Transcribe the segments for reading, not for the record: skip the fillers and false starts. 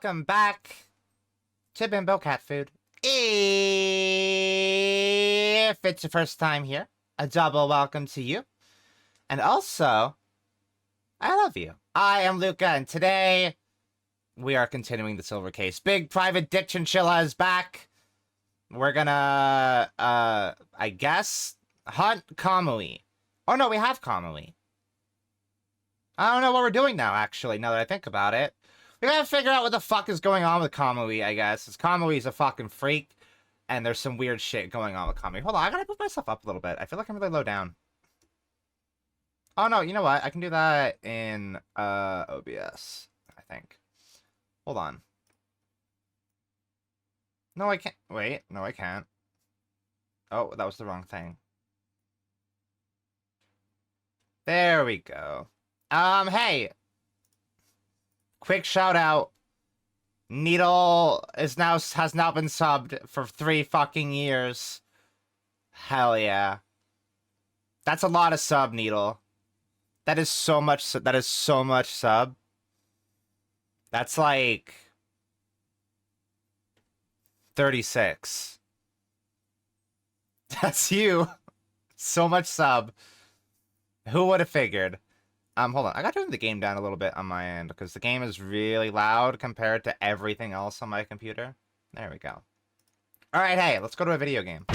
welcome back to Bimbocatfood. If it's your first time here, a double welcome to you. And also, I love you. I am Luka, and today we are continuing the silver case. Big Private Dick Chinchilla is back. We're gonna, I guess, hunt Kamui. Oh no, we have Kamui. I don't know what we're doing now, actually, now that I think about it. We gotta figure out what the fuck is going on with Kamui, I guess. Because Kamui's a fucking freak, and there's some weird shit going on with Kamui. Hold on, I gotta move myself up a little bit. I feel like I'm really low down. Oh no, you know what? I can do that in, OBS, I think. Hold on. No, I can't. Wait, no, I can't. Oh, that was the wrong thing. There we go. Hey. Quick shout out. Needle has now been subbed for 3 fucking years. Hell yeah. That's a lot of sub, Needle. That is so much sub. That's like 36. That's you. So much sub. Who would have figured? Hold on. I gotta turn the game down a little bit on my end because the game is really loud compared to everything else on my computer. There we go. Alright, hey, let's go to a video game.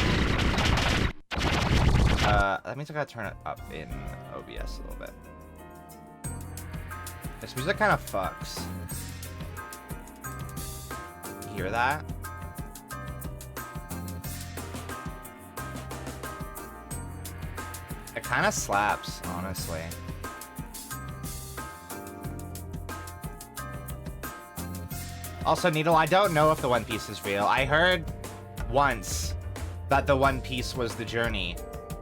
That means I gotta turn it up in OBS a little bit. This music kind of fucks. You hear that? It kind of slaps, honestly. Also, Needle, I don't know if the One Piece is real. I heard once that the One Piece was the journey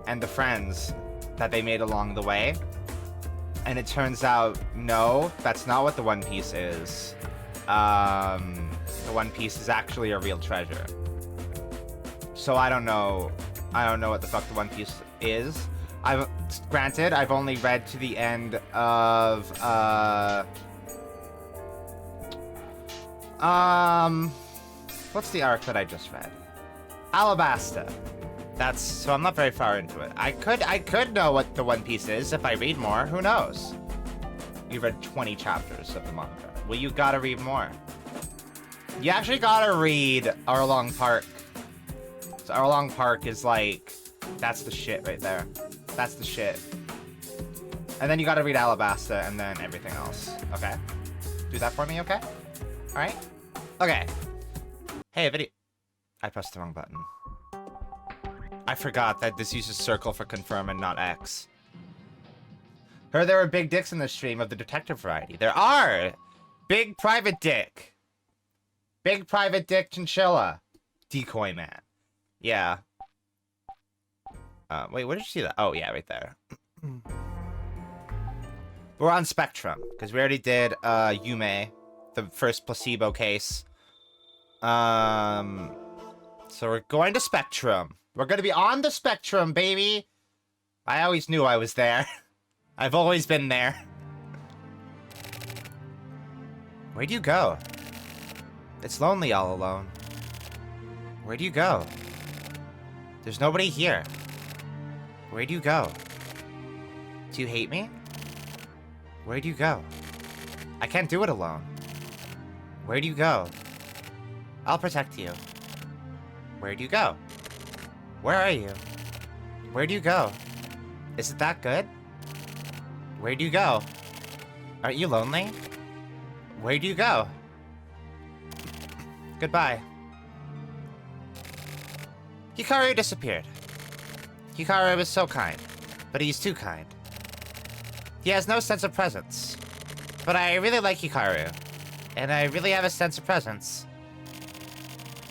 and the friends that they made along the way. And it turns out, no, that's not what the One Piece is. The One Piece is actually a real treasure. So I don't know what the fuck the One Piece is. Granted, I've only read to the end of, what's the arc that I just read? Alabasta. So I'm not very far into it. I could know what the One Piece is if I read more. Who knows? You've read 20 chapters of the manga. Well, you gotta read more. You actually gotta read Arlong Park. So Arlong Park is like, that's the shit right there. That's the shit. And then you gotta read Alabasta and then everything else. Okay? Do that for me, okay? Alright? Okay. Hey, video. I pressed the wrong button. I forgot that this uses circle for confirm and not X. Heard there were big dicks in the stream of the detective variety. There are! Big Private Dick. Big Private Dick Chinchilla. Decoy Man. Yeah. Wait, where did you see that? Oh, yeah, right there. We're on Spectrum, because we already did, Yume, the first placebo case. So we're going to Spectrum. We're gonna be on the Spectrum, baby! I always knew I was there. I've always been there. Where'd you go? It's lonely all alone. Where'd you go? There's nobody here. Where'd you go? Do you hate me? Where'd you go? I can't do it alone. Where'd you go? I'll protect you. Where'd you go? Where are you? Where'd you go? Is it that good? Where'd you go? Aren't you lonely? Where'd you go? Goodbye. Hikaru disappeared. Hikaru was so kind, but he's too kind. He has no sense of presence. But I really like Hikaru, and I really have a sense of presence.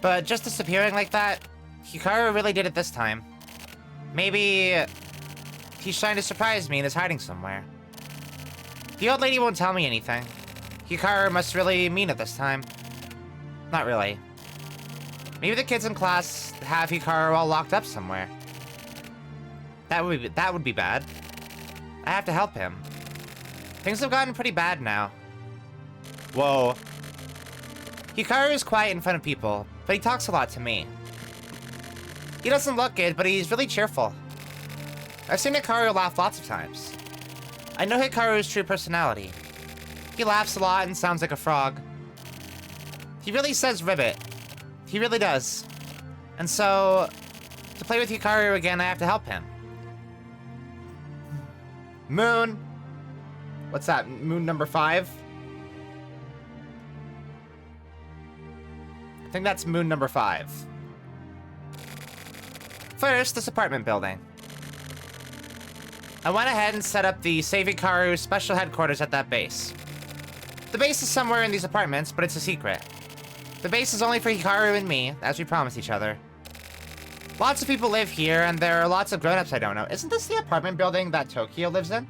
But just disappearing like that, Hikaru really did it this time. Maybe he's trying to surprise me and is hiding somewhere. The old lady won't tell me anything. Hikaru must really mean it this time. Not really. Maybe the kids in class have Hikaru all locked up somewhere. That would be bad. I have to help him. Things have gotten pretty bad now. Whoa. Hikaru is quiet in front of people, but he talks a lot to me. He doesn't look it, but he's really cheerful. I've seen Hikaru laugh lots of times. I know Hikaru's true personality. He laughs a lot and sounds like a frog. He really says ribbit. He really does. And so, to play with Hikaru again, I have to help him. Moon. What's that? Moon number 5? I think that's moon number 5. First, this apartment building. I went ahead and set up the Save Hikaru special headquarters at that base. The base is somewhere in these apartments, but it's a secret. The base is only for Hikaru and me, as we promised each other. Lots of people live here, and there are lots of grown-ups I don't know. Isn't this the apartment building that Tokyo lives in?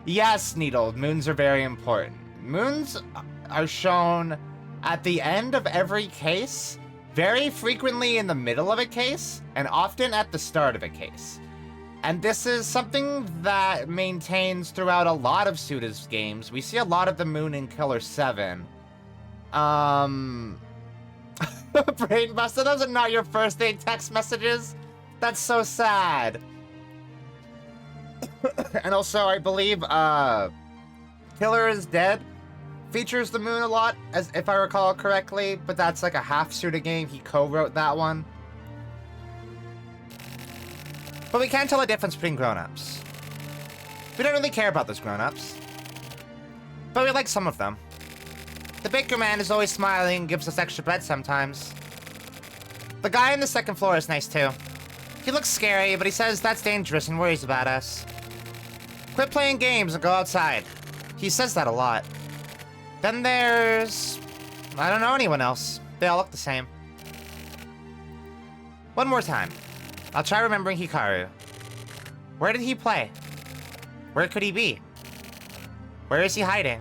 Yes, Needle, moons are very important. Moons are shown at the end of every case, very frequently in the middle of a case, and often at the start of a case. And this is something that maintains throughout a lot of Suda's games. We see a lot of the moon in Killer 7. Brain Buster, those are not your first day text messages? That's so sad. And also, I believe, Killer is Dead features the moon a lot, as if I recall correctly, but that's like a half Suda game. He co-wrote that one. But we can't tell the difference between grown-ups. We don't really care about those grown-ups. But we like some of them. The baker man is always smiling and gives us extra bread sometimes. The guy on the second floor is nice too. He looks scary, but he says that's dangerous and worries about us. Quit playing games and go outside. He says that a lot. Then there's... I don't know anyone else. They all look the same. One more time. I'll try remembering Hikaru. Where did he play? Where could he be? Where is he hiding?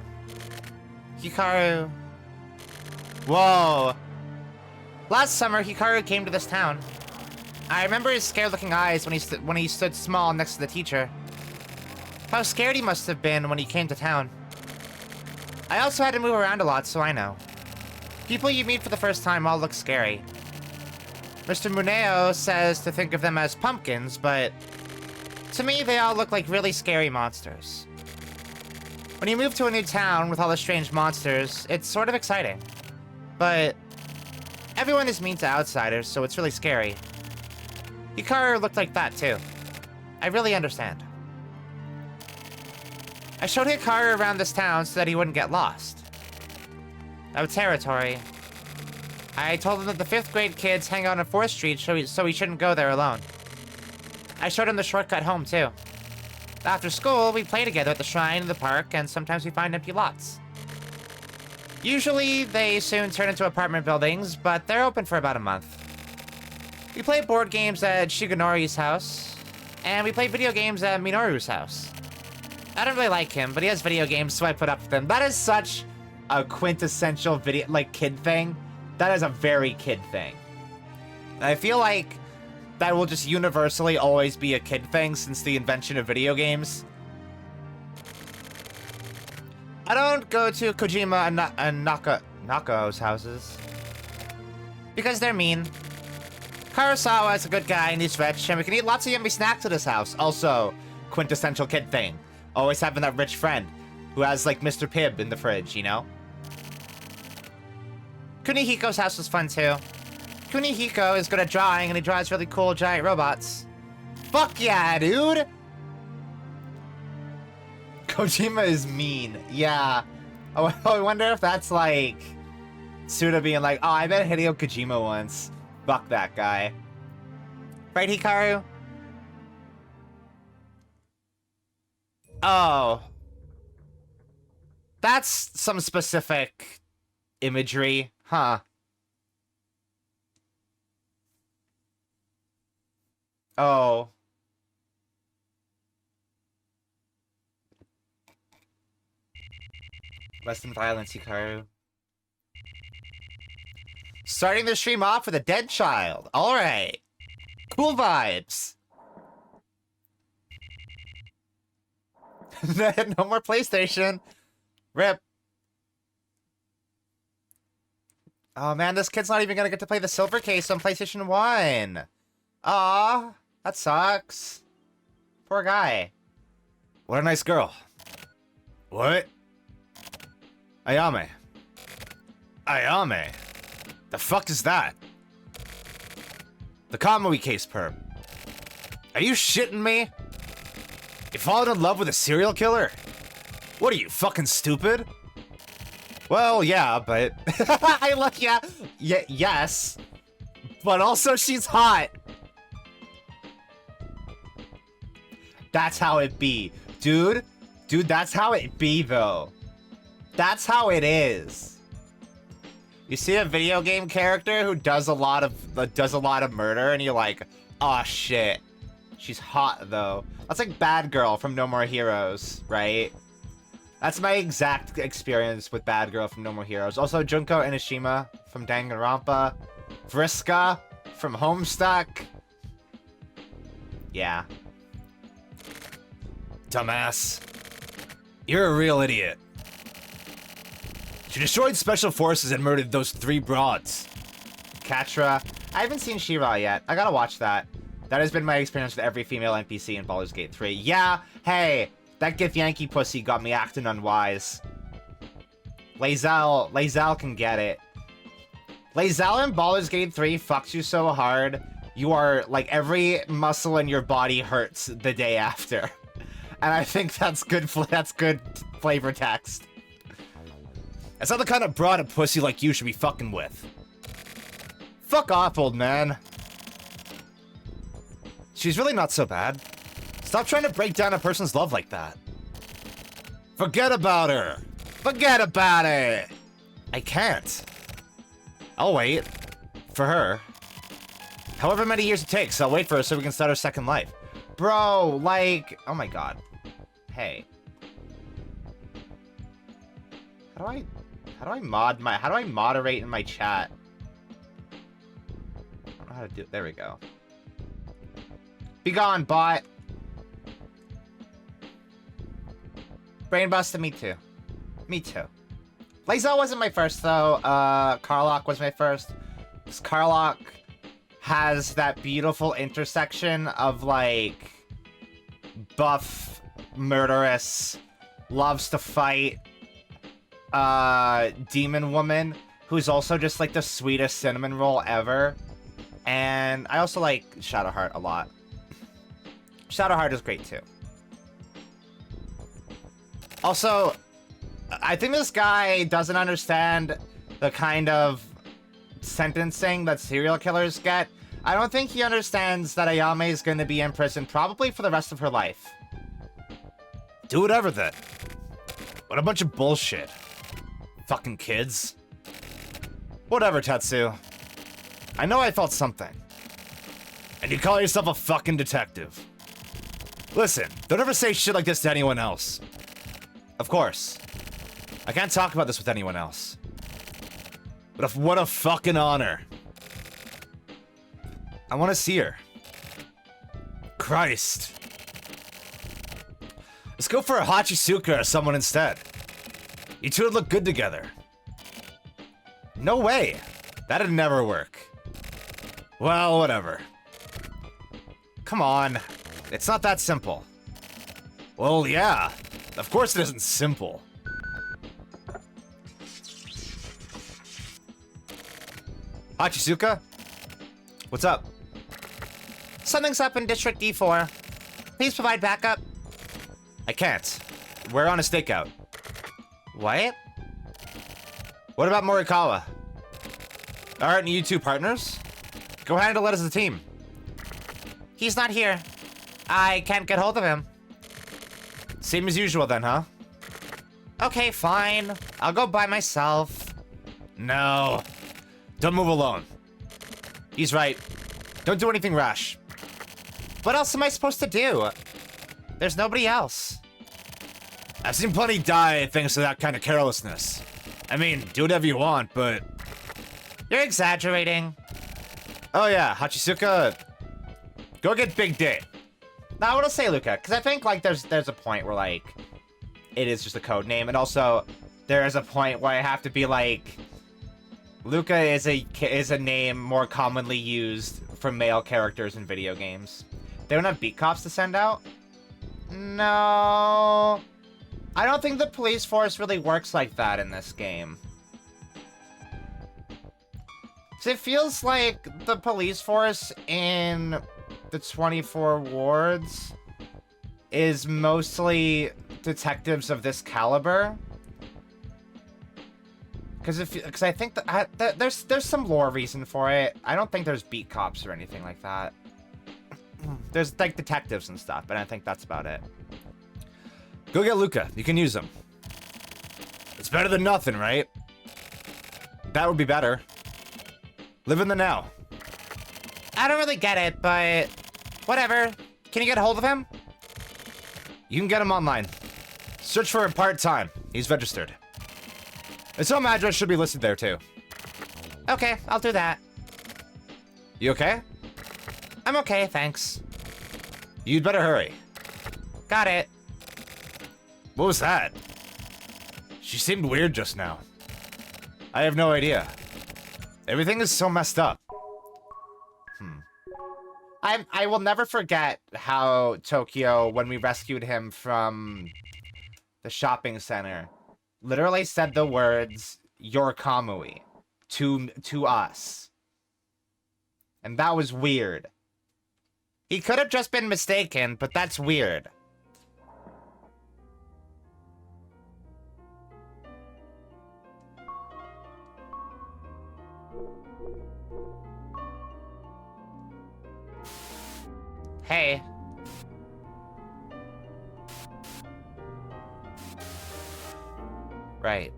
Hikaru... Whoa. Last summer, Hikaru came to this town. I remember his scared-looking eyes when he stood small next to the teacher. How scared he must have been when he came to town. I also had to move around a lot, so I know. People you meet for the first time all look scary. Mr. Muneo says to think of them as pumpkins, but to me, they all look like really scary monsters. When you move to a new town with all the strange monsters, it's sort of exciting. But everyone is mean to outsiders, so it's really scary. Hikaru looked like that, too. I really understand. I showed Hikaru around this town so that he wouldn't get lost. Out territory. I told him that the 5th grade kids hang out on 4th Street, so he shouldn't go there alone. I showed him the shortcut home, too. After school, we play together at the shrine in the park, and sometimes we find empty lots. Usually, they soon turn into apartment buildings, but they're open for about a month. We play board games at Shigenori's house, and we play video games at Minoru's house. I don't really like him, but he has video games, so I put up with him. That is such a quintessential kid thing. That is a very kid thing. I feel like that will just universally always be a kid thing since the invention of video games. I don't go to Kojima and Nakao's houses because they're mean. Kurosawa is a good guy and he's rich, and we can eat lots of yummy snacks at his house. Also, quintessential kid thing. Always having that rich friend who has, like, Mr. Pibb in the fridge, you know? Kunihiko's house was fun, too. Kunihiko is good at drawing, and he draws really cool giant robots. Fuck yeah, dude! Kojima is mean. Yeah. Oh, I wonder if that's, like, Suda being like, oh, I met Hideo Kojima once. Fuck that guy. Right, Hikaru? Oh. That's some specific imagery, huh? Oh. Less than violence, Hikaru. Starting the stream off with a dead child. Alright. Cool vibes. No more PlayStation. Rip. Oh man, this kid's not even gonna get to play the silver case on PlayStation 1. Aw, that sucks. Poor guy. What a nice girl. What? Ayame. Ayame? The fuck is that? The Kamui case perp. Are you shitting me? You fallen in love with a serial killer? What are you, fucking stupid? Well, yeah, but... I look, yeah. Yes. But also she's hot. That's how it be. Dude, that's how it be, though. That's how it is. You see a video game character who does a lot of murder, and you're like, oh shit, she's hot though. That's like Bad Girl from No More Heroes, right? That's my exact experience with Bad Girl from No More Heroes. Also, Junko Enoshima from Danganronpa, Vriska from Homestuck. Yeah. Dumbass. You're a real idiot. She destroyed special forces and murdered those 3 broads. Katra. I haven't seen She-Ra yet. I gotta watch that. That has been my experience with every female NPC in Baldur's Gate 3. Yeah, hey, that Gith Yankee pussy got me acting unwise. Lae'zel can get it. Lae'zel in Baldur's Gate 3 fucks you so hard, you are, like, every muscle in your body hurts the day after. And I think that's good flavor text. That's not the kind of broad a pussy like you should be fucking with. Fuck off, old man. She's really not so bad. Stop trying to break down a person's love like that. Forget about her. Forget about it. I can't. I'll wait. For her. However many years it takes, I'll wait for her so we can start our second life. Bro, like... Oh my god. Hey. How do I moderate in my chat? I don't know how to do it. There we go. Be gone, bot. Brain busted, me too. Me too. Lae'zel wasn't my first, though. Karlach was my first. Because Karlach has that beautiful intersection of, like, buff, murderous, loves to fight, demon woman, who's also just, like, the sweetest cinnamon roll ever. And I also like Shadowheart a lot. Shadowheart is great, too. Also, I think this guy doesn't understand the kind of sentencing that serial killers get. I don't think he understands that Ayame is going to be in prison probably for the rest of her life. Do whatever then. What a bunch of bullshit. Fucking kids. Whatever, Tetsu. I know I felt something. And you call yourself a fucking detective. Listen, don't ever say shit like this to anyone else. Of course. I can't talk about this with anyone else. But what a fucking honor. I want to see her. Christ. Let's go for a Hachisuka or someone instead. You two would look good together. No way. That'd never work. Well, whatever. Come on. It's not that simple. Well, yeah. Of course it isn't simple. Hachisuka? What's up? Something's up in District D4. Please provide backup. I can't. We're on a stakeout. What? What about Morikawa? Aren't you two partners? Go handle it as a team. He's not here. I can't get hold of him. Same as usual then, huh? Okay, fine. I'll go by myself. No. Don't move alone. He's right. Don't do anything rash. What else am I supposed to do? There's nobody else. I've seen plenty die thanks to that kind of carelessness. I mean, do whatever you want, but... You're exaggerating. Oh yeah, Hachisuka... Go get Big Day. Now, I want to say Luka, because I think, like, there's a point where, like, it is just a code name, and also, there is a point where I have to be, like, Luka is a name more commonly used for male characters in video games. They don't have beat cops to send out? No. I don't think the police force really works like that in this game. So it feels like the police force in the 24 wards is mostly detectives of this caliber. Because I think that there's some lore reason for it. I don't think there's beat cops or anything like that. There's like detectives and stuff, but I think that's about it. Go get Luka. You can use him. It's better than nothing, right? That would be better. Live in the now. I don't really get it, but whatever. Can you get a hold of him? You can get him online. Search for him part-time. He's registered. His home address should be listed there, too. Okay, I'll do that. You okay? I'm okay, thanks. You'd better hurry. Got it. What was that? She seemed weird just now. I have no idea. Everything is so messed up. I will never forget how Tokyo, when we rescued him from the shopping center, literally said the words, "You're Kamui," to us. And that was weird. He could have just been mistaken, but that's weird. Hey. Right.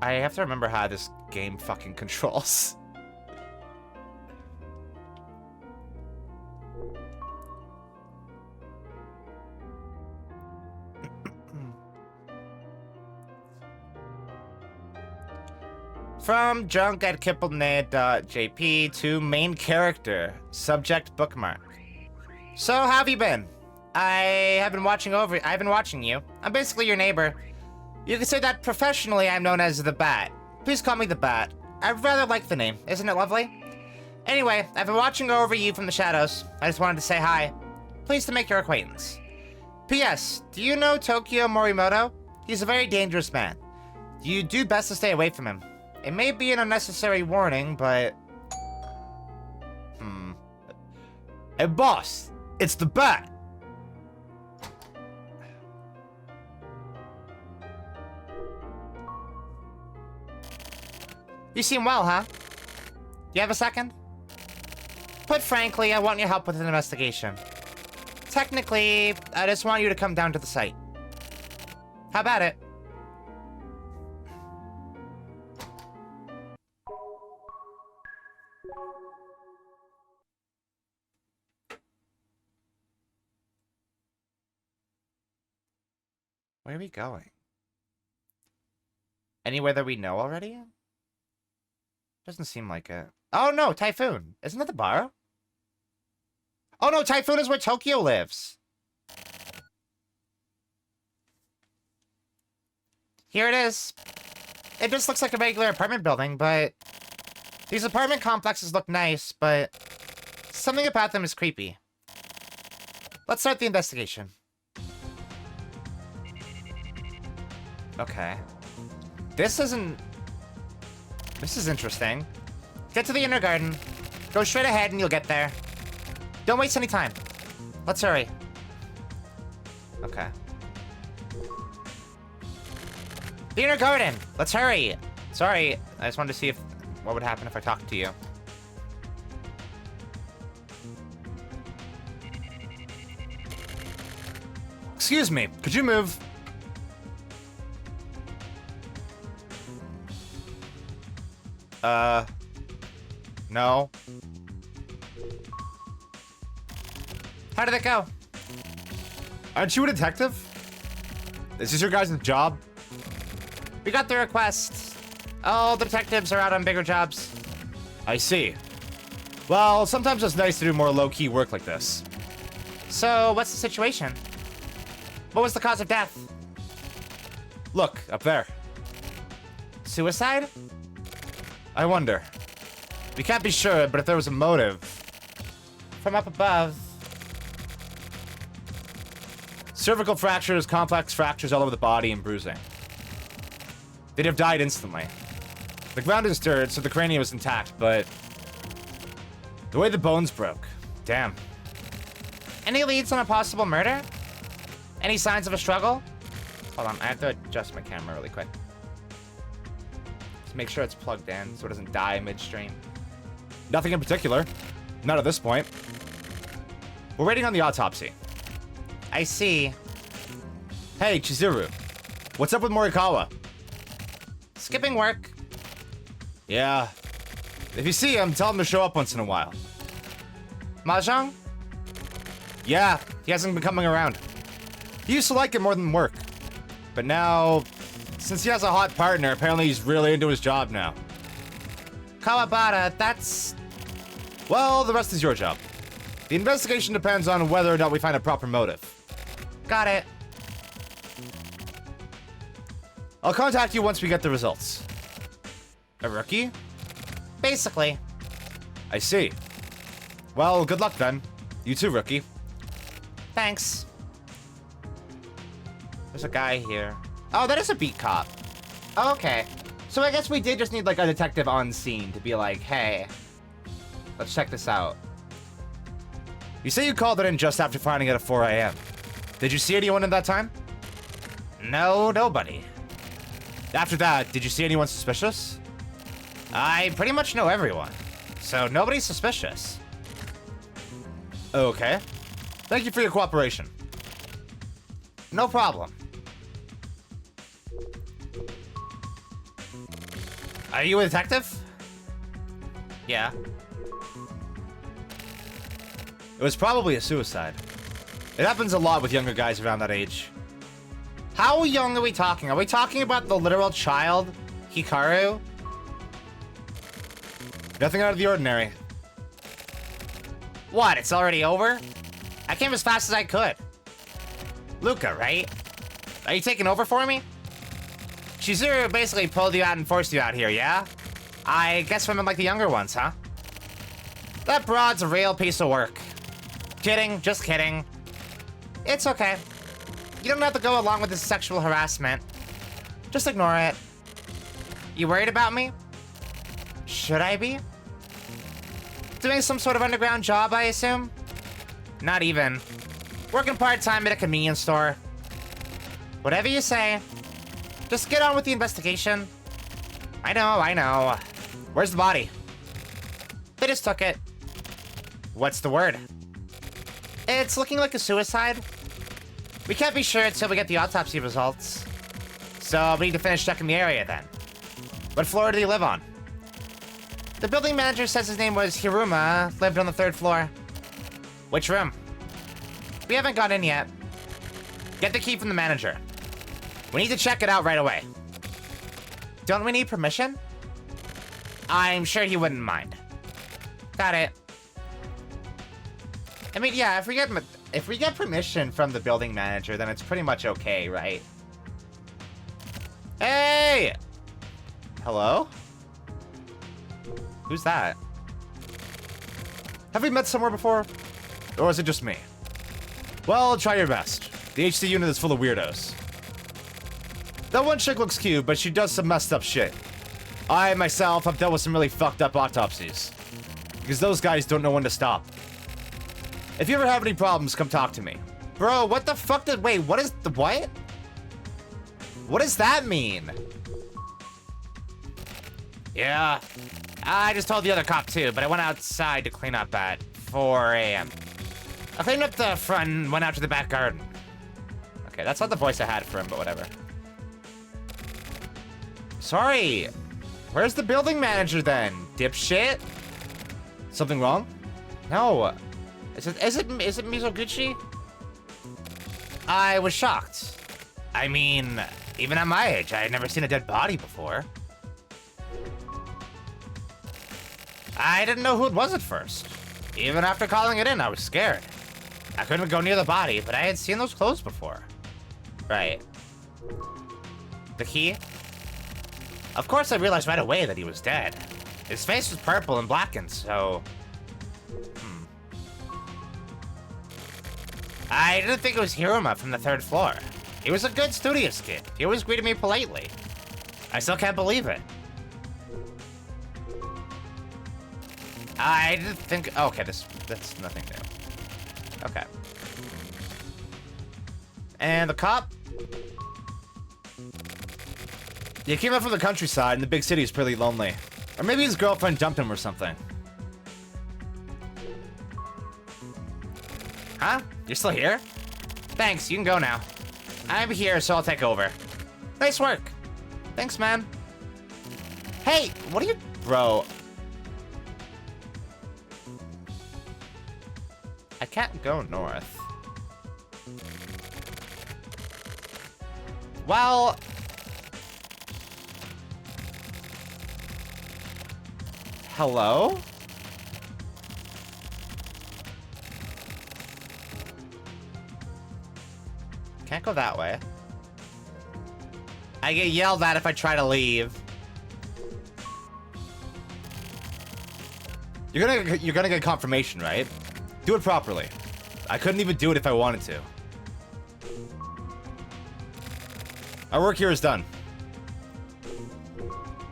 I have to remember how this game fucking controls. From junk at kipplenet.jp to main character, subject bookmark. So, how have you been? I've been watching you. I'm basically your neighbor. You can say that professionally I'm known as the Bat. Please call me the Bat. I rather like the name. Isn't it lovely? Anyway, I've been watching over you from the shadows. I just wanted to say hi. Pleased to make your acquaintance. P.S. Do you know Tokyo Morimoto? He's a very dangerous man. You do best to stay away from him. It may be an unnecessary warning, but... Hey, boss! It's the Bat! You seem well, huh? You have a second? Put frankly, I want your help with an investigation. Technically, I just want you to come down to the site. How about it? Where are we going? Anywhere that we know already? Doesn't seem like it. Oh no, Typhoon. Isn't that the bar? Oh no, Typhoon is where Tokyo lives. Here it is. It just looks like a regular apartment building, but... These apartment complexes look nice, but... Something about them is creepy. Let's start the investigation. Okay. This is interesting. Get to the inner garden. Go straight ahead and you'll get there. Don't waste any time. Let's hurry. Okay. The inner garden! Let's hurry! Sorry, I just wanted to see what would happen if I talked to you. Excuse me, could you move? No. How did it go? Aren't you a detective? Is this your guys' job? We got the request. All the detectives are out on bigger jobs. I see. Well, sometimes it's nice to do more low-key work like this. So, what's the situation? What was the cause of death? Look, up there. Suicide? I wonder. We can't be sure, but if there was a motive. From up above. Cervical fractures, complex fractures all over the body, and bruising. They'd have died instantly. The ground is stirred, so the cranium was intact, but... the way the bones broke. Damn. Any leads on a possible murder? Any signs of a struggle? Hold on, I have to adjust my camera really quick. Just make sure it's plugged in so it doesn't die midstream. Nothing in particular. Not at this point. We're waiting on the autopsy. I see. Hey, Chizuru. What's up with Morikawa? Skipping work. Yeah. If you see him, tell him to show up once in a while. Mahjong? Yeah, he hasn't been coming around. He used to like it more than work. But now, since he has a hot partner, apparently he's really into his job now. Kawabata, that's... well, the rest is your job. The investigation depends on whether or not we find a proper motive. Got it. I'll contact you once we get the results. A rookie? Basically. I see. Well, good luck then. You too, rookie. Thanks. There's a guy here. Oh, that is a beat cop. Okay. So I guess we did just need, like, a detective on scene to be like, hey, let's check this out. You say you called it in just after finding it at 4 a.m. Did you see anyone at that time? No, nobody. After that, did you see anyone suspicious? I pretty much know everyone, so nobody's suspicious. Okay. Thank you for your cooperation. No problem. Are you a detective? Yeah. It was probably a suicide. It happens a lot with younger guys around that age. How young are we talking? Are we talking about the literal child, Hikaru? Nothing out of the ordinary. What, it's already over? I came as fast as I could. Luka, right? Are you taking over for me? Chizuru basically pulled you out and forced you out here, yeah? I guess women like the younger ones, huh? That broad's a real piece of work. Kidding, just kidding. It's okay. You don't have to go along with this sexual harassment. Just ignore it. You worried about me? Should I be? Doing some sort of underground job, I assume? Not even. Working part-time at a convenience store. Whatever you say. Just get on with the investigation. I know. Where's the body? They just took it. What's the word? It's looking like a suicide. We can't be sure until we get the autopsy results. So we need to finish checking the area then. What floor did he live on? The building manager says his name was Hiruma, lived on the 3rd floor. Which room? We haven't got in yet. Get the key from the manager. We need to check it out right away. Don't we need permission? I'm sure he wouldn't mind. Got it. I mean, yeah, if we get permission from the building manager, then it's pretty much okay, right? Hey! Hello? Who's that? Have we met somewhere before? Or is it just me? Well, try your best. The HC unit is full of weirdos. That one chick looks cute, but she does some messed up shit. I, myself, have dealt with some really fucked up autopsies. Because those guys don't know when to stop. If you ever have any problems, come talk to me. Bro, what the fuck did... Wait, what is the... What? What does that mean? Yeah. I just told the other cop too, but I went outside to clean up at 4 a.m. I cleaned up the front and went out to the back garden. Okay, that's not the voice I had for him, but whatever. Sorry. Where's the building manager then, dipshit? Something wrong? No. Is it Mizoguchi? I was shocked. I mean, even at my age, I had never seen a dead body before. I didn't know who it was at first. Even after calling it in, I was scared. I couldn't go near the body, but I had seen those clothes before. Right. The key? Of course I realized right away that he was dead. His face was purple and blackened, so... I didn't think it was Hiruma from the 3rd floor. He was a good studious kid. He always greeted me politely. I still can't believe it. I didn't think... Okay, that's nothing new. Okay. And the cop? He came up from the countryside, and the big city is pretty lonely. Or maybe his girlfriend dumped him or something. Huh? You're still here? Thanks, you can go now. I'm here, so I'll take over. Nice work. Thanks, man. Hey, what are you... Bro. I can't go north. Well... Hello? Can't go that way. I get yelled at if I try to leave. You're gonna get confirmation, right? Do it properly. I couldn't even do it if I wanted to. Our work here is done.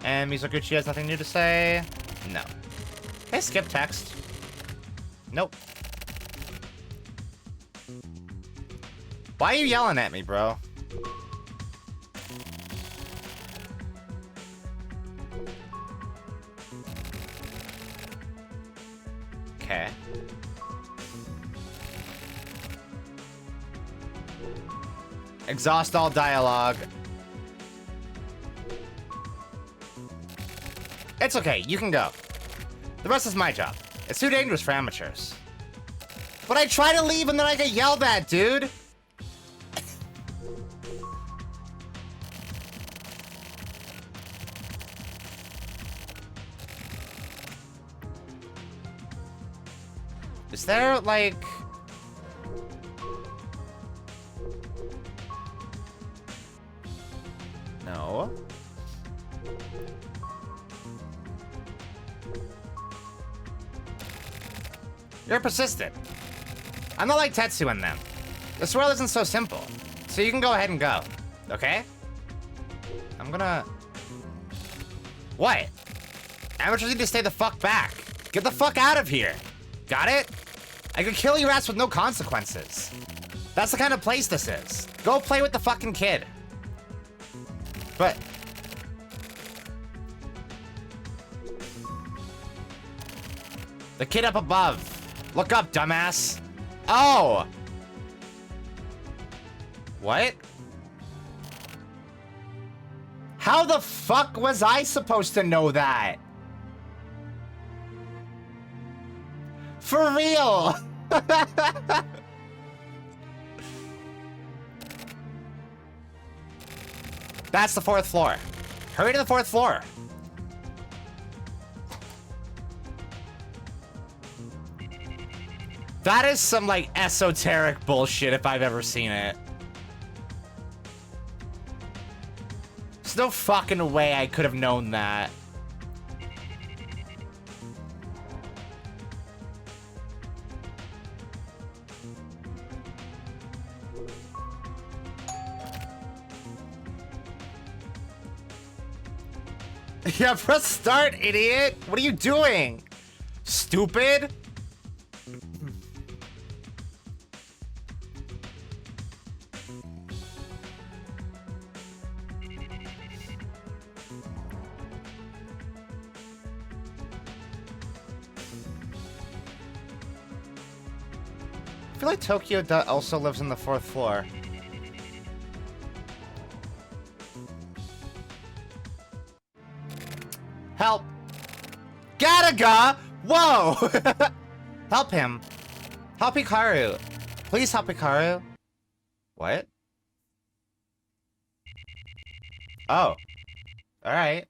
And Mizoguchi has nothing new to say. No. Can I skip text? Nope. Why are you yelling at me, bro? Okay. Exhaust all dialogue. It's okay, you can go. The rest is my job. It's too dangerous for amateurs. But I try to leave and then I get yelled at, dude! Is there, like... No. You're persistent. I'm not like Tetsu and them. This world isn't so simple. So you can go ahead and go. Okay? I'm gonna... What? Amateurs need to stay the fuck back. Get the fuck out of here. Got it? I could kill your ass with no consequences. That's the kind of place this is. Go play with the fucking kid. But... The kid up above. Look up, dumbass. Oh! What? How the fuck was I supposed to know that? For real! That's the 4th floor. Hurry to the 4th floor. That is some, like, esoteric bullshit if I've ever seen it. There's no fucking way I could have known that. Yeah, press start, idiot! What are you doing? Stupid? I feel like Tokyo also lives on the 4th floor. Help! Gataga! Whoa! Help him. Help Hikaru. Please help Hikaru. What? Oh. Alright.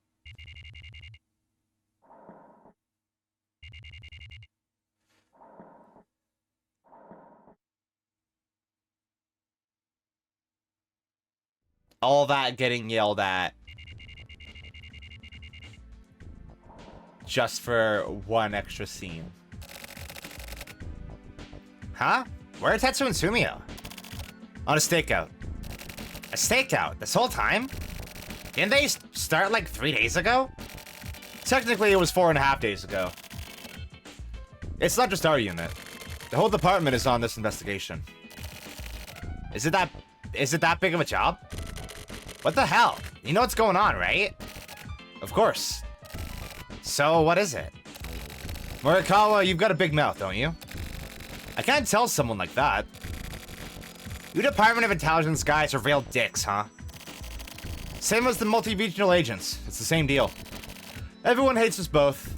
All that getting yelled at. Just for one extra scene. Huh? Where are Tetsu and Sumio? On a stakeout. A stakeout? This whole time? Didn't they start like 3 days ago? Technically, it was 4.5 days ago. It's not just our unit. The whole department is on this investigation. Is it that big of a job? What the hell? You know what's going on, right? Of course. So, what is it? Morikawa, you've got a big mouth, don't you? I can't tell someone like that. You Department of Intelligence guys are real dicks, huh? Same as the multi-regional agents. It's the same deal. Everyone hates us both.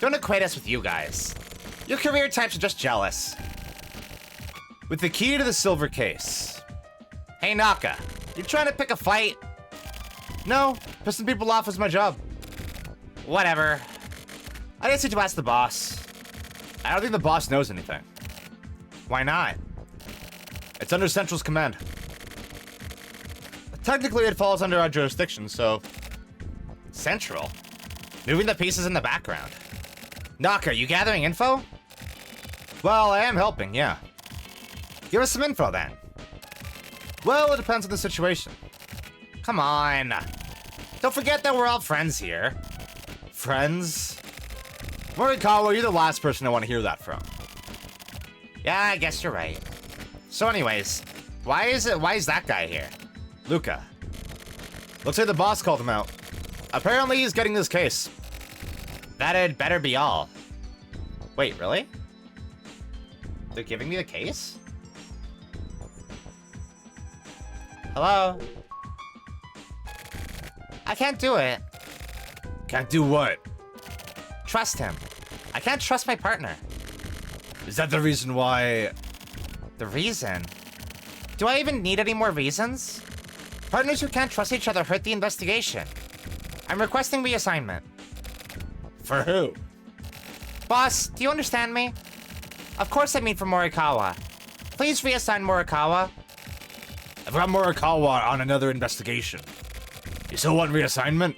Don't equate us with you guys. Your career types are just jealous. With the key to the silver case. Hey, Naka. You trying to pick a fight? No, pissing people off is my job. Whatever. I just need to ask the boss. I don't think the boss knows anything. Why not? It's under Central's command. Technically, it falls under our jurisdiction, so... Central? Moving the pieces in the background. Naka, you gathering info? Well, I am helping, yeah. Give us some info, then. Well, it depends on the situation. Come on. Don't forget that we're all friends here. Friends? Morikawa, you're the last person I want to hear that from. Yeah, I guess you're right. So anyways, why is that guy here? Luka. Looks like the boss called him out. Apparently he's getting this case. That'd better be all. Wait, really? They're giving me the case? Hello? I can't do it. Can't do what? Trust him. I can't trust my partner. Is that the reason why... The reason? Do I even need any more reasons? Partners who can't trust each other hurt the investigation. I'm requesting reassignment. For who? Boss, do you understand me? Of course I mean for Morikawa. Please reassign Morikawa. I've got Morikawa on another investigation. You still want reassignment?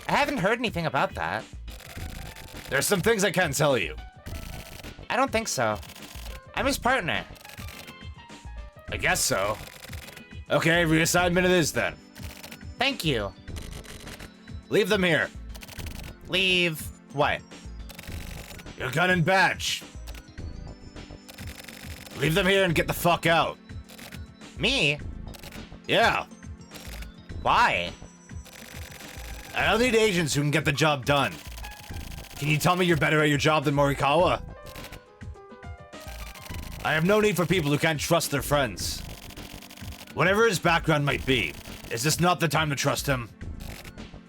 I haven't heard anything about that. There's some things I can't tell you. I don't think so. I'm his partner. I guess so. Okay, reassignment it is then. Thank you. Leave them here. Leave what? Your gun and badge. Leave them here and get the fuck out. Me? Yeah. Why? I don't need agents who can get the job done. Can you tell me you're better at your job than Morikawa? I have no need for people who can't trust their friends. Whatever his background might be, is this not the time to trust him?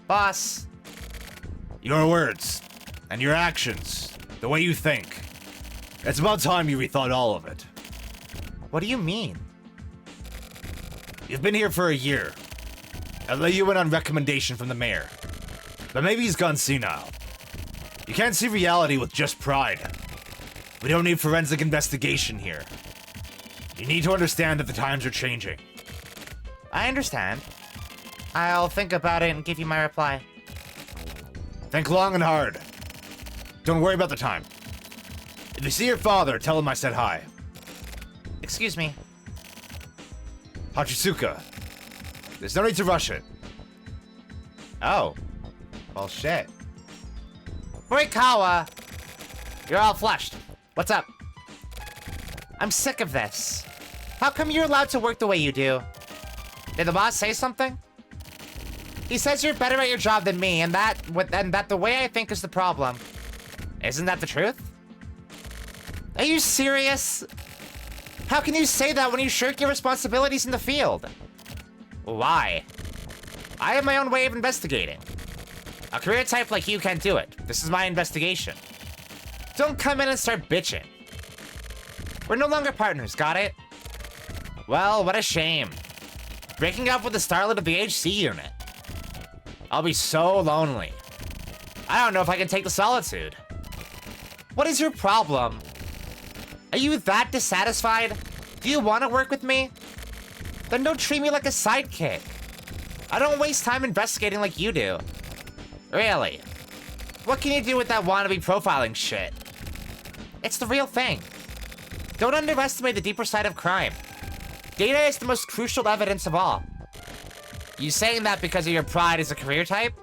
Boss. Your words, and your actions, the way you think. It's about time you rethought all of it. What do you mean? You've been here for a year. I let you in on recommendation from the mayor. But maybe he's gone senile. You can't see reality with just pride. We don't need forensic investigation here. You need to understand that the times are changing. I understand. I'll think about it and give you my reply. Think long and hard. Don't worry about the time. If you see your father, tell him I said hi. Excuse me. Hachisuka. There's no need to rush it. Oh. Well, shit. Morikawa! You're all flushed. What's up? I'm sick of this. How come you're allowed to work the way you do? Did the boss say something? He says you're better at your job than me, and that the way I think is the problem. Isn't that the truth? Are you serious? How can you say that when you shirk your responsibilities in the field? Why? I have my own way of investigating. A career type like you can't do it. This is my investigation. Don't come in and start bitching. We're no longer partners, got it? Well, what a shame. Breaking up with the starlet of the HC unit. I'll be so lonely. I don't know if I can take the solitude. What is your problem? Are you that dissatisfied? Do you want to work with me? Then don't treat me like a sidekick. I don't waste time investigating like you do. Really? What can you do with that wannabe profiling shit? It's the real thing. Don't underestimate the deeper side of crime. Data is the most crucial evidence of all. You saying that because of your pride as a career type?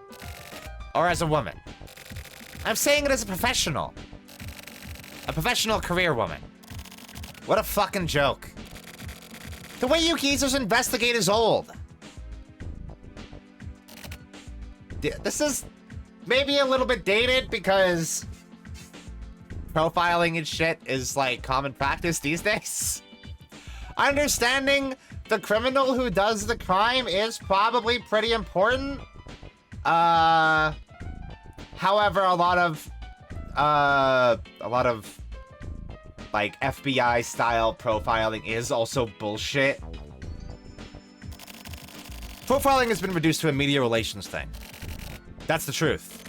Or as a woman? I'm saying it as a professional. A professional career woman. What a fucking joke. The way you geezers investigate is old. This is maybe a little bit dated because profiling and shit is like common practice these days. Understanding the criminal who does the crime is probably pretty important. However, a lot of like FBI style profiling is also bullshit. Profiling has been reduced to a media relations thing. That's the truth.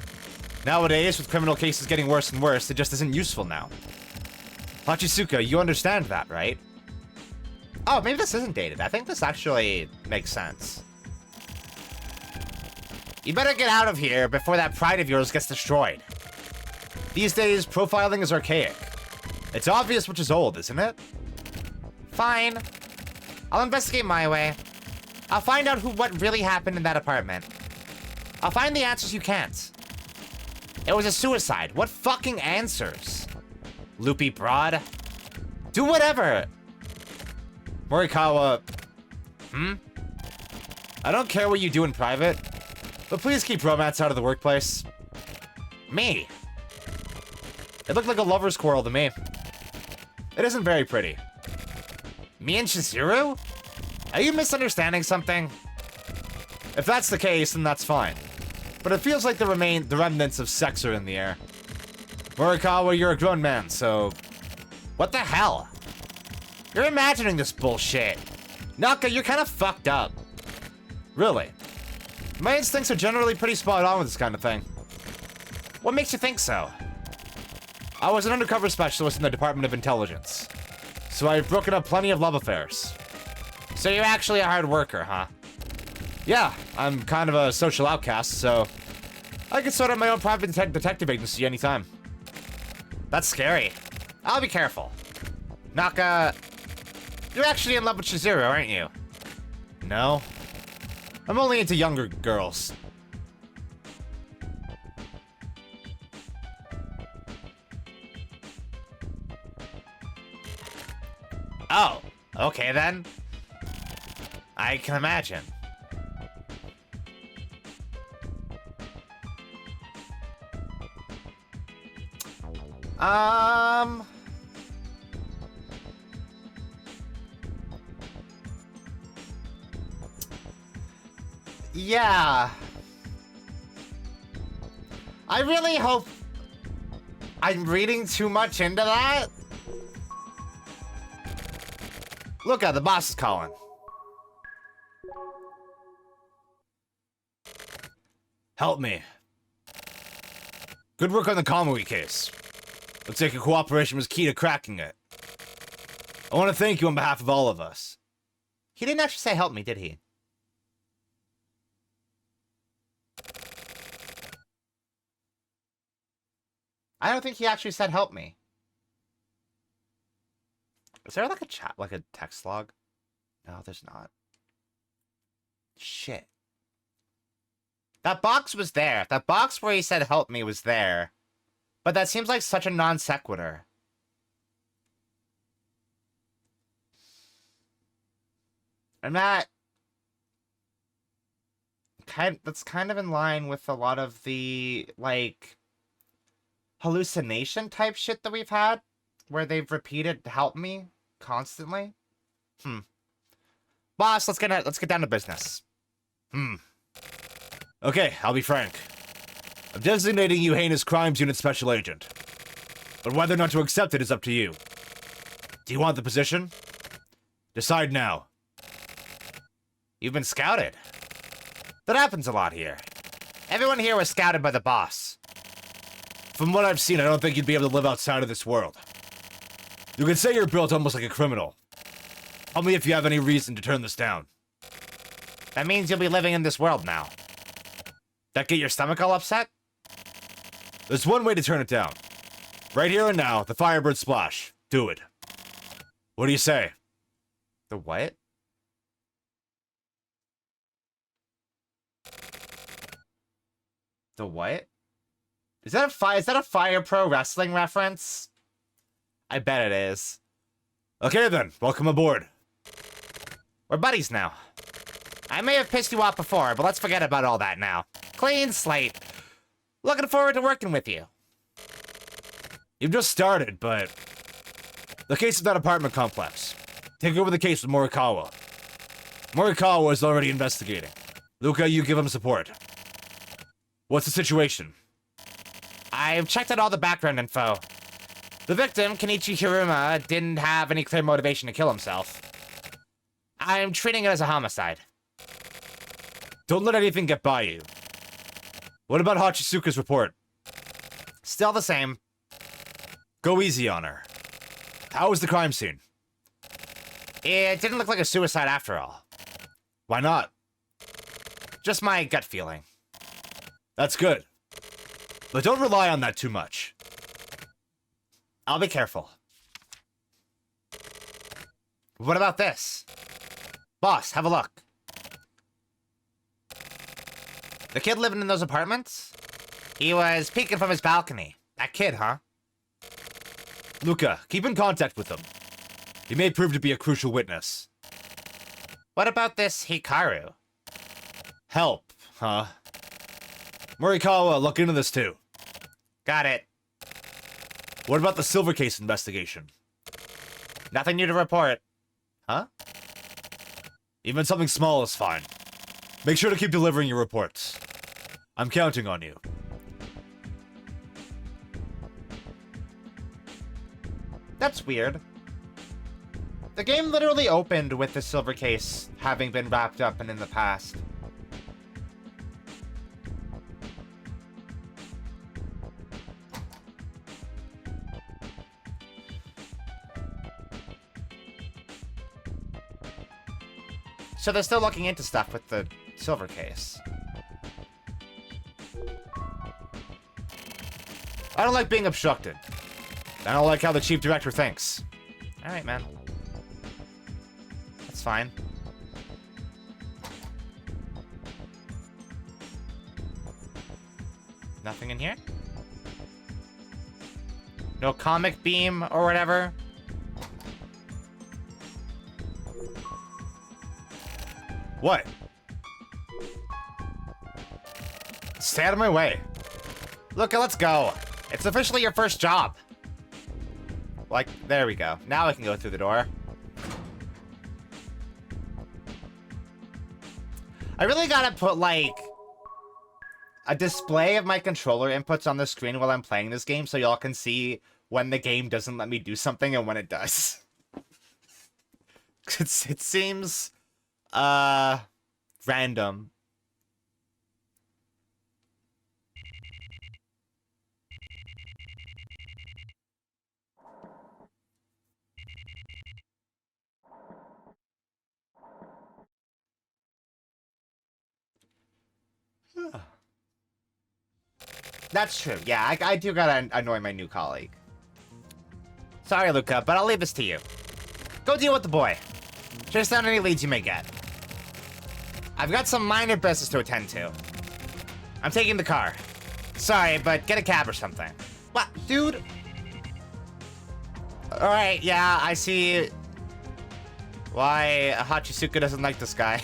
Nowadays, with criminal cases getting worse and worse, it just isn't useful now. Hachisuka, you understand that, right? Oh, maybe this isn't dated. I think this actually makes sense. You better get out of here before that pride of yours gets destroyed. These days, profiling is archaic. It's obvious which is old, isn't it? Fine. I'll investigate my way. I'll find out what really happened in that apartment. I'll find the answers you can't. It was a suicide. What fucking answers? Loopy broad? Do whatever! Morikawa... I don't care what you do in private, but please keep romance out of the workplace. Me? It looked like a lover's quarrel to me. It isn't very pretty. Me and Shizuru? Are you misunderstanding something? If that's the case, then that's fine. But it feels like the remnants of sex are in the air. Morikawa, you're a grown man, so... What the hell? You're imagining this bullshit. Naka, you're kind of fucked up. Really? My instincts are generally pretty spot on with this kind of thing. What makes you think so? I was an undercover specialist in the Department of Intelligence, so I've broken up plenty of love affairs. So you're actually a hard worker, huh? Yeah, I'm kind of a social outcast, so I can start up my own private detective agency anytime. That's scary. I'll be careful. Naka, you're actually in love with Shizuru, aren't you? No. I'm only into younger girls. Oh, okay then. I can imagine. Yeah. I really hope I'm reading too much into that. Luka, the boss is calling. Help me. Good work on the Kamui case. Looks like your cooperation was key to cracking it. I want to thank you on behalf of all of us. He didn't actually say help me, did he? I don't think he actually said help me. Is there like a chat, like a text log? No, there's not. Shit. That box was there. That box where he said help me was there. But that seems like such a non sequitur. And that's kind of in line with a lot of the, like, hallucination type shit that we've had, where they've repeated help me constantly. Boss, let's get down to business. Okay, I'll be frank. I'm designating you Heinous Crimes Unit Special Agent. But whether or not to accept it is up to you. Do you want the position? Decide now. You've been scouted. That happens a lot here. Everyone here was scouted by the boss. From what I've seen, I don't think you'd be able to live outside of this world. You could say you're built almost like a criminal. Tell me if you have any reason to turn this down. That means you'll be living in this world now. That get your stomach all upset? There's one way to turn it down. Right here and now, the Firebird Splash. Do it. What do you say? The what? The what? Is that a Fire Pro Wrestling reference? I bet it is. Okay then, welcome aboard. We're buddies now. I may have pissed you off before, but let's forget about all that now. Clean slate. Looking forward to working with you. You've just started, but... The case of that apartment complex. Take over the case with Morikawa. Morikawa is already investigating. Luka, you give him support. What's the situation? I've checked out all the background info. The victim, Kenichi Hiruma, didn't have any clear motivation to kill himself. I'm treating it as a homicide. Don't let anything get by you. What about Hachisuka's report? Still the same. Go easy on her. How was the crime scene? It didn't look like a suicide after all. Why not? Just my gut feeling. That's good. But don't rely on that too much. I'll be careful. What about this? Boss, have a look. The kid living in those apartments? He was peeking from his balcony. That kid, huh? Luka, keep in contact with him. He may prove to be a crucial witness. What about this Hikaru? Help, huh? Morikawa, look into this too. Got it. What about the silver case investigation? Nothing new to report. Huh? Even something small is fine. Make sure to keep delivering your reports. I'm counting on you. That's weird. The game literally opened with the silver case having been wrapped up and in the past. So they're still looking into stuff with the silver case. I don't like being obstructed. I don't like how the chief director thinks. Alright, man. That's fine. Nothing in here? No comic beam or whatever? What? Stay out of my way. Luka, let's go. It's officially your first job. Like, there we go. Now I can go through the door. I really gotta put, like, a display of my controller inputs on the screen while I'm playing this game so y'all can see when the game doesn't let me do something and when it does. It seems, random. That's true. Yeah, I do gotta annoy my new colleague. Sorry, Luka, but I'll leave this to you. Go deal with the boy. Chase down any leads you may get. I've got some minor business to attend to. I'm taking the car. Sorry, but get a cab or something. What, dude? Alright, yeah, I see why Hachisuka doesn't like this guy.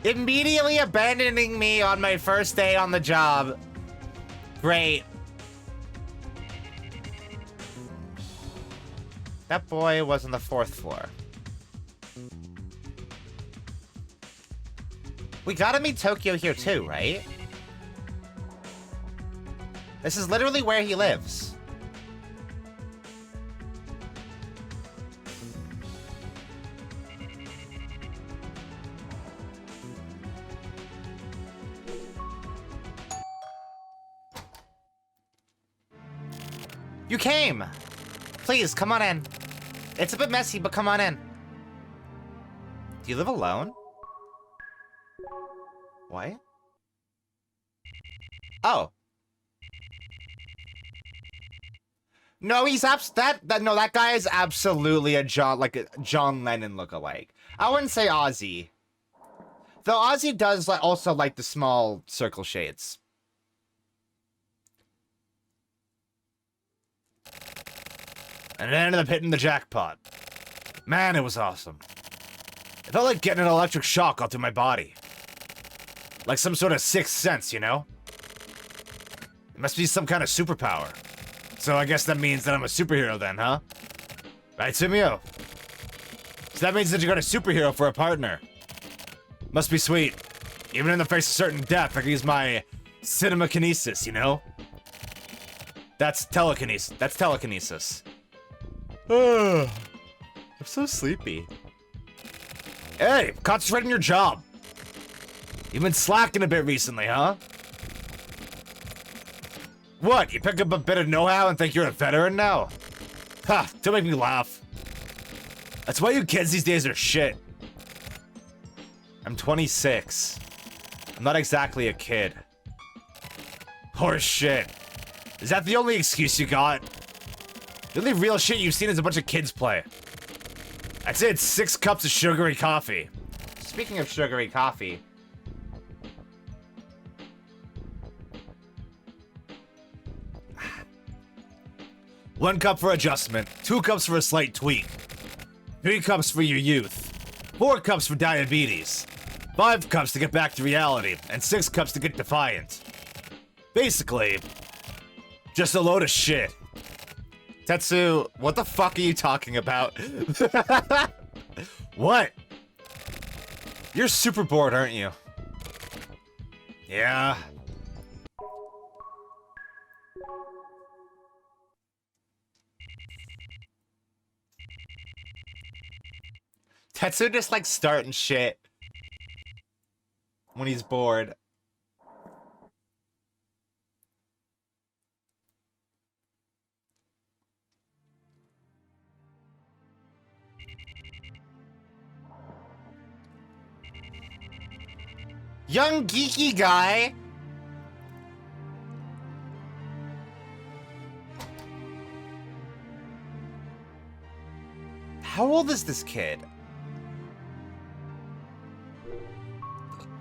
Immediately abandoning me on my first day on the job. Great. That boy was on the 4th floor. We gotta meet Tokyo here too, right? This is literally where he lives. You came! Please, come on in. It's a bit messy, but come on in. Do you live alone? What? Oh. No, he's that guy is absolutely a John Lennon lookalike. I wouldn't say Ozzy. Though Ozzy does also like the small circle shades. And it ended up hitting the jackpot. Man, it was awesome. It felt like getting an electric shock out through my body. Like some sort of sixth sense, you know? It must be some kind of superpower. So I guess that means that I'm a superhero then, huh? Right, Simio? So that means that you got a superhero for a partner. Must be sweet. Even in the face of certain death, I can use my cinemakinesis, you know? That's telekinesis. That's telekinesis. I'm so sleepy. Hey, concentrate on your job. You've been slacking a bit recently, huh? What, you pick up a bit of know-how and think you're a veteran now? Ha, don't make me laugh. That's why you kids these days are shit. I'm 26. I'm not exactly a kid. Horse shit. Is that the only excuse you got? The only real shit you've seen is a bunch of kids play. I'd say it's 6 cups of sugary coffee. Speaking of sugary coffee. One cup for adjustment, 2 cups for a slight tweak, 3 cups for your youth, 4 cups for diabetes, 5 cups to get back to reality, and 6 cups to get defiant. Basically, just a load of shit. Tetsu, what the fuck are you talking about? What? You're super bored, aren't you? Yeah. Tetsu just like starting shit when he's bored. Young geeky guy. How old is this kid?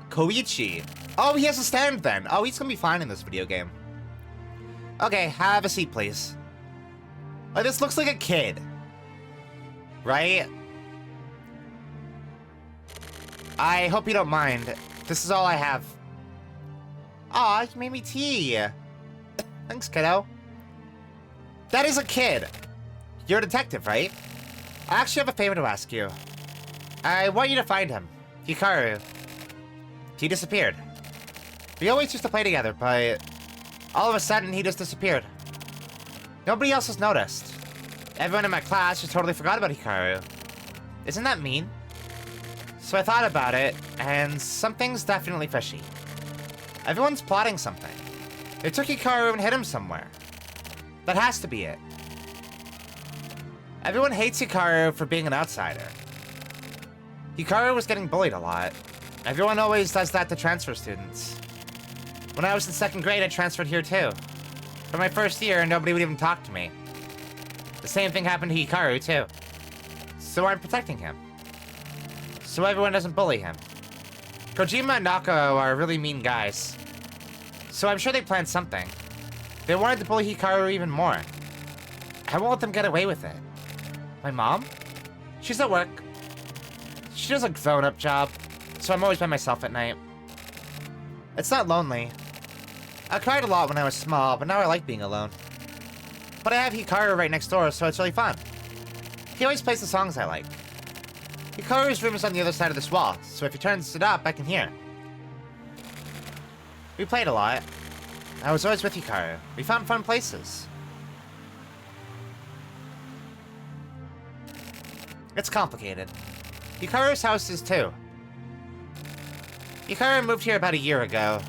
Goichi. Oh, he has a stand then. Oh, he's gonna be fine in this video game. Okay, have a seat, please. Oh, this looks like a kid. Right? I hope you don't mind. This is all I have. Aw, you made me tea. Thanks, kiddo. That is a kid. You're a detective, right? I actually have a favor to ask you. I want you to find him. Hikaru. He disappeared. We always used to play together, but all of a sudden he just disappeared. Nobody else has noticed. Everyone in my class just totally forgot about Hikaru. Isn't that mean? So I thought about it, and something's definitely fishy. Everyone's plotting something. They took Hikaru and hid him somewhere. That has to be it. Everyone hates Hikaru for being an outsider. Hikaru was getting bullied a lot. Everyone always does that to transfer students. When I was in 2nd grade, I transferred here too. For my first year, nobody would even talk to me. The same thing happened to Hikaru too. So I'm protecting him. So everyone doesn't bully him. Kojima and Nako are really mean guys. So I'm sure they planned something. They wanted to bully Hikaru even more. I won't let them get away with it. My mom? She's at work. She does a grown-up job, so I'm always by myself at night. It's not lonely. I cried a lot when I was small, but now I like being alone. But I have Hikaru right next door, so it's really fun. He always plays the songs I like. Hikaru's room is on the other side of this wall, so if he turns it up, I can hear. We played a lot. I was always with Hikaru. We found fun places. It's complicated. Hikaru's house is too. Hikaru moved here about a year ago.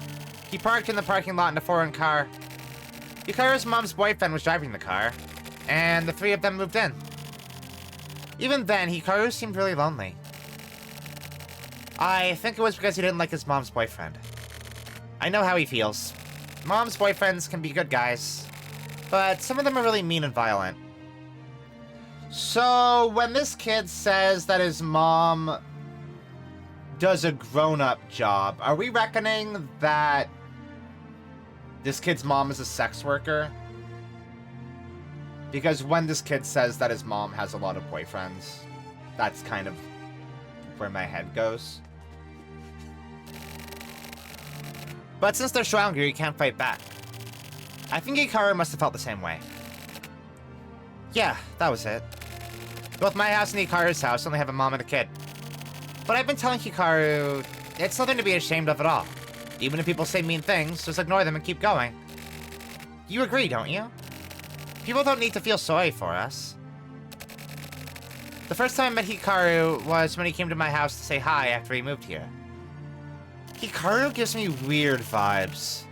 He parked in the parking lot in a foreign car. Hikaru's mom's boyfriend was driving the car, and the 3 of them moved in. Even then, Hikaru seemed really lonely. I think it was because he didn't like his mom's boyfriend. I know how he feels. Mom's boyfriends can be good guys, but some of them are really mean and violent. So, when this kid says that his mom does a grown-up job, are we reckoning that this kid's mom is a sex worker? Because when this kid says that his mom has a lot of boyfriends, that's kind of where my head goes. But since they're stronger, you can't fight back. I think Hikaru must have felt the same way. Yeah, that was it. Both my house and Hikaru's house only have a mom and a kid. But I've been telling Hikaru, it's nothing to be ashamed of at all. Even if people say mean things, just ignore them and keep going. You agree, don't you? People don't need to feel sorry for us. The first time I met Hikaru was when he came to my house to say hi after he moved here. Hikaru gives me weird vibes.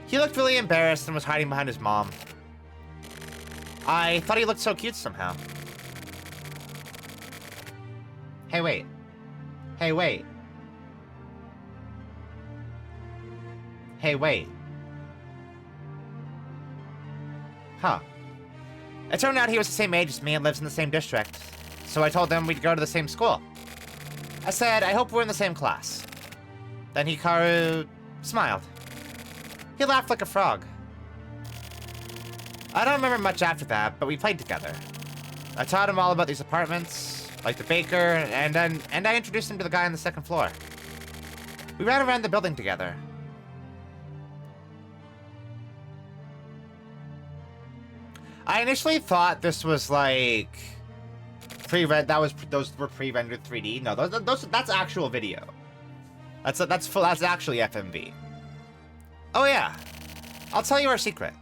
He looked really embarrassed and was hiding behind his mom. I thought he looked so cute somehow. Hey, wait. Hey, wait. Hey, wait. Huh. It turned out he was the same age as me and lives in the same district, so I told him we'd go to the same school. I said, I hope we're in the same class. Then Hikaru smiled. He laughed like a frog. I don't remember much after that, but we played together. I taught him all about these apartments, like the baker, and I introduced him to the guy on the second floor. We ran around the building together. I initially thought this was like those were pre-rendered 3D. No, that's actual video. That's actually FMV. Oh yeah, I'll tell you our secret.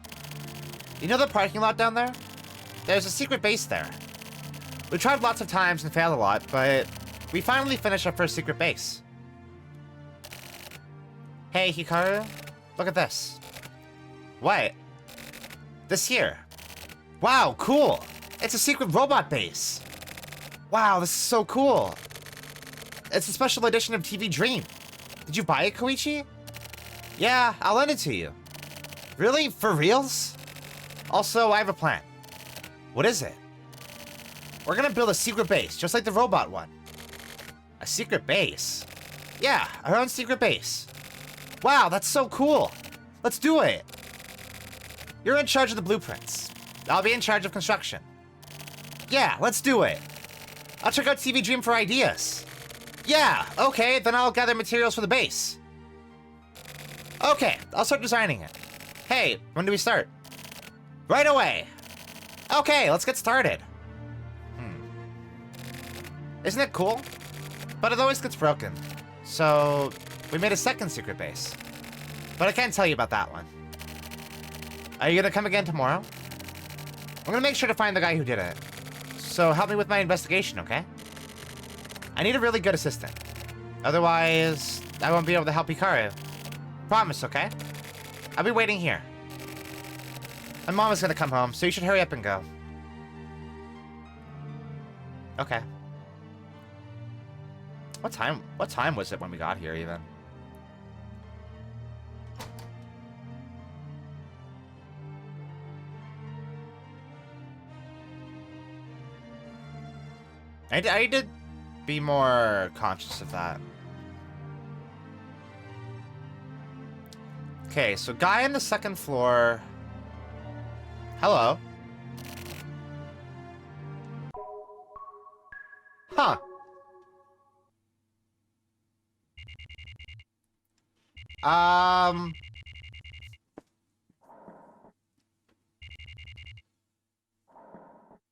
You know the parking lot down there? There's a secret base there. We tried lots of times and failed a lot, but we finally finished our first secret base. Hey Hikaru, look at this. What? This here. Wow, cool! It's a secret robot base! Wow, this is so cool! It's a special edition of TV Dream. Did you buy it, Koichi? Yeah, I'll lend it to you. Really? For reals? Also, I have a plan. What is it? We're gonna build a secret base, just like the robot one. A secret base? Yeah, our own secret base. Wow, that's so cool! Let's do it! You're in charge of the blueprints. I'll be in charge of construction. Yeah, let's do it. I'll check out TV Dream for ideas. Yeah, okay, then I'll gather materials for the base. Okay, I'll start designing it. Hey, when do we start? Right away. Okay, let's get started. Isn't it cool? But it always gets broken. So, we made a second secret base. But I can't tell you about that one. Are you gonna come again tomorrow? I'm gonna make sure to find the guy who did it. So help me with my investigation, okay? I need a really good assistant. Otherwise, I won't be able to help Hikaru. Promise, okay? I'll be waiting here. My mom is gonna come home, so you should hurry up and go. Okay. What time was it when we got here, even? I need to be more conscious of that. Okay, so guy on the second floor. Hello. Huh.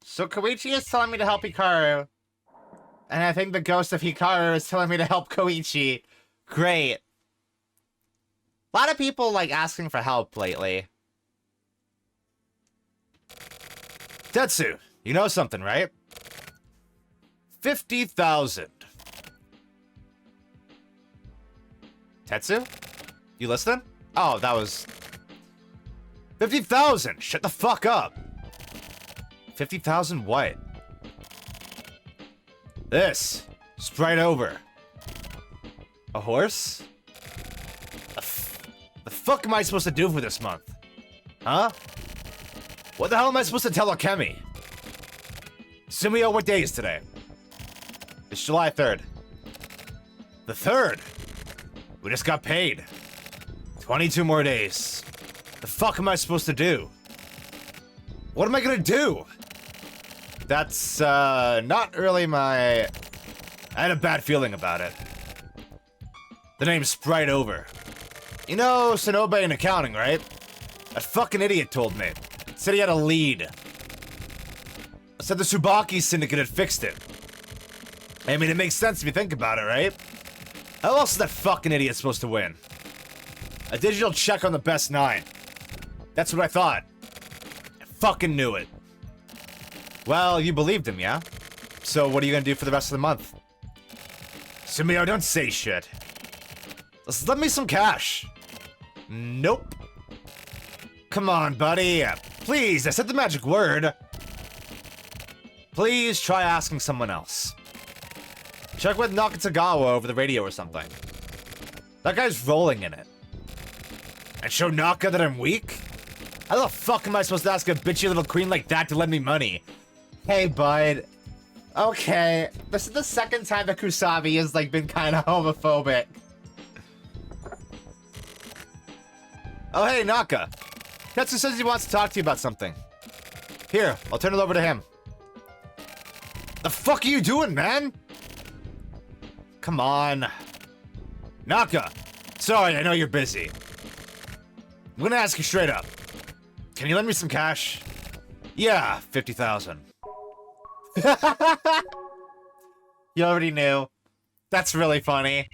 So Koichi is telling me to help Hikaru. And I think the ghost of Hikaru is telling me to help Koichi. Great. A lot of people like asking for help lately. Tetsu, you know something, right? 50,000. Tetsu? You listening? Oh, that was... 50,000! Shut the fuck up! 50,000 what? This. Sprite over. A horse? The fuck am I supposed to do for this month? Huh? What the hell am I supposed to tell Akemi? Sumio, what day is today? It's July 3rd. The 3rd? We just got paid. 22 more days. The fuck am I supposed to do? What am I gonna do? That's, not really my... I had a bad feeling about it. The name's Sprite Over. You know Sonobe in accounting, right? That fucking idiot told me. Said he had a lead. Said the Tsubaki Syndicate had fixed it. I mean, it makes sense if you think about it, right? How else is that fucking idiot supposed to win? A digital check on the best 9. That's what I thought. I fucking knew it. Well, you believed him, yeah? So what are you gonna do for the rest of the month? Sumio, don't say shit. Just lend me some cash. Nope. Come on, buddy. Please, I said the magic word. Please try asking someone else. Check with Nakatagawa over the radio or something. That guy's rolling in it. And show Naka that I'm weak? How the fuck am I supposed to ask a bitchy little queen like that to lend me money? Hey, bud. Okay, this is the second time that Kusabi has, like, been kind of homophobic. Oh, hey, Naka. Tetsu says he wants to talk to you about something. Here, I'll turn it over to him. The fuck are you doing, man? Come on. Naka. Sorry, I know you're busy. I'm gonna ask you straight up. Can you lend me some cash? Yeah, 50,000. You already knew. That's really funny.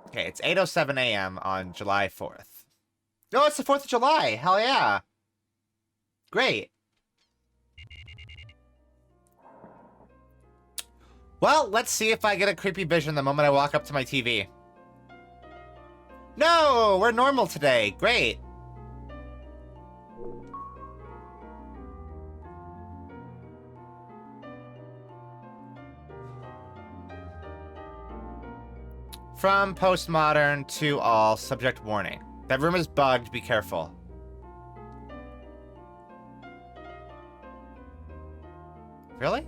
Okay, it's 8:07 a.m. on July 4th. No, it's the 4th of July! Hell yeah! Great. Well, let's see if I get a creepy vision the moment I walk up to my TV. No! We're normal today. Great. From postmodern to all, subject warning. That room is bugged, be careful. Really?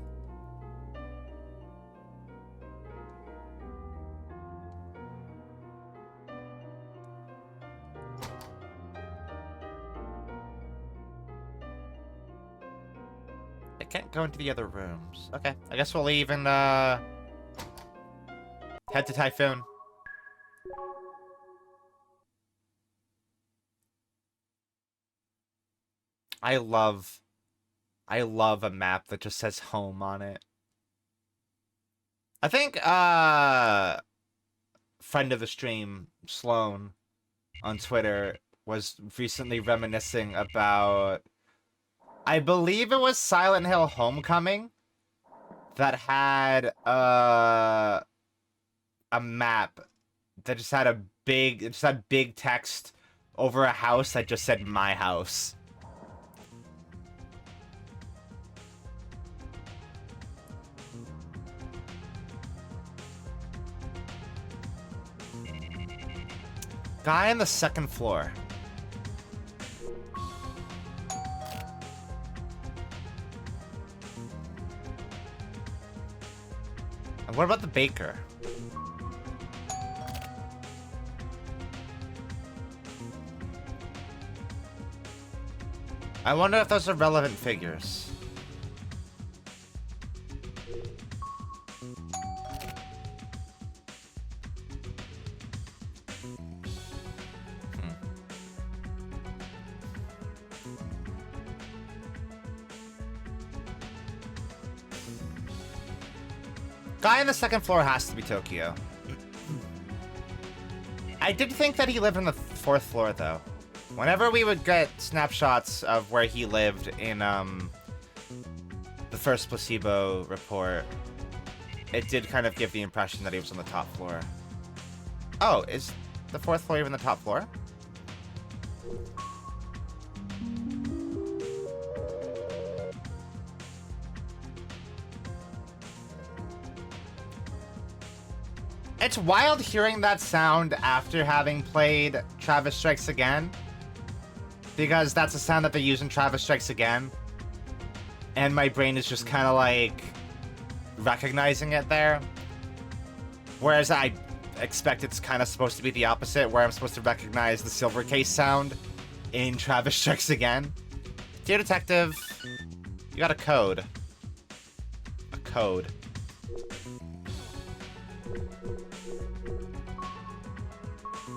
I can't go into the other rooms. Okay, I guess we'll leave and, head to Typhoon. I love a map that just says home on it. I think, friend of the stream, Sloan, on Twitter, was recently reminiscing about, I believe it was Silent Hill Homecoming, that had, a map that just had big text over a house that just said my house. Guy on the second floor. And what about the baker? I wonder if those are relevant figures. Guy on the second floor has to be Tokyo. I did think that he lived on the 4th floor, though. Whenever we would get snapshots of where he lived in, the first placebo report, it did kind of give the impression that he was on the top floor. Oh, is the 4th floor even the top floor? It's wild hearing that sound after having played Travis Strikes Again. Because that's a sound that they use in Travis Strikes Again. And my brain is just kind of like recognizing it there. Whereas I expect it's kind of supposed to be the opposite, where I'm supposed to recognize the silver case sound in Travis Strikes Again. Dear Detective, you got a code. A code.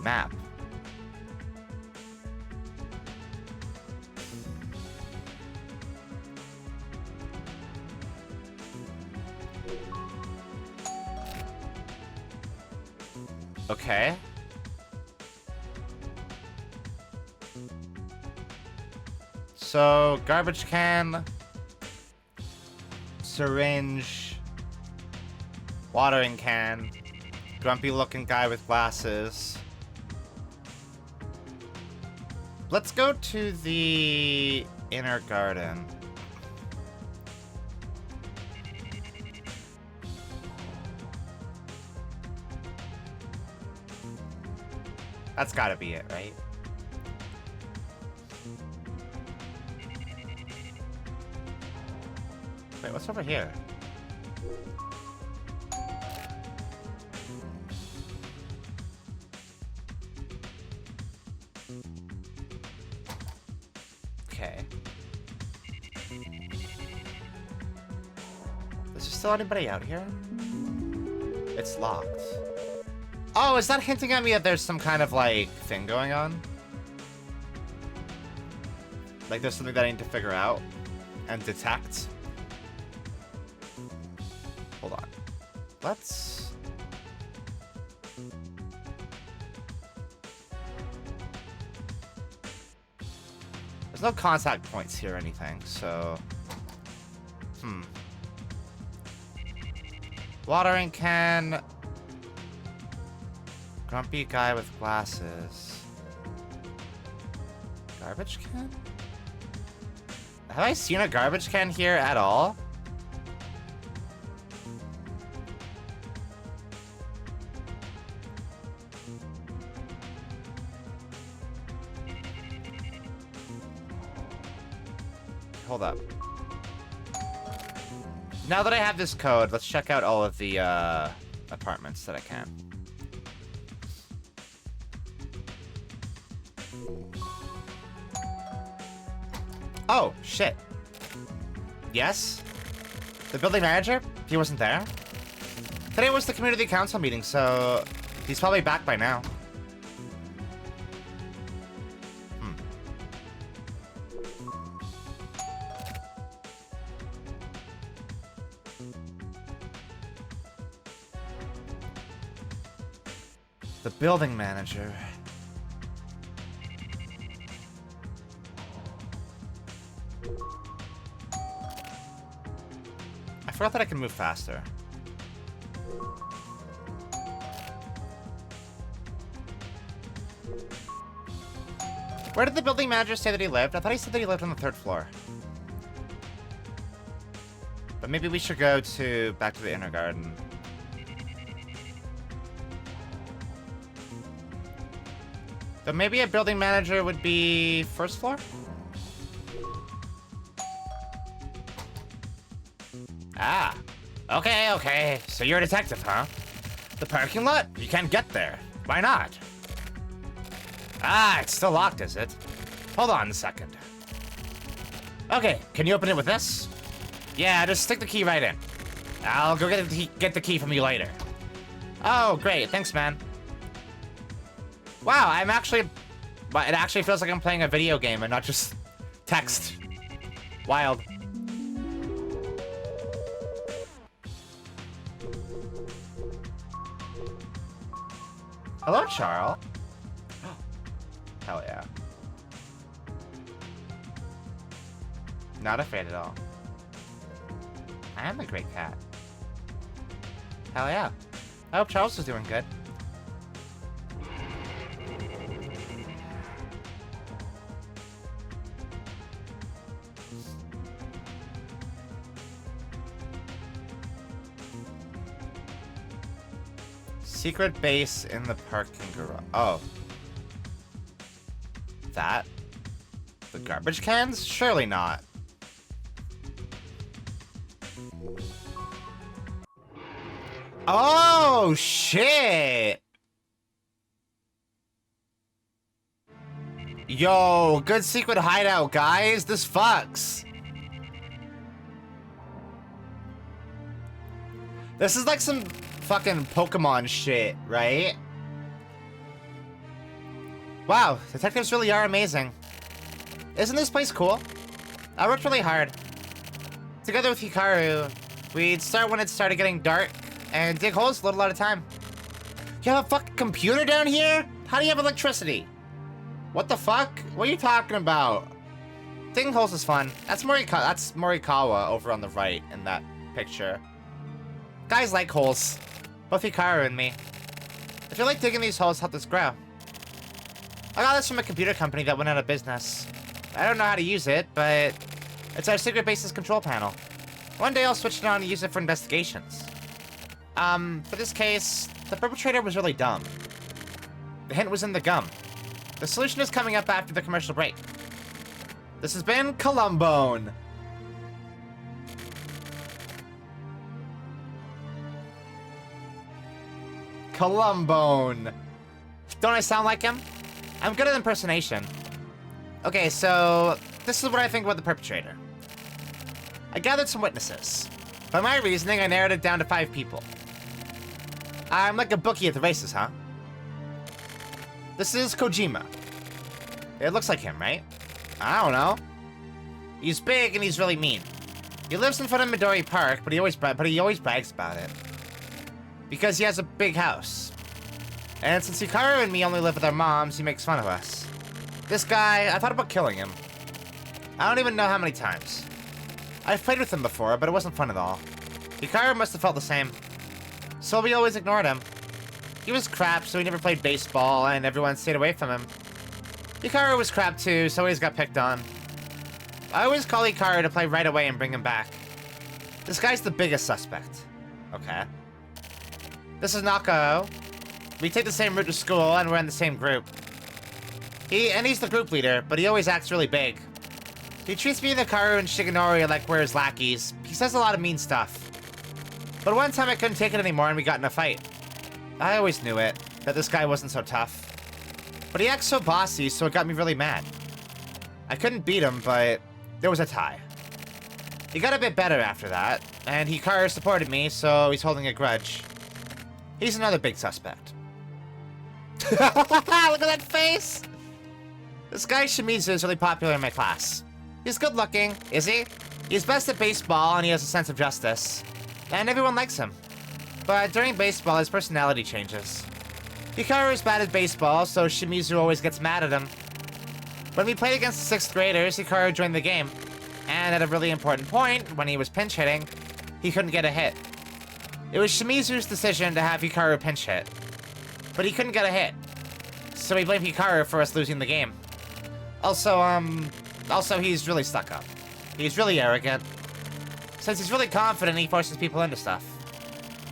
Map. Okay. So, garbage can, syringe, watering can, grumpy looking guy with glasses. Let's go to the inner garden. That's gotta be it, right? Wait, what's over here? Okay. Is there still anybody out here? It's locked. Oh, is that hinting at me that there's some kind of, like, thing going on? Like, there's something that I need to figure out and detect? Hold on. Let's... There's no contact points here or anything, so... Watering can... Grumpy guy with glasses. Garbage can? Have I seen a garbage can here at all? Hold up. Now that I have this code, let's check out all of the apartments that I can. Oh, shit. Yes? The building manager? He wasn't there? Today was the community council meeting, so he's probably back by now. The building manager. I forgot that I can move faster. Where did the building manager say that he lived? I thought he said that he lived on the 3rd floor. But maybe we should go back to the inner garden. So maybe a building manager would be 1st floor? Ah. Okay. So you're a detective, huh? The parking lot? You can't get there. Why not? Ah, it's still locked, is it? Hold on a second. Okay, can you open it with this? Yeah, just stick the key right in. I'll go get the key from you later. Oh, great. Thanks, man. Wow, it actually feels like I'm playing a video game and not just text. Wild. Hello, Charles. Hell yeah. Not afraid at all. I am a great cat. Hell yeah. I hope Charles is doing good. Secret base in the parking garage. Oh. That? The garbage cans? Surely not. Oh, shit! Yo, good secret hideout, guys. This fucks. This is like some fucking Pokemon shit, right? Wow, detectives really are amazing. Isn't this place cool? I worked really hard. Together with Hikaru, we'd start when it started getting dark and dig holes a little at a time. You have a fucking computer down here? How do you have electricity? What the fuck? What are you talking about? Digging holes is fun. That's Morikawa over on the right in that picture. Guys like holes. Both Hikaru and me. If you like digging these holes, help us grow. I got this from a computer company that went out of business. I don't know how to use it, but it's our secret base's control panel. One day I'll switch it on and use it for investigations. For this case, the perpetrator was really dumb. The hint was in the gum. The solution is coming up after the commercial break. This has been Columbone. Columbone. Don't I sound like him? I'm good at impersonation. Okay, so this is what I think about the perpetrator. I gathered some witnesses. By my reasoning, I narrowed it down to 5 people. I'm like a bookie at the races, huh? This is Kojima. It looks like him, right? I don't know. He's big and he's really mean. He lives in front of Midori Park, but he always brags about it. Because he has a big house. And since Hikaru and me only live with our moms, he makes fun of us. This guy, I thought about killing him. I don't even know how many times. I've played with him before, but it wasn't fun at all. Hikaru must have felt the same. So we always ignored him. He was crap, so he never played baseball, and everyone stayed away from him. Hikaru was crap too, so he always got picked on. I always call Hikaru to play right away and bring him back. This guy's the biggest suspect. Okay. This is Nakao. We take the same route to school, and we're in the same group. He's the group leader, but he always acts really big. He treats me, Hikaru, and Shigenori like we're his lackeys. He says a lot of mean stuff. But one time I couldn't take it anymore and we got in a fight. I always knew it, that this guy wasn't so tough. But he acts so bossy, so it got me really mad. I couldn't beat him, but there was a tie. He got a bit better after that, and Hikaru supported me, so he's holding a grudge. He's another big suspect. Look at that face! This guy Shimizu is really popular in my class. He's good looking, is he? He's best at baseball and he has a sense of justice. And everyone likes him. But during baseball, his personality changes. Hikaru is bad at baseball, so Shimizu always gets mad at him. When we played against the 6th graders, Hikaru joined the game. And at a really important point, when he was pinch hitting, he couldn't get a hit. It was Shimizu's decision to have Hikaru pinch hit. But he couldn't get a hit. So we blamed Hikaru for us losing the game. Also, he's really stuck up. He's really arrogant. Since he's really confident, he forces people into stuff.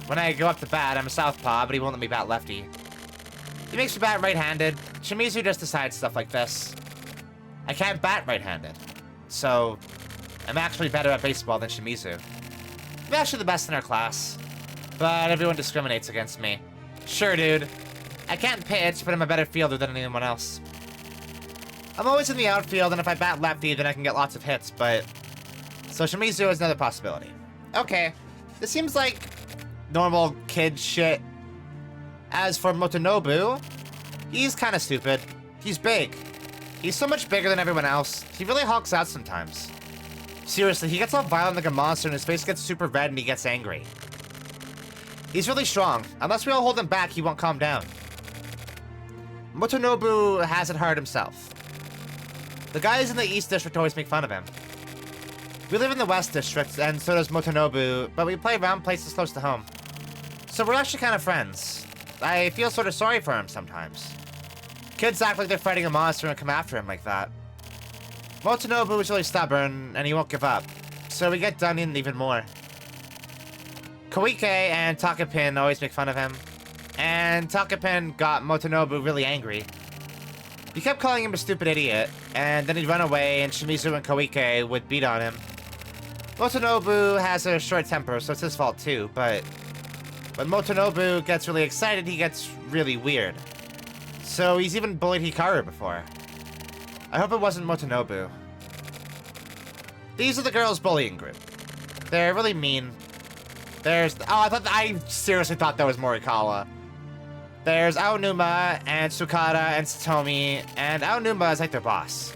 When I go up to bat, I'm a southpaw, but he won't let me bat lefty. He makes me bat right-handed. Shimizu just decides stuff like this. I can't bat right-handed. So, I'm actually better at baseball than Shimizu. I'm actually the best in our class. But everyone discriminates against me. Sure, dude. I can't pitch, but I'm a better fielder than anyone else. I'm always in the outfield, and if I bat lefty, then I can get lots of hits, but... So Shimizu is another possibility. Okay, this seems like normal kid shit. As for Motonobu, he's kind of stupid. He's big. He's so much bigger than everyone else. He really hulks out sometimes. Seriously, he gets all violent like a monster, and his face gets super red, and he gets angry. He's really strong. Unless we all hold him back, he won't calm down. Motonobu has it hard himself. The guys in the East District always make fun of him. We live in the West District, and so does Motonobu, but we play around places close to home. So we're actually kind of friends. I feel sort of sorry for him sometimes. Kids act like they're fighting a monster and come after him like that. Motonobu is really stubborn, and he won't give up, so we get done in even more. Koike and Takapin always make fun of him. and Takapin got Motonobu really angry. He kept calling him a stupid idiot, and then he'd run away, and Shimizu and Koike would beat on him. Motonobu has a short temper, so it's his fault too, but when Motonobu gets really excited, he gets really weird. So he's even bullied Hikaru before. I hope it wasn't Motonobu. These are the girls' bullying group. They're really mean. I seriously thought that was Morikawa. There's Aonuma and Tsukada and Satomi, and Aonuma is like their boss.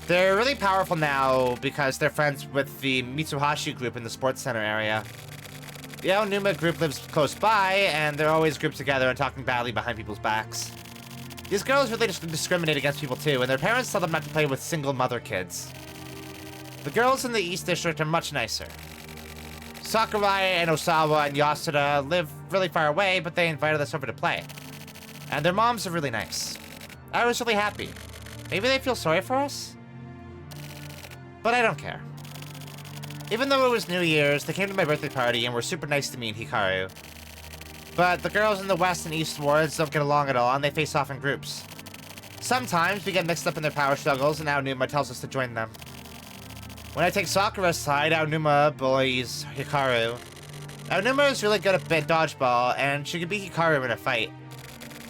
They're really powerful now because they're friends with the Mitsuhashi group in the sports center area. The Aonuma group lives close by, and they're always grouped together and talking badly behind people's backs. These girls really discriminate against people too, and their parents tell them not to play with single mother kids. The girls in the East District are much nicer. Sakurai and Osawa and Yasuda live really far away, but they invited us over to play. And their moms are really nice. I was really happy. Maybe they feel sorry for us? But I don't care. Even though it was New Year's, they came to my birthday party and were super nice to me and Hikaru. But the girls in the West and East wards don't get along at all, and they face off in groups. Sometimes we get mixed up in their power struggles, and Aonuma tells us to join them. When I take Sakura's side, Aonuma bullies Hikaru. Aonuma is really good at dodgeball, and she can beat Hikaru in a fight.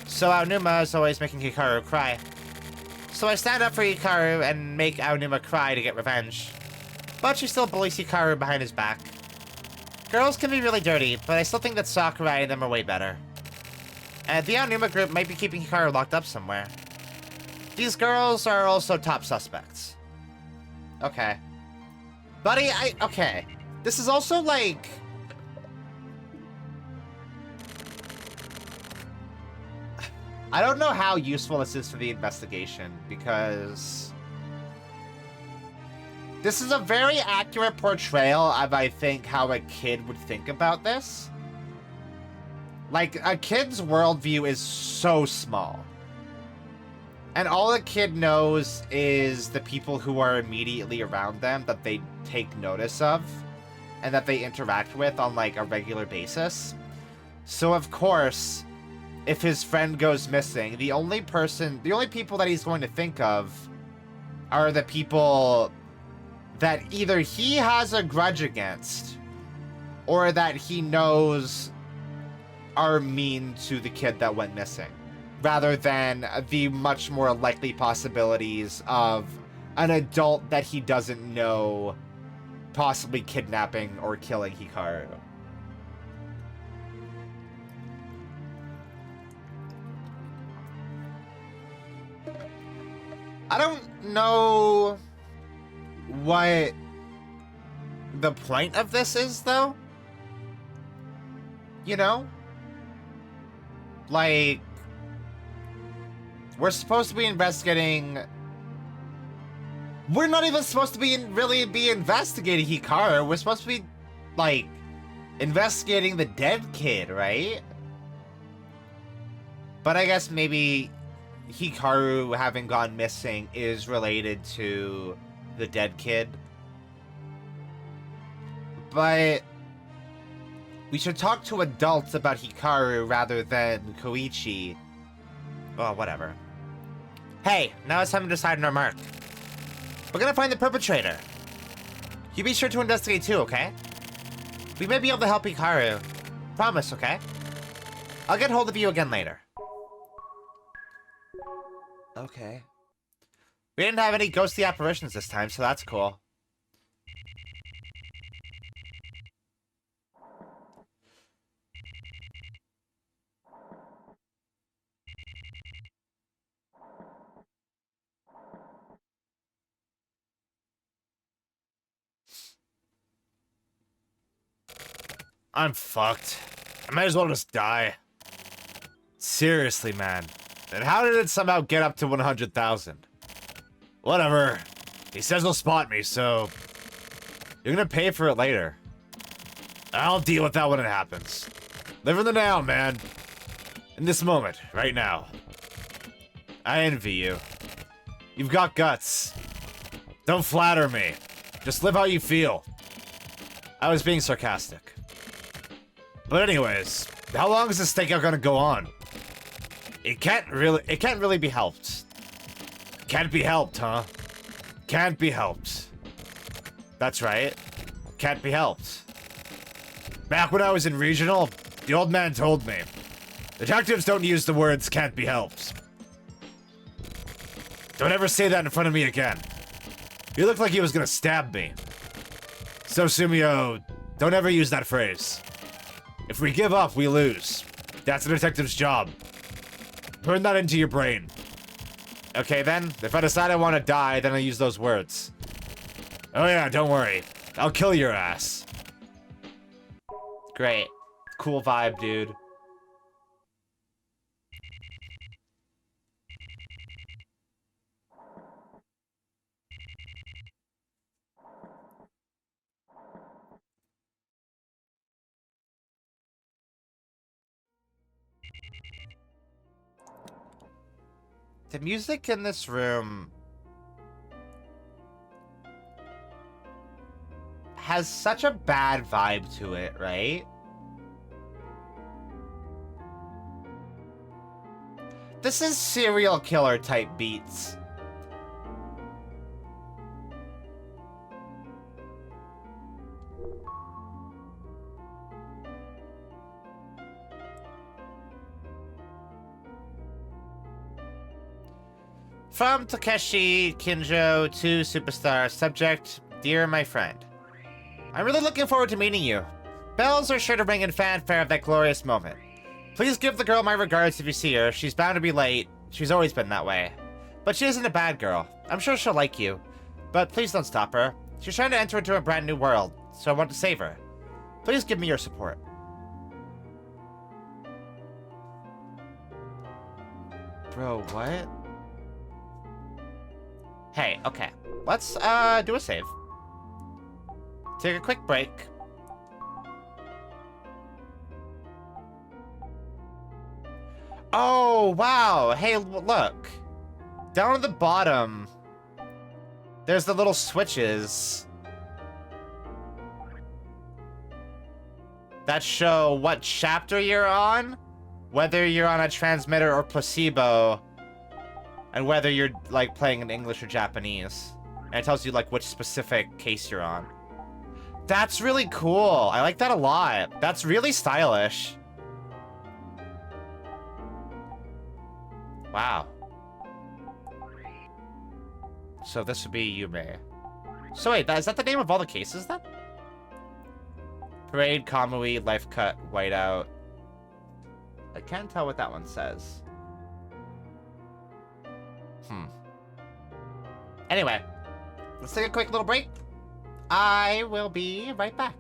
So Aonuma is always making Hikaru cry. So I stand up for Hikaru and make Aonuma cry to get revenge. But she still bullies Hikaru behind his back. Girls can be really dirty, but I still think that Sakurai and them are way better. And the Aonuma group might be keeping Hikaru locked up somewhere. These girls are also top suspects. Okay. Buddy, okay. This is also like... I don't know how useful this is for the investigation, because... this is a very accurate portrayal of, I think, how a kid would think about this. Like, a kid's worldview is so small. And all a kid knows is the people who are immediately around them that they take notice of and that they interact with on, like, a regular basis. So, of course, if his friend goes missing, the only people that he's going to think of are the people that either he has a grudge against or that he knows are mean to the kid that went missing, rather than the much more likely possibilities of an adult that he doesn't know possibly kidnapping or killing Hikaru. I don't know what the point of this is, though. You know? Like, we're supposed to be investigating... We're not even supposed to be really investigating Hikaru. We're supposed to be, like, investigating the dead kid, right? But I guess maybe Hikaru having gone missing is related to the dead kid. But we should talk to adults about Hikaru rather than Koichi. Oh, whatever. Hey, now it's time to decide on our mark. We're gonna find the perpetrator. You be sure to investigate too, okay? We may be able to help Hikaru. Promise, okay? I'll get hold of you again later. Okay. We didn't have any ghostly apparitions this time, so that's cool. I'm fucked. I might as well just die. Seriously, man. And how did it somehow get up to 100,000? Whatever. He says he'll spot me, so... you're gonna pay for it later. I'll deal with that when it happens. Live in the now, man. In this moment, right now. I envy you. You've got guts. Don't flatter me. Just live how you feel. I was being sarcastic. But anyways, How long is this stakeout gonna go on? It can't really be helped. Can't be helped, huh? Can't be helped. That's right. Can't be helped. Back when I was in regional, the old man told me, detectives don't use the words can't be helped. Don't ever say that in front of me again. He looked like he was gonna stab me. So, Sumio, don't ever use that phrase. If we give up, we lose. That's a detective's job. Burn that into your brain. Okay, then. If I decide I want to die, then I'll use those words. Oh yeah, don't worry. I'll kill your ass. Great. Cool vibe, dude. The music in this room has such a bad vibe to it, right? This is serial killer type beats. From Takeshi Kinjo to Superstar. Subject, dear my friend. I'm really looking forward to meeting you. Bells are sure to ring in fanfare of that glorious moment. Please give the girl my regards if you see her. She's bound to be late. She's always been that way. But she isn't a bad girl. I'm sure she'll like you. But please don't stop her. She's trying to enter into a brand new world, so I want to save her. Please give me your support. Bro, what? Hey, okay. Let's, do a save. Take a quick break. Oh, wow. Hey, look. Down at the bottom, there's the little switches that show what chapter you're on, whether you're on a transmitter or placebo, and whether you're, like, playing in English or Japanese. And it tells you, like, which specific case you're on. That's really cool. I like that a lot. That's really stylish. Wow. So this would be Yume. So wait, is that the name of all the cases then? Parade, Kamui, Life Cut, Whiteout. I can't tell what that one says. Anyway, let's take a quick little break. I will be right back.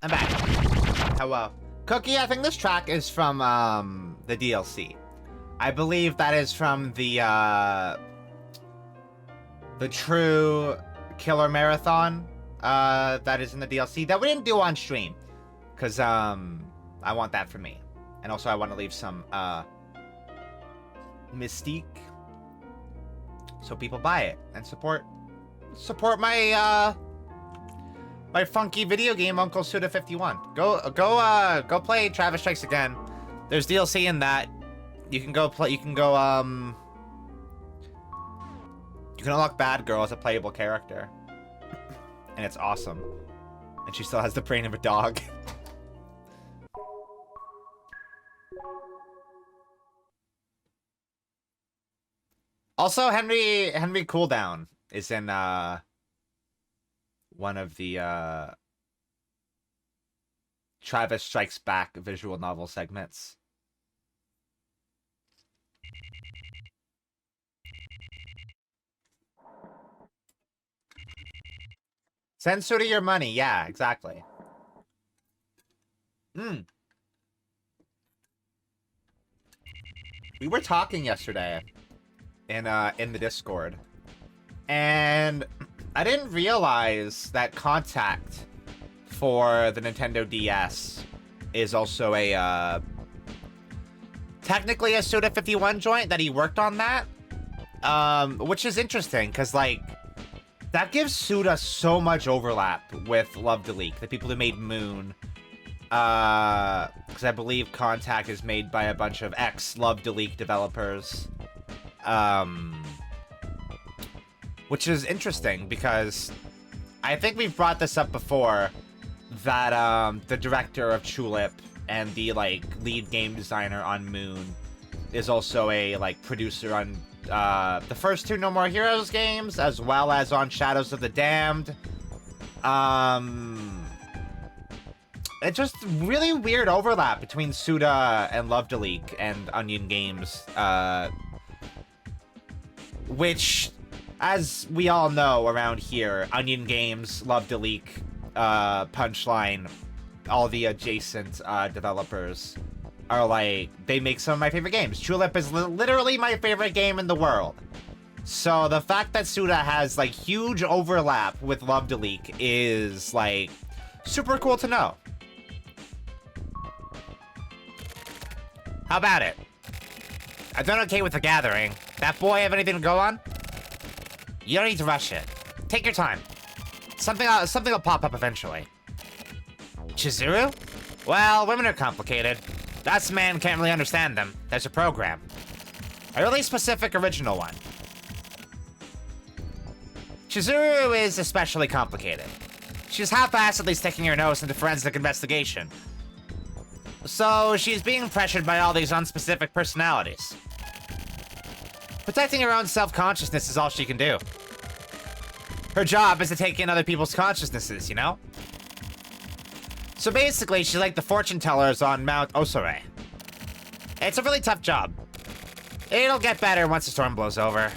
I'm back. Hello. Cookie, I think this track is from, the DLC. I believe that is from the true Killer Marathon, that is in the DLC that we didn't do on stream. Because, I want that for me. And also I want to leave some, mystique. So people buy it and support my, my funky video game, Uncle Suda 51. Go play Travis Strikes Again. There's DLC in that. You can go play. You can unlock Bad Girl as a playable character, and it's awesome. And she still has the brain of a dog. Also, Henry Cooldown is in one of the Travis Strikes Back visual novel segments. Send Suda your money. Yeah, exactly. We were talking yesterday in the Discord, and I didn't realize that Contact for the Nintendo DS is also a technically a Suda 51 joint, that he worked on that, which is interesting because like that gives Suda so much overlap with Love to Leak, the people who made Moon, because I believe Contact is made by a bunch of ex-Love to Leak developers, which is interesting because I think we've brought this up before, that the director of Tulip and the like lead game designer on Moon is also a like producer on the first two No More Heroes games, as well as on Shadows of the Damned. It's just really weird overlap between Suda and Love to Leak and Onion Games, which, as we all know around here, Onion Games, Love to Leak, Punchline, all the adjacent developers are like, they make some of my favorite games. Tulip is literally my favorite game in the world. So the fact that Suda has like huge overlap with Love to Leak is like super cool to know. How about it? I've done okay with the gathering. That boy have anything to go on? You don't need to rush it. Take your time. Something will pop up eventually. Chizuru? Well, women are complicated. Us man can't really understand them. There's a program. A really specific original one. Chizuru is especially complicated. She's half-assedly sticking her nose into forensic investigation. So she's being pressured by all these unspecific personalities. Protecting her own self-consciousness is all she can do. Her job is to take in other people's consciousnesses, you know? So basically, she's like the fortune tellers on Mount Osore. It's a really tough job. It'll get better once the storm blows over.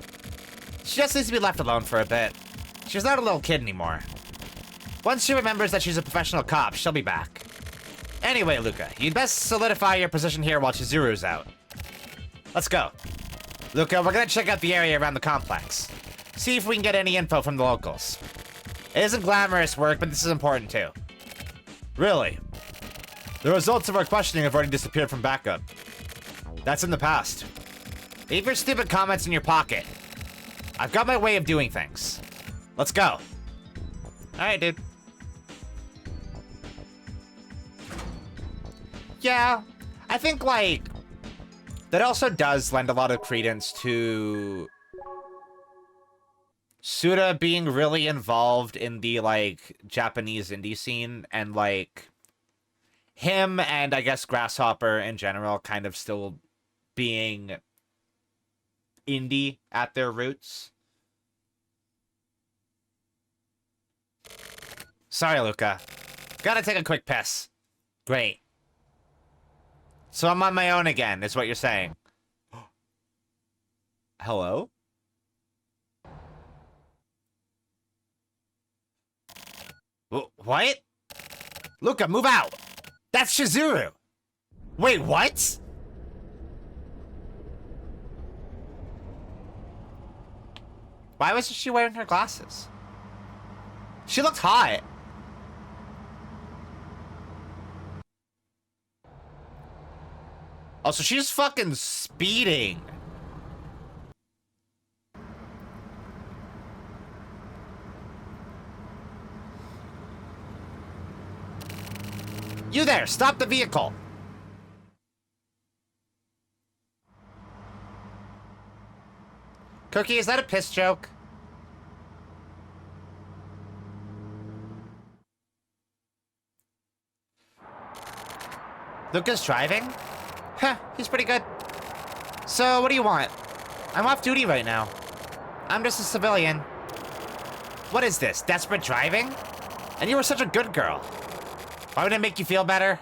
She just needs to be left alone for a bit. She's not a little kid anymore. Once she remembers that she's a professional cop, she'll be back. Anyway, Luka, you'd best solidify your position here while Chizuru's out. Let's go. Luka, we're gonna check out the area around the complex. See if we can get any info from the locals. It isn't glamorous work, but this is important too. Really? The results of our questioning have already disappeared from backup. That's in the past. Leave your stupid comments in your pocket. I've got my way of doing things. Let's go. Alright, dude. Yeah, I think, like, that also does lend a lot of credence to Suda being really involved in the, like, Japanese indie scene, and, like, him and, I guess, Grasshopper in general kind of still being indie at their roots. Sorry, Luka. Gotta take a quick piss. Great. So I'm on my own again, is what you're saying. Hello? What? Luka, move out! That's Shizuru! Wait, what? Why wasn't she wearing her glasses? She looked hot. Oh, so she's fucking speeding. You there, stop the vehicle. Cookie, is that a piss joke? Luka's driving? Huh, he's pretty good. So, what do you want? I'm off duty right now. I'm just a civilian. What is this, desperate driving? And you were such a good girl. Why would it make you feel better?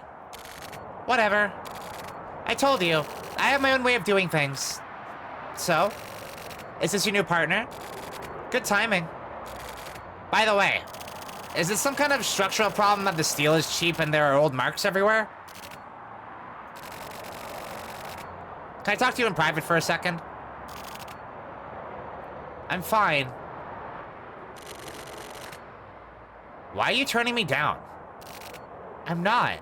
Whatever. I told you, I have my own way of doing things. So, is this your new partner? Good timing. By the way, is this some kind of structural problem that the steel is cheap and there are old marks everywhere? Can I talk to you in private for a second? I'm fine. Why are you turning me down? I'm not.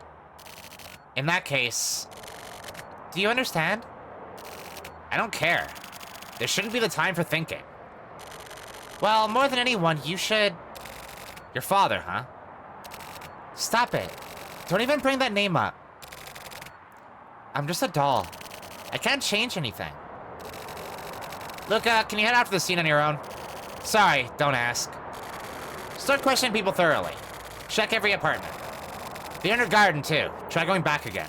In that case, do you understand? I don't care. There shouldn't be the time for thinking. Well, more than anyone, you should... Your father, huh? Stop it. Don't even bring that name up. I'm just a doll. I can't change anything. Luka, can you head out to the scene on your own? Sorry, don't ask. Start questioning people thoroughly. Check every apartment. The inner garden, too. Try going back again.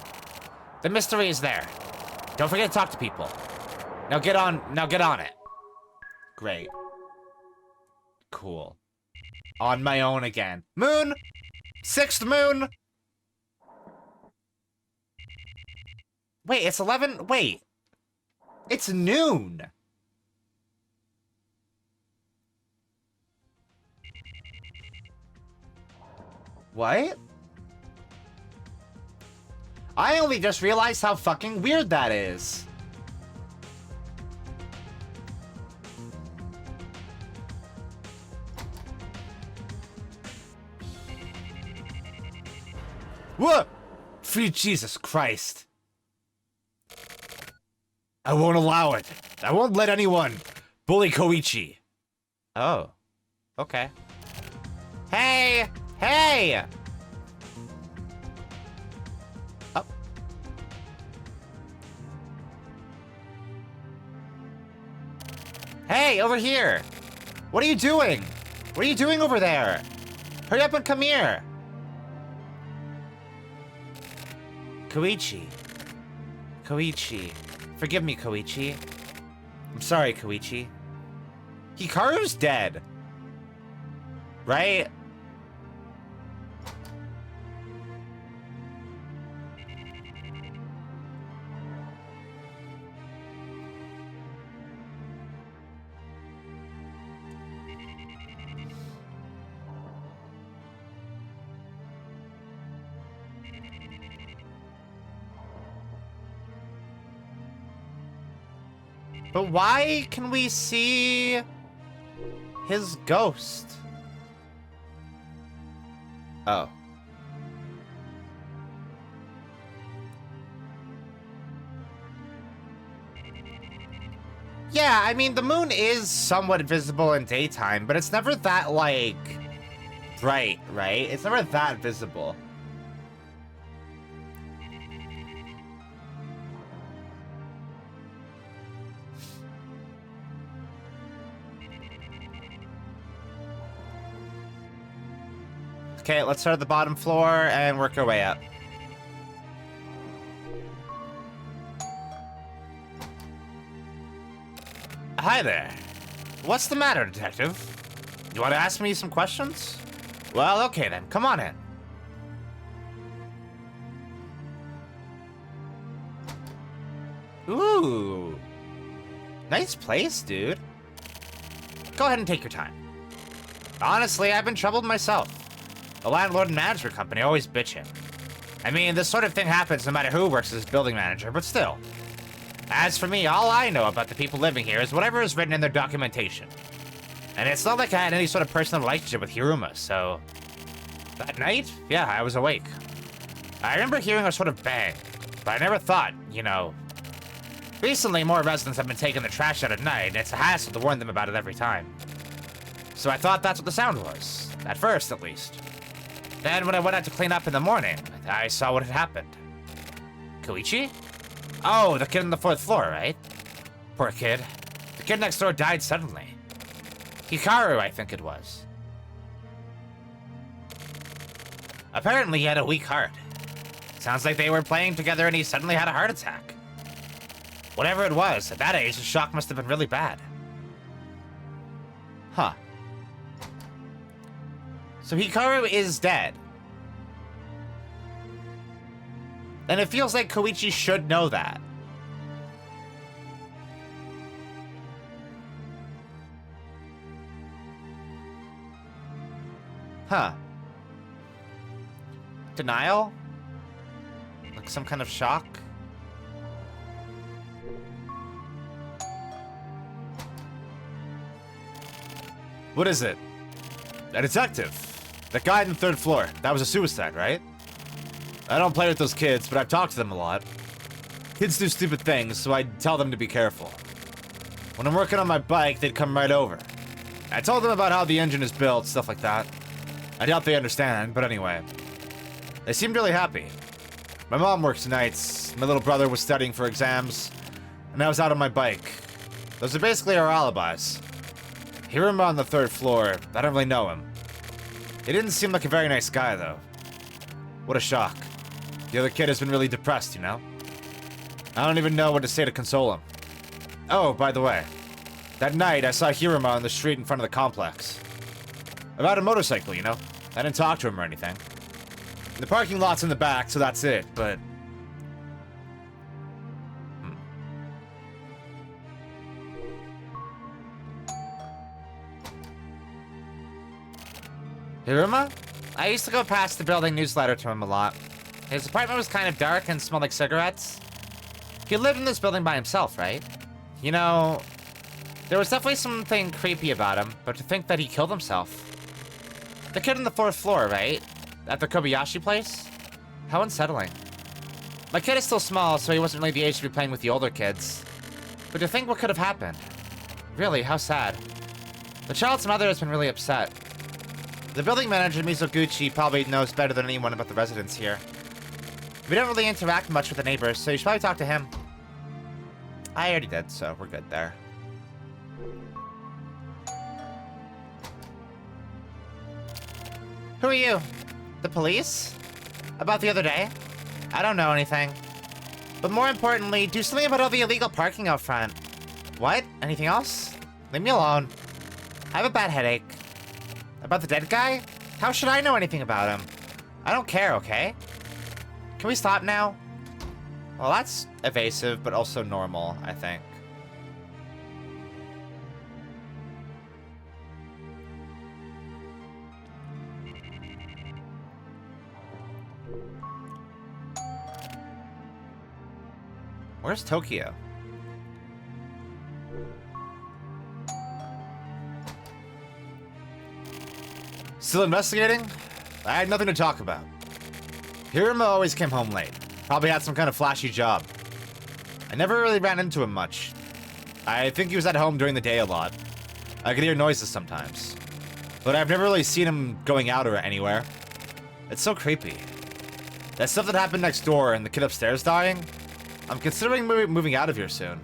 The mystery is there. Don't forget to talk to people. Now get on it. Great. Cool. On my own again. Moon! Sixth moon! Wait, it's 11... Wait. It's noon. What? I only just realized how fucking weird that is. What? Free Jesus Christ. I won't allow it. I won't let anyone bully Goichi. Oh. Okay. Hey! Hey! Up. Hey, over here! What are you doing? What are you doing over there? Hurry up and come here! Koichi. Koichi. Forgive me, Koichi. I'm sorry, Koichi. Hikaru's dead. Right? But why can we see his ghost? Oh. Yeah, I mean, the moon is somewhat visible in daytime, but it's never that, like, bright, right? It's never that visible. Okay, let's start at the bottom floor and work our way up. Hi there. What's the matter, detective? You want to ask me some questions? Well, okay then, come on in. Ooh. Nice place, dude. Go ahead and take your time. Honestly, I've been troubled myself. The landlord and management company always bitching. I mean, this sort of thing happens no matter who works as building manager, but still. As for me, all I know about the people living here is whatever is written in their documentation. And it's not like I had any sort of personal relationship with Hiruma, so... That night, yeah, I was awake. I remember hearing a sort of bang, but I never thought, you know... Recently, more residents have been taking the trash out at night, and it's a hassle to warn them about it every time. So I thought that's what the sound was. At first, at least. Then when I went out to clean up in the morning, I saw what had happened. Goichi? Oh, the kid on the 4th floor, right? Poor kid. The kid next door died suddenly. Hikaru, I think it was. Apparently he had a weak heart. Sounds like they were playing together and he suddenly had a heart attack. Whatever it was, at that age, the shock must have been really bad. Huh. So Hikaru is dead. And it feels like Koichi should know that. Huh. Denial? Like some kind of shock? What is it? A detective. That guy on the 3rd floor. That was a suicide, right? I don't play with those kids, but I've talked to them a lot. Kids do stupid things, so I tell them to be careful. When I'm working on my bike, they'd come right over. I told them about how the engine is built, stuff like that. I doubt they understand, but anyway. They seemed really happy. My mom works nights, my little brother was studying for exams, and I was out on my bike. Those are basically our alibis. Hiruma on the 3rd floor, I don't really know him. He didn't seem like a very nice guy, though. What a shock. The other kid has been really depressed, you know? I don't even know what to say to console him. Oh, by the way. That night, I saw Hiruma on the street in front of the complex. About a motorcycle, you know? I didn't talk to him or anything. The parking lot's in the back, so that's it, but... Hiruma? I used to go past the building newsletter to him a lot. His apartment was kind of dark and smelled like cigarettes. He lived in this building by himself, right? You know, there was definitely something creepy about him, but to think that he killed himself. The kid on the 4th floor, right? At the Kobayashi place? How unsettling. My kid is still small, so he wasn't really the age to be playing with the older kids. But to think what could have happened. Really, how sad. The child's mother has been really upset. The building manager, Mizoguchi, probably knows better than anyone about the residents here. We don't really interact much with the neighbors, so you should probably talk to him. I already did, so we're good there. Who are you? The police? About the other day? I don't know anything. But more importantly, do something about all the illegal parking out front. What? Anything else? Leave me alone. I have a bad headache. About the dead guy? How should I know anything about him? I don't care, okay? Can we stop now? Well, that's evasive, but also normal, I think. Where's Tokyo? Still investigating? I had nothing to talk about. Hiruma always came home late. Probably had some kind of flashy job. I never really ran into him much. I think he was at home during the day a lot. I could hear noises sometimes. But I've never really seen him going out or anywhere. It's so creepy. That stuff that happened next door and the kid upstairs dying? I'm considering moving out of here soon.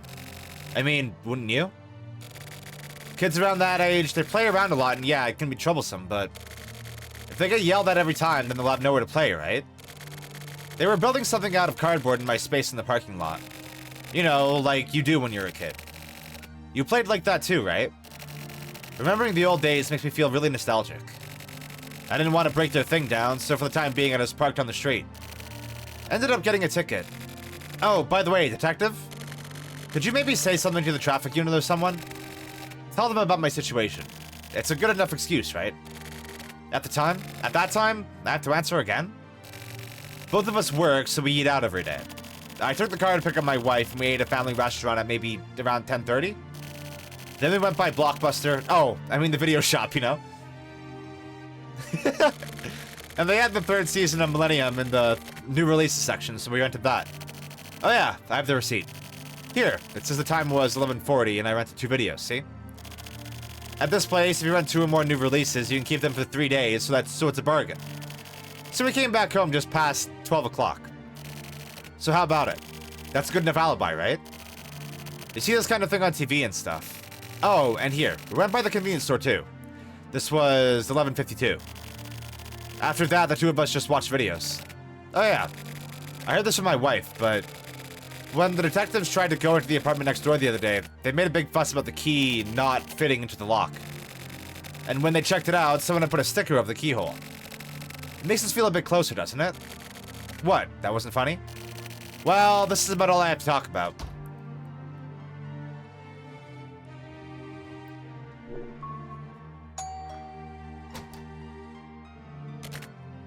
I mean, wouldn't you? Kids around that age, they play around a lot, and yeah, it can be troublesome, but... if they get yelled at every time, then they'll have nowhere to play, right? They were building something out of cardboard in my space in the parking lot. You know, like you do when you're a kid. You played like that too, right? Remembering the old days makes me feel really nostalgic. I didn't want to break their thing down, so for the time being I just parked on the street. Ended up getting a ticket. Oh, by the way, detective? Could you maybe say something to the traffic unit or someone? Tell them about my situation. It's a good enough excuse, right? At that time, I have to answer again? Both of us work, so we eat out every day. I took the car to pick up my wife, and we ate at a family restaurant at maybe around 10:30. Then we went by Blockbuster. Oh, I mean the video shop, you know? And they had the 3rd season of Millennium in the new releases section, so we rented that. Oh yeah, I have the receipt. Here, it says the time was 11:40, and I rented 2 videos, see? At this place, if you rent 2 or more new releases, you can keep them for 3 days, so it's a bargain. So we came back home just past 12 o'clock. So how about it? That's a good enough alibi, right? You see this kind of thing on TV and stuff. Oh, and here, we went by the convenience store too. This was 11:52. After that, the 2 of us just watched videos. Oh yeah, I heard this from my wife, but when the detectives tried to go into the apartment next door the other day, they made a big fuss about the key not fitting into the lock. And when they checked it out, someone had put a sticker over the keyhole. It makes us feel a bit closer, doesn't it? What? That wasn't funny? Well, this is about all I have to talk about.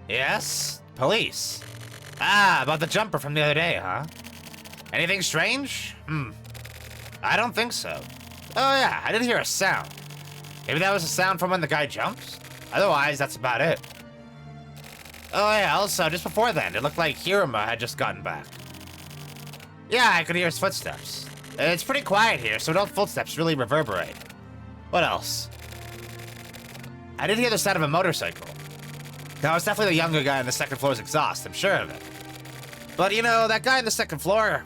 Yes? Police. Ah, about the jumper from the other day, huh? Anything strange? I don't think so. Oh yeah, I did hear a sound. Maybe that was a sound from when the guy jumped? Otherwise, that's about it. Oh yeah, also, just before then, it looked like Hiruma had just gotten back. Yeah, I could hear his footsteps. It's pretty quiet here, so no footsteps really reverberate. What else? I did hear the sound of a motorcycle. That was definitely the younger guy on the 2nd floor's exhaust, I'm sure of it. But you know, that guy on the 2nd floor,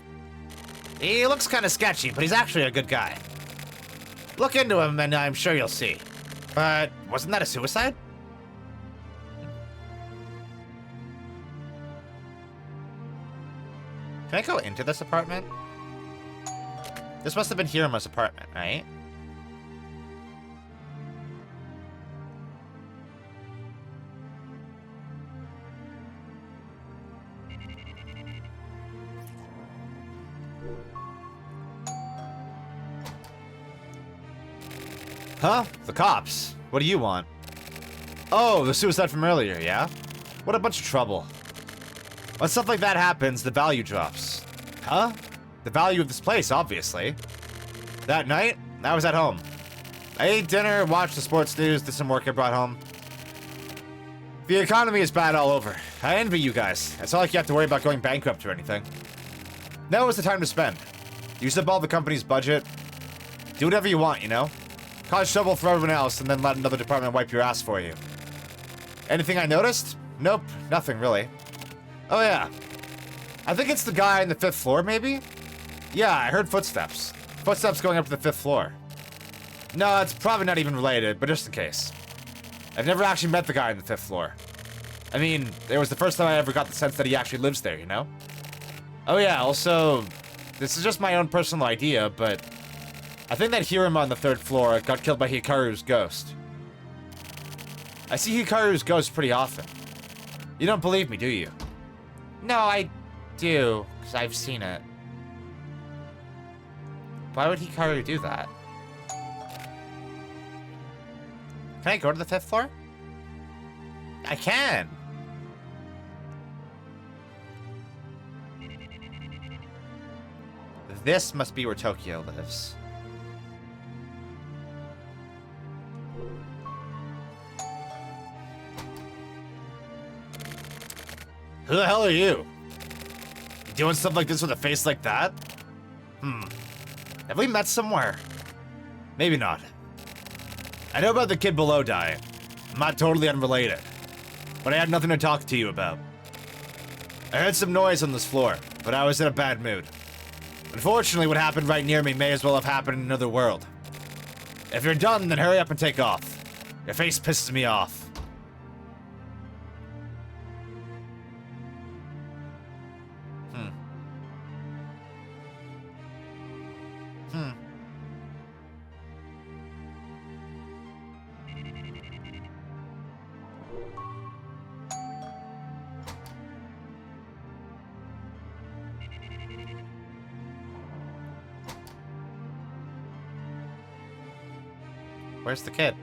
he looks kind of sketchy, but he's actually a good guy. Look into him and I'm sure you'll see. But wasn't that a suicide? Can I go into this apartment? This must have been Hiruma's apartment, right? Huh? The cops. What do you want? Oh, the suicide from earlier, yeah? What a bunch of trouble. When stuff like that happens, the value drops. Huh? The value of this place, obviously. That night, I was at home. I ate dinner, watched the sports news, did some work I brought home. The economy is bad all over. I envy you guys. It's not like you have to worry about going bankrupt or anything. Now is the time to spend. Use up all the company's budget. Do whatever you want, you know? Cause trouble for everyone else and then let another department wipe your ass for you. Anything I noticed? Nope, nothing really. Oh yeah. I think it's the guy on the 5th floor, maybe? Yeah, I heard footsteps. Footsteps going up to the 5th floor. No, it's probably not even related, but just in case. I've never actually met the guy on the 5th floor. I mean, it was the first time I ever got the sense that he actually lives there, you know? Oh yeah, also, this is just my own personal idea, but I think that Hiruma on the 3rd floor got killed by Hikaru's ghost. I see Hikaru's ghost pretty often. You don't believe me, do you? No, I do, because I've seen it. Why would Hikaru do that? Can I go to the 5th floor? I can! This must be where Tokyo lives. Who the hell are you? You doing stuff like this with a face like that? Have we met somewhere? Maybe not. I know about the kid below dying. I'm not totally unrelated. But I had nothing to talk to you about. I heard some noise on this floor, but I was in a bad mood. Unfortunately, what happened right near me may as well have happened in another world. If you're done, then hurry up and take off. Your face pisses me off. Where's the kid?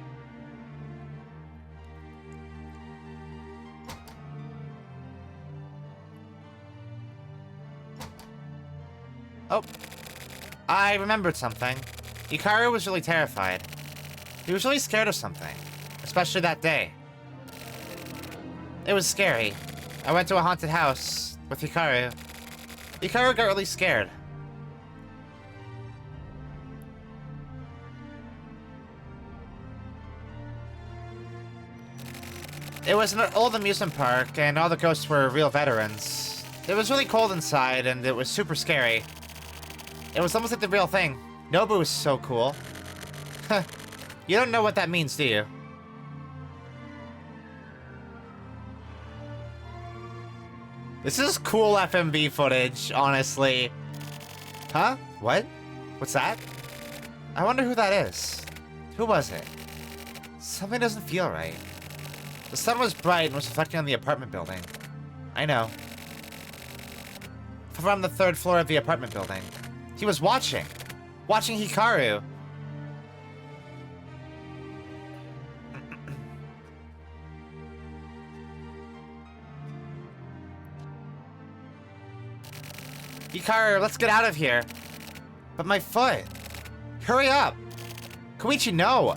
Oh. I remembered something. Hikaru was really terrified. He was really scared of something. Especially that day. It was scary. I went to a haunted house with Hikaru. Hikaru got really scared. It was an old amusement park, and all the ghosts were real veterans. It was really cold inside, and it was super scary. It was almost like the real thing. Nobu was so cool. You don't know what that means, do you? This is cool FMV footage, honestly. Huh? What? What's that? I wonder who that is. Who was it? Something doesn't feel right. The sun was bright and was reflecting on the apartment building. I know. From the 3rd floor of the apartment building. He was watching. Watching Hikaru. Hikaru, let's get out of here. But my foot. Hurry up. Koichi, no.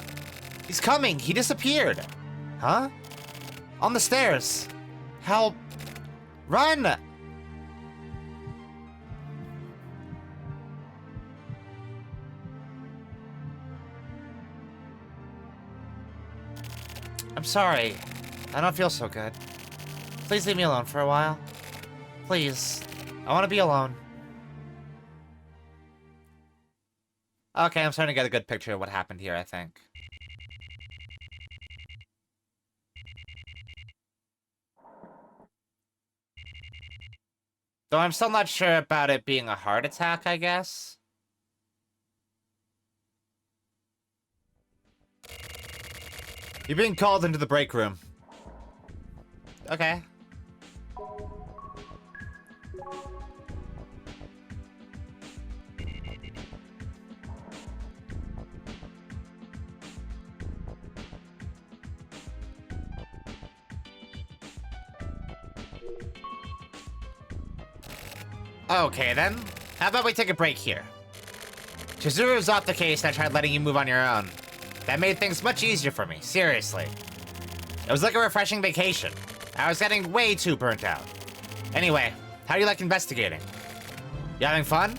He's coming. He disappeared. Huh? On the stairs. Help. Run! I'm sorry. I don't feel so good. Please leave me alone for a while. Please. I want to be alone. Okay, I'm starting to get a good picture of what happened here, I think. Though I'm still not sure about it being a heart attack, I guess. You're being called into the break room. Okay. Okay, then. How about we take a break here? Chizuru's off the case and I tried letting you move on your own. That made things much easier for me, seriously. It was like a refreshing vacation. I was getting way too burnt out. Anyway, how do you like investigating? You having fun?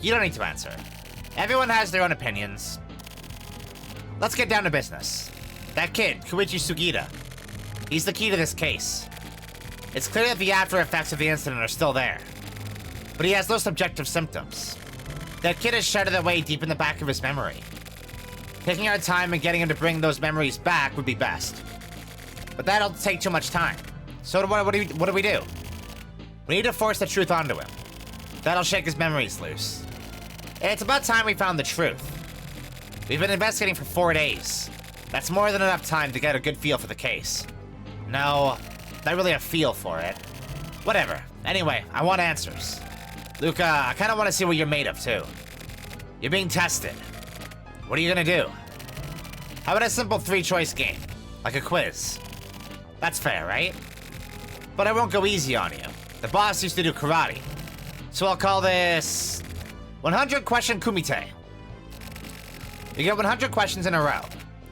You don't need to answer. Everyone has their own opinions. Let's get down to business. That kid, Goichi Suda. He's the key to this case. It's clear that the after effects of the incident are still there. But he has no subjective symptoms. That kid has shut it away deep in the back of his memory. Taking our time and getting him to bring those memories back would be best. But that'll take too much time. So what do we do? We need to force the truth onto him. That'll shake his memories loose. It's about time we found the truth. We've been investigating for 4 days. That's more than enough time to get a good feel for the case. No, not really a feel for it. Whatever. Anyway, I want answers. Luka, I kind of want to see what you're made of, too. You're being tested. What are you gonna do? How about a simple 3-choice game? Like a quiz? That's fair, right? But I won't go easy on you. The boss used to do karate. So I'll call this 100 question kumite. You get 100 questions in a row.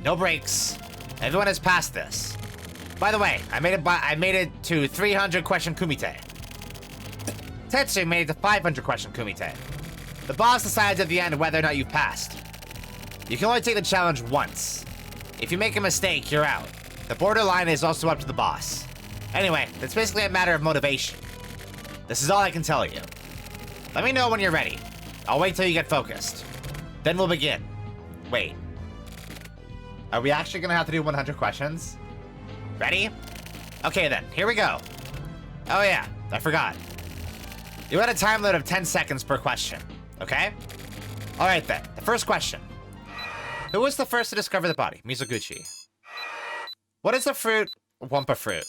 No breaks. Everyone has passed this. By the way, I made it to 300 question kumite. Tetsu made it to 500 question kumite. The boss decides at the end whether or not you've passed. You can only take the challenge once. If you make a mistake, you're out. The borderline is also up to the boss. Anyway, it's basically a matter of motivation. This is all I can tell you. Let me know when you're ready. I'll wait till you get focused. Then we'll begin. Wait. Are we actually gonna have to do 100 questions? Ready? Okay then, here we go. Oh yeah, I forgot. You had a time limit of 10 seconds per question, okay? Alright then, the first question. Who was the first to discover the body? Mizoguchi. What is the fruit? Wumpa fruit.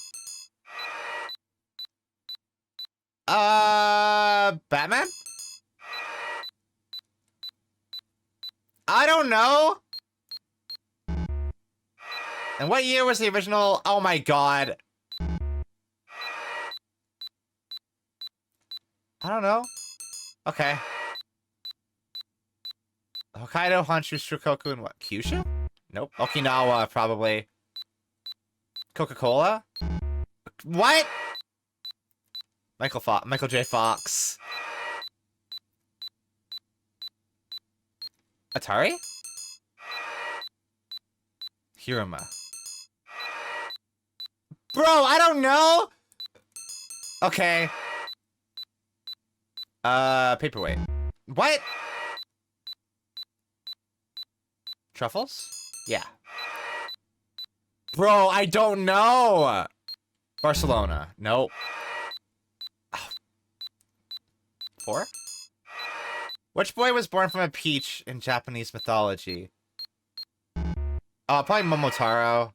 Batman? I don't know. And what year was the original? Oh my god. I don't know. Okay. Hokkaido, Honshu, Shikoku, and what? Kyushu? Nope. Okinawa, probably. Coca-Cola? What? Michael J. Fox. Atari? Hiruma. Bro, I don't know! Okay. Paperweight. What? Truffles? Yeah. Bro, I don't know! Barcelona. Nope. Oh. 4? Which boy was born from a peach in Japanese mythology? Probably Momotaro.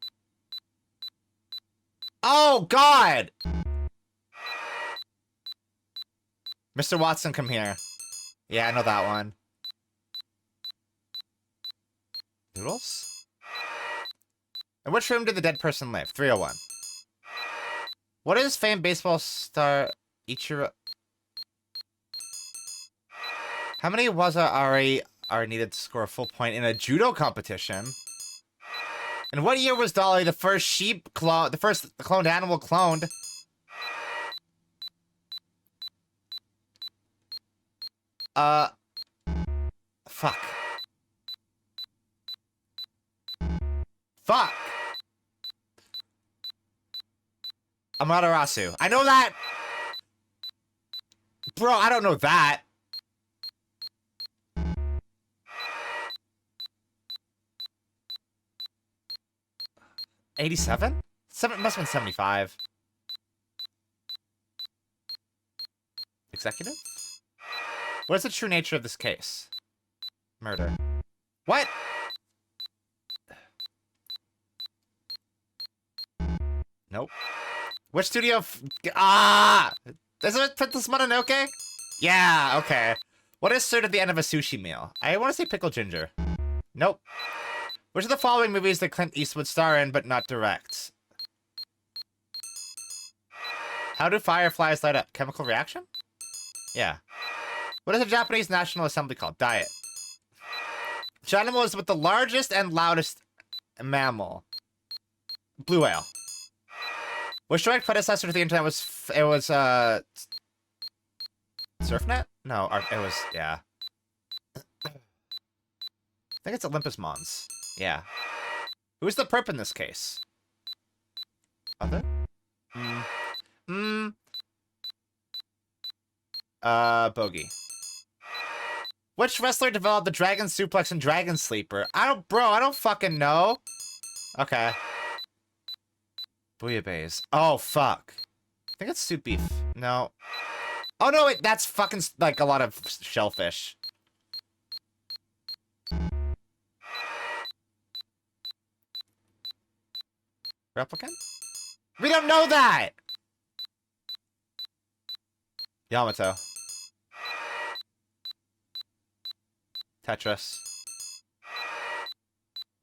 Oh, God! Mr. Watson, come here. Yeah, I know that one. Noodles? In which room did the dead person live? 301. What is famed baseball star Ichiro? How many waza are needed to score a full point in a judo competition? And what year was Dolly the first sheep clone, the cloned animal cloned? Fuck. Fuck. Amaterasu. I know that. Bro, I don't know that. $87? Must have been 75. Executive? What is the true nature of this case? Murder. What? Nope. Which studio? Isn't it Princess Mononoke? Yeah, okay. What is served at the end of a sushi meal? I want to say pickled ginger. Nope. Which of the following movies did Clint Eastwood star in but not direct? How do fireflies light up? Chemical reaction? Yeah. What is the Japanese National Assembly called? Diet. Which animal is with the largest and loudest mammal? Blue whale. Which direct predecessor to the internet was Surfnet? No, it was, yeah. I think it's Olympus Mons. Yeah. Who's the perp in this case? Other? Bogey. Which wrestler developed the Dragon Suplex and Dragon Sleeper? I don't fucking know. Okay. Bouillabaisse. Oh, fuck. I think it's soup beef. No. Oh, no, wait, that's fucking, like, a lot of shellfish. Replicant? We don't know that! Yamato. Tetris.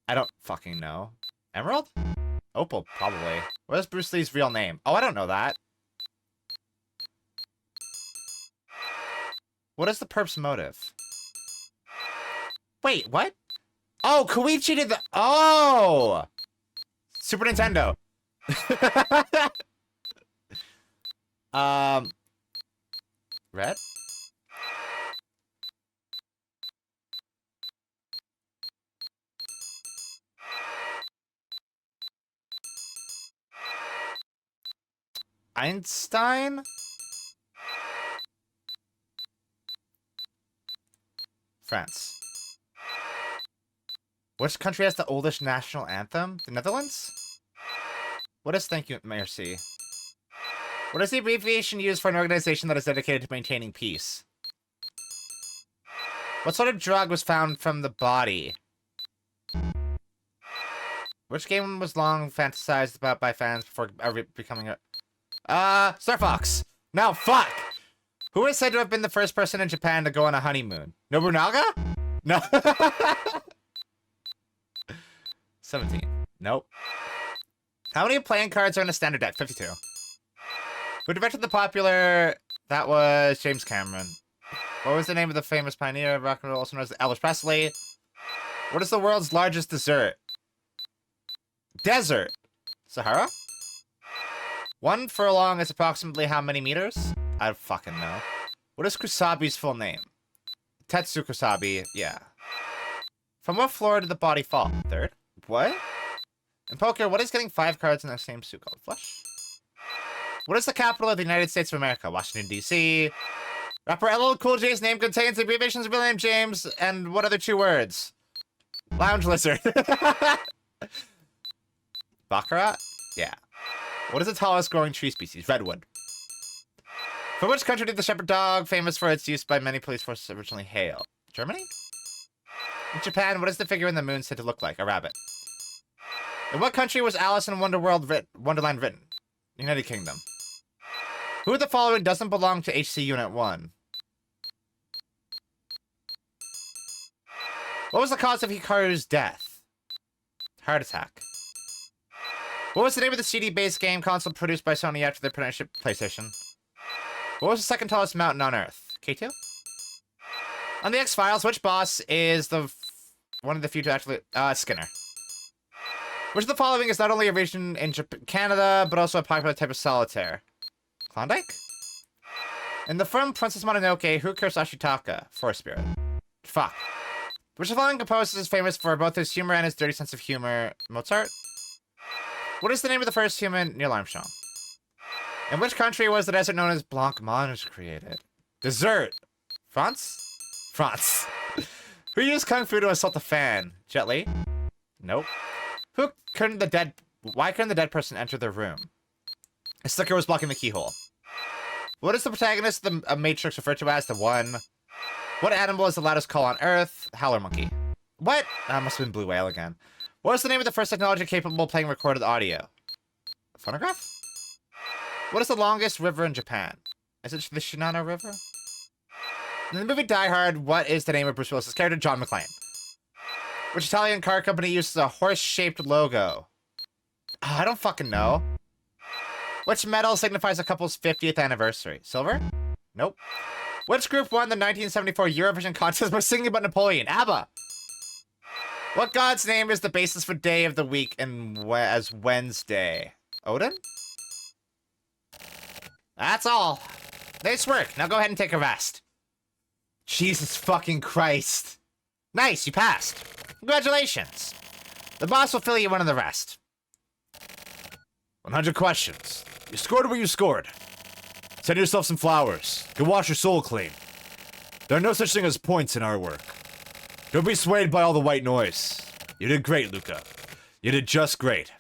I don't fucking know. Emerald? Opal, probably. What is Bruce Lee's real name? Oh, I don't know that. What is the perp's motive? Wait, what? Oh, Koichi did the... Oh! Super Nintendo. Red? Einstein? France. Which country has the oldest national anthem? The Netherlands? What is thank you, merci? What is the abbreviation used for an organization that is dedicated to maintaining peace? What sort of drug was found from the body? Which game was long fantasized about by fans before becoming a... Star Fox! No, fuck! Who is said to have been the first person in Japan to go on a honeymoon? Nobunaga? No. 17. Nope. How many playing cards are in a standard deck? 52. Who directed the popular... That was James Cameron. What was the name of the famous pioneer of rock and roll, also known as Elvis Presley? What is the world's largest dessert? Desert. Sahara? 1 furlong is approximately how many meters? I don't fucking know. What is Kusabi's full name? Tetsu Kusabi, yeah. From what floor did the body fall? 3rd? What? In poker, what is getting 5 cards in the same suit called? Flush? What is the capital of the United States of America? Washington, D.C. Rapper LL Cool J's name contains abbreviations of real name James and what other 2 words? Lounge lizard. Baccarat? Yeah. What is the tallest growing tree species? Redwood. From which country did the shepherd dog, famous for its use by many police forces, originally hail? Germany? In Japan, what is the figure in the moon said to look like? A rabbit. In what country was Alice in Wonderland written? United Kingdom. Who of the following doesn't belong to HC Unit 1? What was the cause of Hikaru's death? Heart attack. What was the name of the CD-based game console produced by Sony after their partnership with PlayStation? What was the second tallest mountain on Earth? K2? On the X-Files, which boss is one of the few to actually... Skinner. Which of the following is not only a region in Canada, but also a popular type of solitaire? Klondike? In the film Princess Mononoke, who cursed Ashitaka? Forest spirit. Fuck. Which of the following composer is famous for both his humor and his dirty sense of humor? Mozart? What is the name of the first human? Neil Armstrong. In which country was the desert known as Blanc Mange created? Dessert. France? France. Who used Kung Fu to assault the fan? Jet Li? Nope. Why couldn't the dead person enter the room? A sticker was blocking the keyhole. What is the protagonist of the Matrix referred to as? The One. What animal is the loudest call on Earth? Howler monkey. What? That must have been blue whale again. What was the name of the first technology capable of playing recorded audio? A phonograph? What is the longest river in Japan? Is it the Shinano River? In the movie Die Hard, what is the name of Bruce Willis's character? John McClane. Which Italian car company uses a horse-shaped logo? Oh, I don't fucking know. Which medal signifies a couple's 50th anniversary? Silver? Nope. Which group won the 1974 Eurovision contest by singing about Napoleon? ABBA. What god's name is the basis for day of the week as Wednesday? Odin? That's all. Nice work. Now go ahead and take a rest. Jesus fucking Christ. Nice, you passed. Congratulations. The boss will fill you in on the rest. 100 questions. You scored what you scored. Send yourself some flowers. Go wash your soul clean. There are no such thing as points in our work. Don't be swayed by all the white noise. You did great, Luka. You did just great.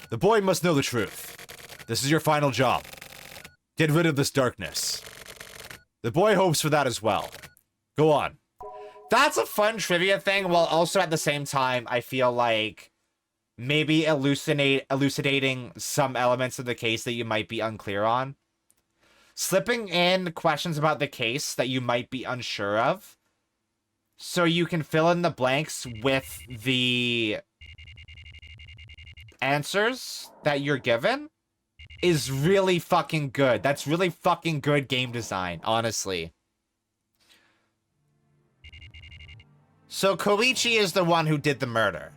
The boy must know the truth. This is your final job. Get rid of this darkness. The boy hopes for that as well. Go on. That's a fun trivia thing, while also at the same time, I feel like maybe elucidating some elements of the case that you might be unclear on. Slipping in questions about the case that you might be unsure of, so you can fill in the blanks with the answers that you're given, is really fucking good. That's really fucking good game design, honestly. So Koichi is the one who did the murder.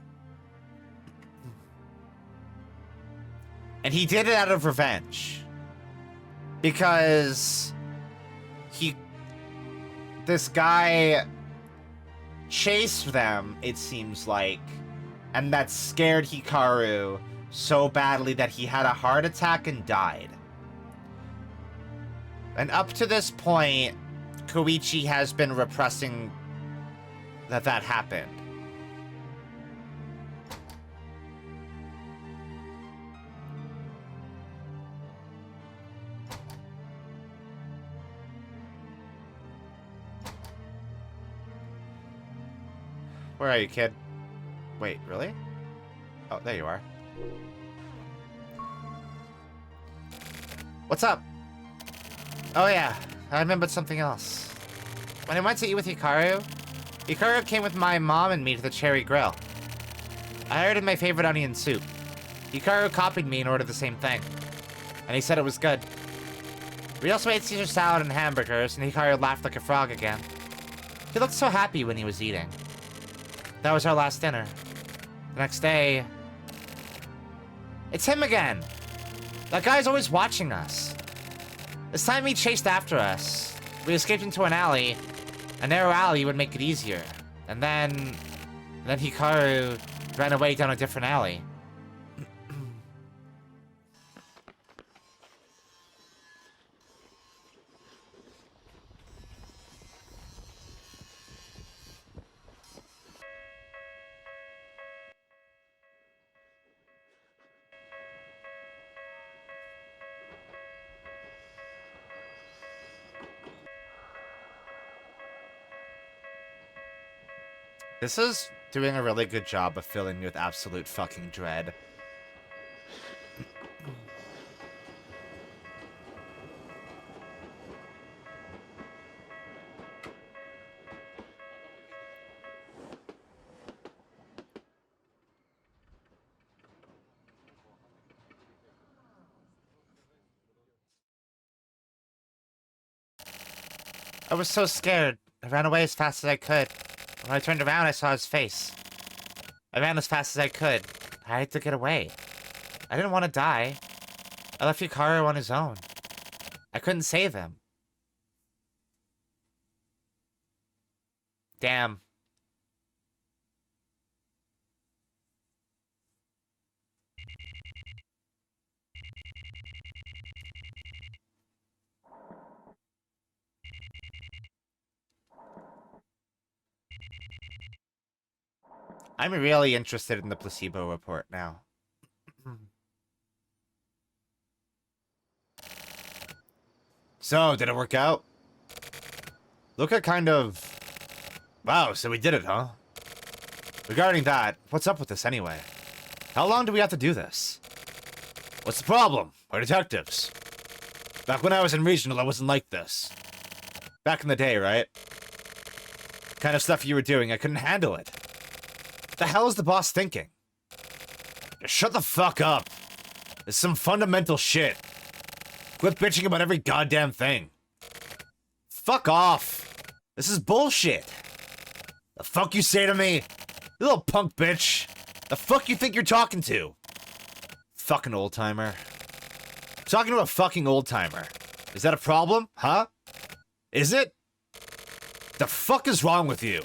And he did it out of revenge. Because this guy chased them, it seems like, and that scared Hikaru so badly that he had a heart attack and died. And up to this point, Koichi has been repressing that happened. Where are you, kid? Wait, really? Oh, there you are. What's up? Oh yeah, I remembered something else. When I went to eat with Hikaru came with my mom and me to the Cherry Grill. I ordered my favorite onion soup. Hikaru copied me and ordered the same thing. And he said it was good. We also ate Caesar salad and hamburgers, and Hikaru laughed like a frog again. He looked so happy when he was eating. That was our last dinner. The next day... It's him again! That guy's always watching us. This time he chased after us. We escaped into an alley. A narrow alley would make it easier. And then Hikaru ran away down a different alley. This is doing a really good job of filling me with absolute fucking dread. I was so scared. I ran away as fast as I could. When I turned around, I saw his face. I ran as fast as I could. I had to get away. I didn't want to die. I left Hikaru on his own. I couldn't save him. Damn. I'm really interested in the placebo report now. So, did it work out? Luka kind of... Wow, so we did it, huh? Regarding that, what's up with this anyway? How long do we have to do this? What's the problem? We're detectives. Back when I was in regional, I wasn't like this. Back in the day, right? Kind of stuff you were doing, I couldn't handle it. What the hell is the boss thinking? Just shut the fuck up. There's some fundamental shit. Quit bitching about every goddamn thing. Fuck off. This is bullshit. The fuck you say to me? You little punk bitch. The fuck you think you're talking to? Fucking old-timer. Talking to a fucking old-timer. Is that a problem? Huh? Is it? The fuck is wrong with you?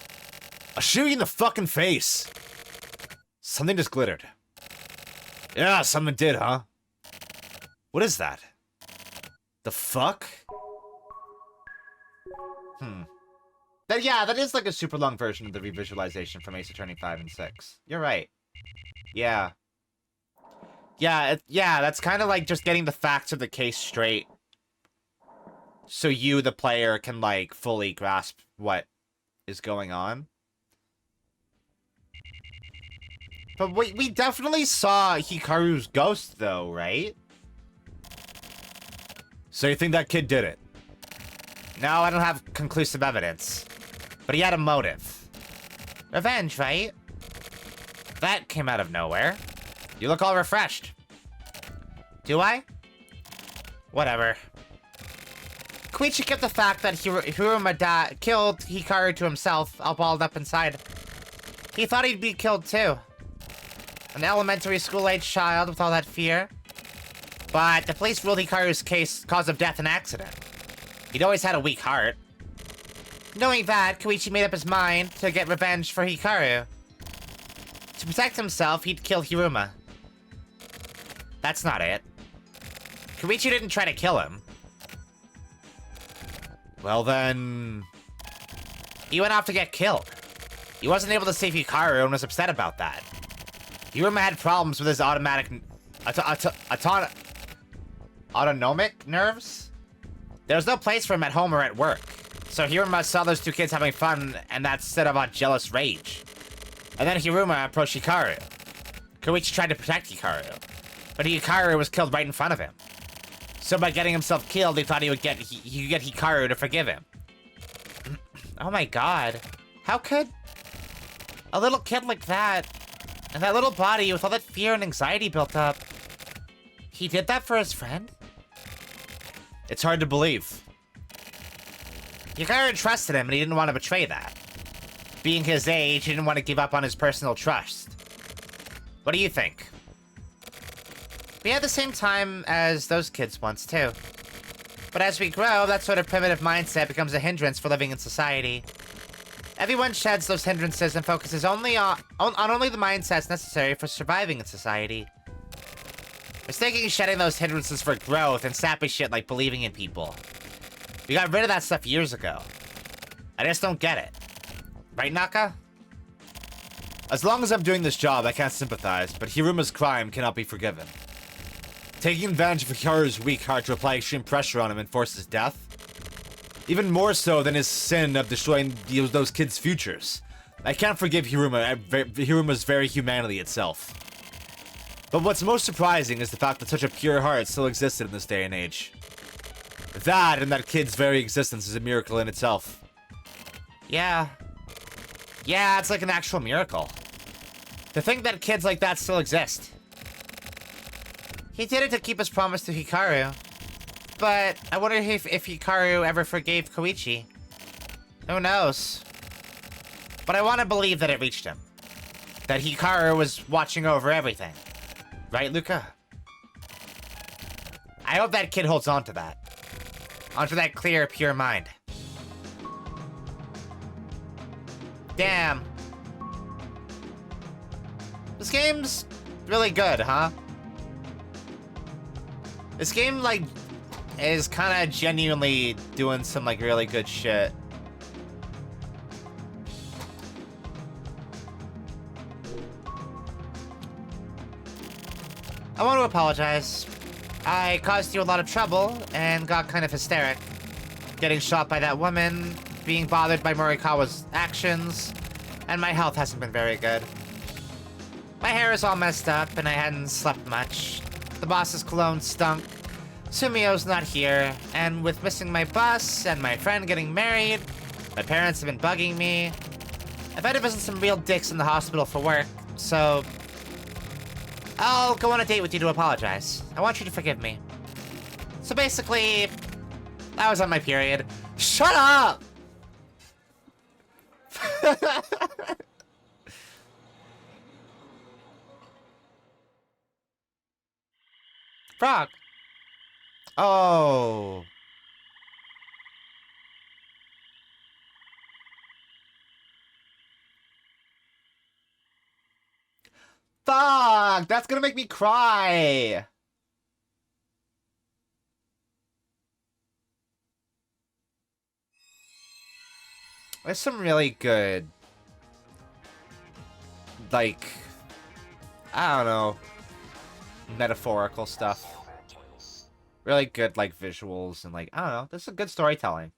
I'll shoot you in the fucking face. Something just glittered. Yeah, something did, huh? What is that? The fuck? Yeah, that is like a super long version of the revisualization from Ace Attorney 5 and 6. You're right. Yeah. Yeah, that's kind of like just getting the facts of the case straight. So you, the player, can, like, fully grasp what is going on. But we definitely saw Hikaru's ghost, though, right? So you think that kid did it? No, I don't have conclusive evidence. But he had a motive. Revenge, right? That came out of nowhere. You look all refreshed. Do I? Whatever. Koichi kept the fact that Hiruma killed Hikaru to himself, all balled up inside. He thought he'd be killed too. An elementary school-age child with all that fear. But the police ruled Hikaru's cause of death an accident. He'd always had a weak heart. Knowing that, Koichi made up his mind to get revenge for Hikaru. To protect himself, he'd kill Hiruma. That's not it. Koichi didn't try to kill him. Well then... He went off to get killed. He wasn't able to save Hikaru and was upset about that. Hiruma had problems with his autonomic nerves. There was no place for him at home or at work. So Hiruma saw those two kids having fun, and that set off a jealous rage. And then Hiruma approached Hikaru. Koichi tried to protect Hikaru, but Hikaru was killed right in front of him. So by getting himself killed, he thought he could get Hikaru to forgive him. Oh my god. How could a little kid like that, and that little body with all that fear and anxiety built up, he did that for his friend? It's hard to believe. Hikaru trusted him and he didn't want to betray that. Being his age, he didn't want to give up on his personal trust. What do you think? We had the same time as those kids once, too. But as we grow, that sort of primitive mindset becomes a hindrance for living in society. Everyone sheds those hindrances and focuses only on only the mindsets necessary for surviving in society. Mistaking shedding those hindrances for growth and sappy shit like believing in people. We got rid of that stuff years ago. I just don't get it. Right, Naka? As long as I'm doing this job, I can't sympathize, but Hiruma's crime cannot be forgiven. Taking advantage of Hikaru's weak heart to apply extreme pressure on him and force his death? Even more so than his sin of destroying those kids' futures. I can't forgive Hiruma's very humanity itself. But what's most surprising is the fact that such a pure heart still existed in this day and age. That and that kid's very existence is a miracle in itself. Yeah. Yeah, it's like an actual miracle. To think that kids like that still exist. He did it to keep his promise to Hikaru. But I wonder if Hikaru ever forgave Koichi. Who knows? But I want to believe that it reached him. That Hikaru was watching over everything. Right, Luka? I hope that kid holds on to that. Onto that clear, pure mind. Damn. This game's really good, huh? This game, like, is kind of genuinely doing some, like, really good shit. I want to apologize. I caused you a lot of trouble and got kind of hysteric. Getting shot by that woman, being bothered by Morikawa's actions, and my health hasn't been very good. My hair is all messed up and I hadn't slept much. The boss's cologne stunk. Sumio's not here, and with missing my bus and my friend getting married, my parents have been bugging me. I've had to visit some real dicks in the hospital for work, so I'll go on a date with you to apologize. I want you to forgive me. So basically, I was on my period. Shut up! Frog. Oh. Fuck! That's gonna make me cry! There's some really good, like, I don't know, metaphorical stuff. Really good, like, visuals and, like, I don't know, this is good storytelling.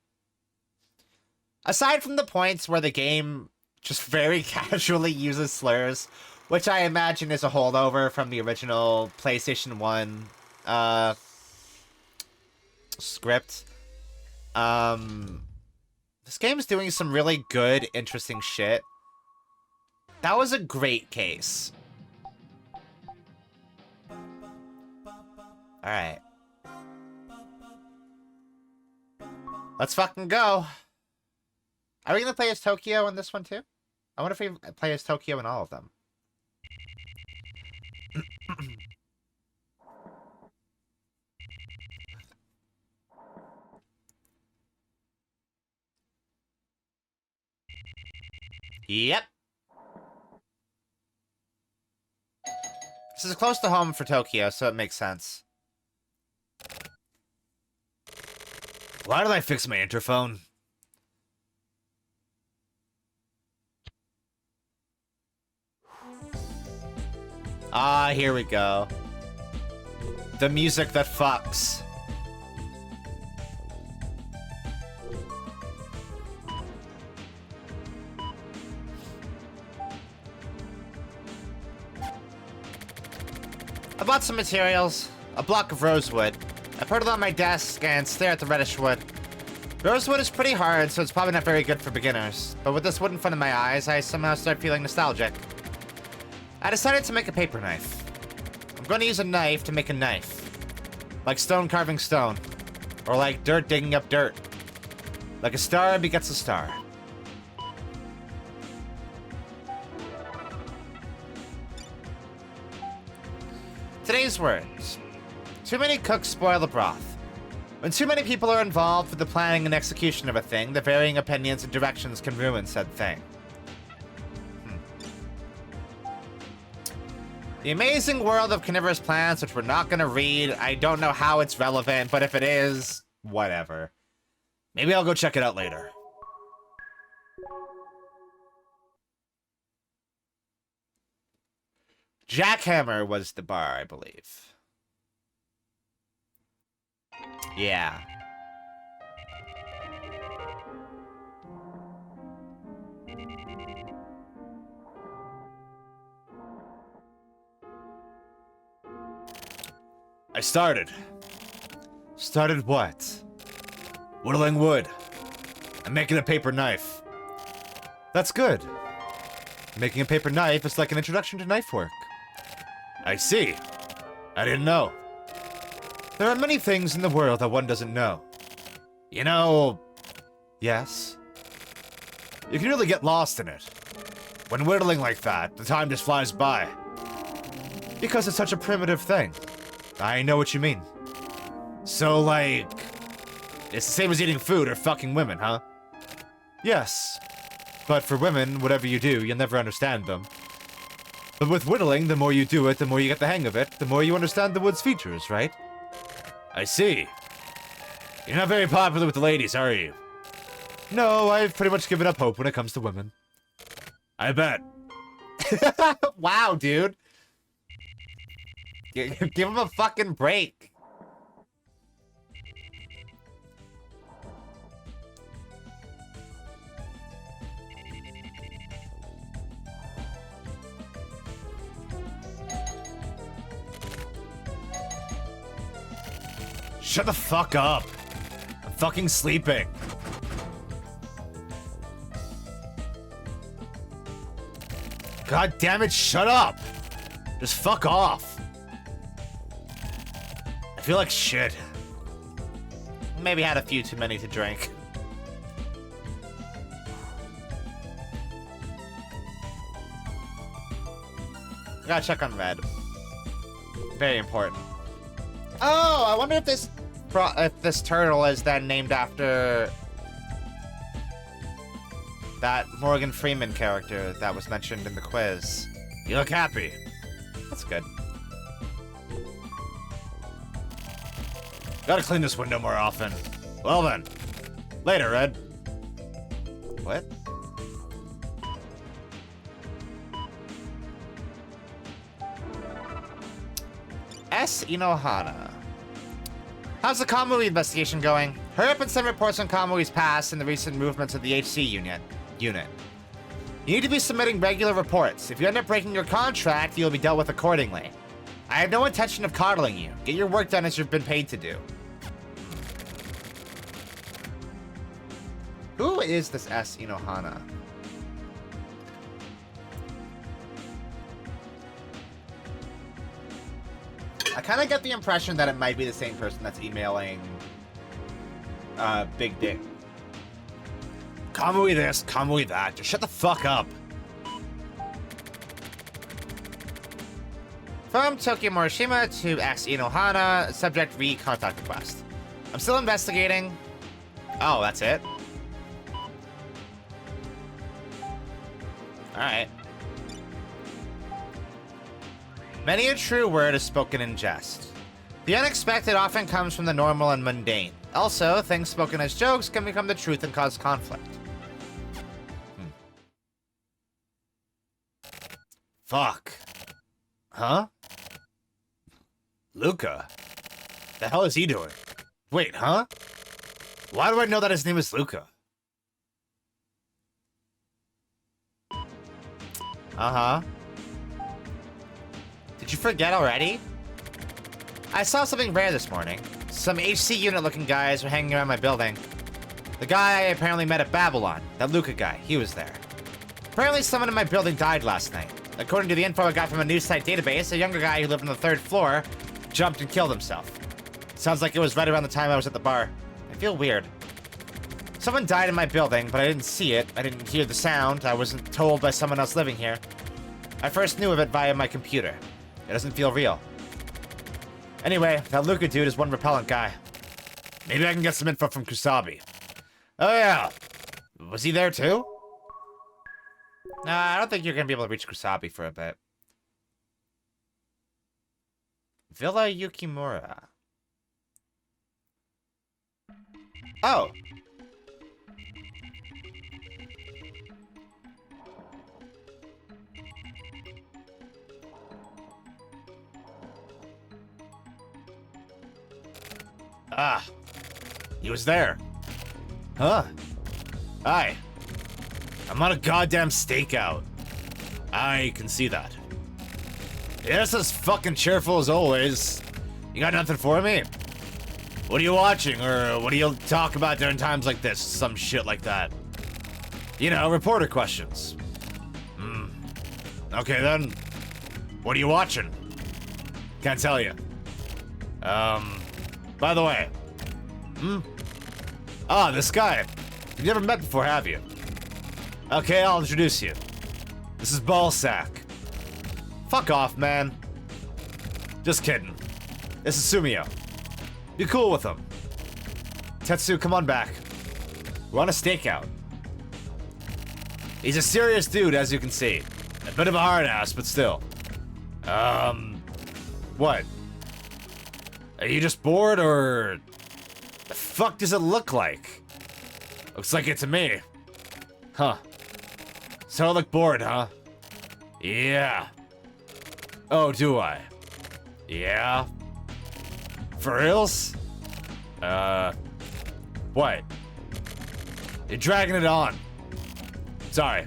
Aside from the points where the game just very casually uses slurs, which I imagine is a holdover from the original PlayStation 1 script. This game's doing some really good, interesting shit. That was a great case. Alright. Let's fucking go. Are we gonna play as Tokyo in this one too? I wonder if we play as Tokyo in all of them. Yep. This is close to home for Tokyo, so it makes sense. Why did I fix my interphone? Ah, here we go. The music that fucks. I bought some materials. A block of rosewood. I put it on my desk and stare at the reddish wood. Rosewood is pretty hard, so it's probably not very good for beginners. But with this wood in front of my eyes, I somehow start feeling nostalgic. I decided to make a paper knife. I'm going to use a knife to make a knife. Like stone carving stone. Or like dirt digging up dirt. Like a star begets a star. Today's words. Too many cooks spoil the broth. When too many people are involved with the planning and execution of a thing, the varying opinions and directions can ruin said thing. The amazing world of carnivorous plants, which we're not going to read. I don't know how it's relevant, but if it is, whatever. Maybe I'll go check it out later. Jackhammer was the bar, I believe. Yeah. I started. Started what? Whittling wood. I'm making a paper knife. That's good. Making a paper knife is like an introduction to knife work. I see. I didn't know. There are many things in the world that one doesn't know. You know, Yes? you can really get lost in it. When whittling like that, the time just flies by. Because it's such a primitive thing. I know what you mean. So, like, it's the same as eating food or fucking women, huh? Yes. But for women, whatever you do, you'll never understand them. But with whittling, the more you do it, the more you get the hang of it, the more you understand the wood's features, right? I see. You're not very popular with the ladies, are you? No, I've pretty much given up hope when it comes to women. I bet. Wow, dude. Give him a fucking break. Shut the fuck up. I'm fucking sleeping. God damn it, shut up. Just fuck off. I feel like shit. Maybe had a few too many to drink. I gotta check on Red. Very important. Oh, I wonder if this turtle is then named after that Morgan Freeman character that was mentioned in the quiz. You look happy. That's good. Gotta clean this window more often. Well then. Later, Red. What? S. Inohana. How's the Kamui investigation going? Hurry up and send reports on Kamui's past and the recent movements of the HC unit. You need to be submitting regular reports. If you end up breaking your contract, you'll be dealt with accordingly. I have no intention of coddling you. Get your work done as you've been paid to do. Who is this S. Inohana? I kind of get the impression that it might be the same person that's emailing Big Dick. Kamui this, Kamui that. Just shut the fuck up. From Tokyo Morishima to X Inohana, subject re-contact request. I'm still investigating. Oh, that's it? Alright. Many a true word is spoken in jest. The unexpected often comes from the normal and mundane. Also, things spoken as jokes can become the truth and cause conflict. Fuck. Huh? Luka? The hell is he doing? Wait, huh? Why do I know that his name is Luka? Uh-huh. Did you forget already? I saw something rare this morning. Some HC unit-looking guys were hanging around my building. The guy I apparently met at Babylon, that Luka guy, he was there. Apparently someone in my building died last night. According to the info I got from a news site database, a younger guy who lived on the 3rd floor jumped and killed himself. Sounds like it was right around the time I was at the bar. I feel weird. Someone died in my building, but I didn't see it. I didn't hear the sound. I wasn't told by someone else living here. I first knew of it via my computer. It doesn't feel real. Anyway, that Luka dude is one repellent guy. Maybe I can get some info from Kusabi. Oh yeah. Was he there too? Nah, I don't think you're gonna be able to reach Kusabi for a bit. Villa Yukimura. Oh. Ah. He was there. Huh. Hi. I'm on a goddamn stakeout. I can see that. Yes, as fucking cheerful as always. You got nothing for me? What are you watching, or what do you talk about during times like this? Some shit like that. You know, reporter questions. Okay then. What are you watching? Can't tell you. By the way. Ah, this guy. You've never met before, have you? Okay, I'll introduce you. This is Ballsack. Fuck off, man. Just kidding. This is Sumio. Be cool with him. Tetsu, come on back. We're on a stakeout. He's a serious dude, as you can see. A bit of a hard ass, but still. What? Are you just bored, or... the fuck does it look like? Looks like it to me. Huh. So I look bored, huh? Yeah. Oh, do I? Yeah? For reals? What? You're dragging it on. Sorry.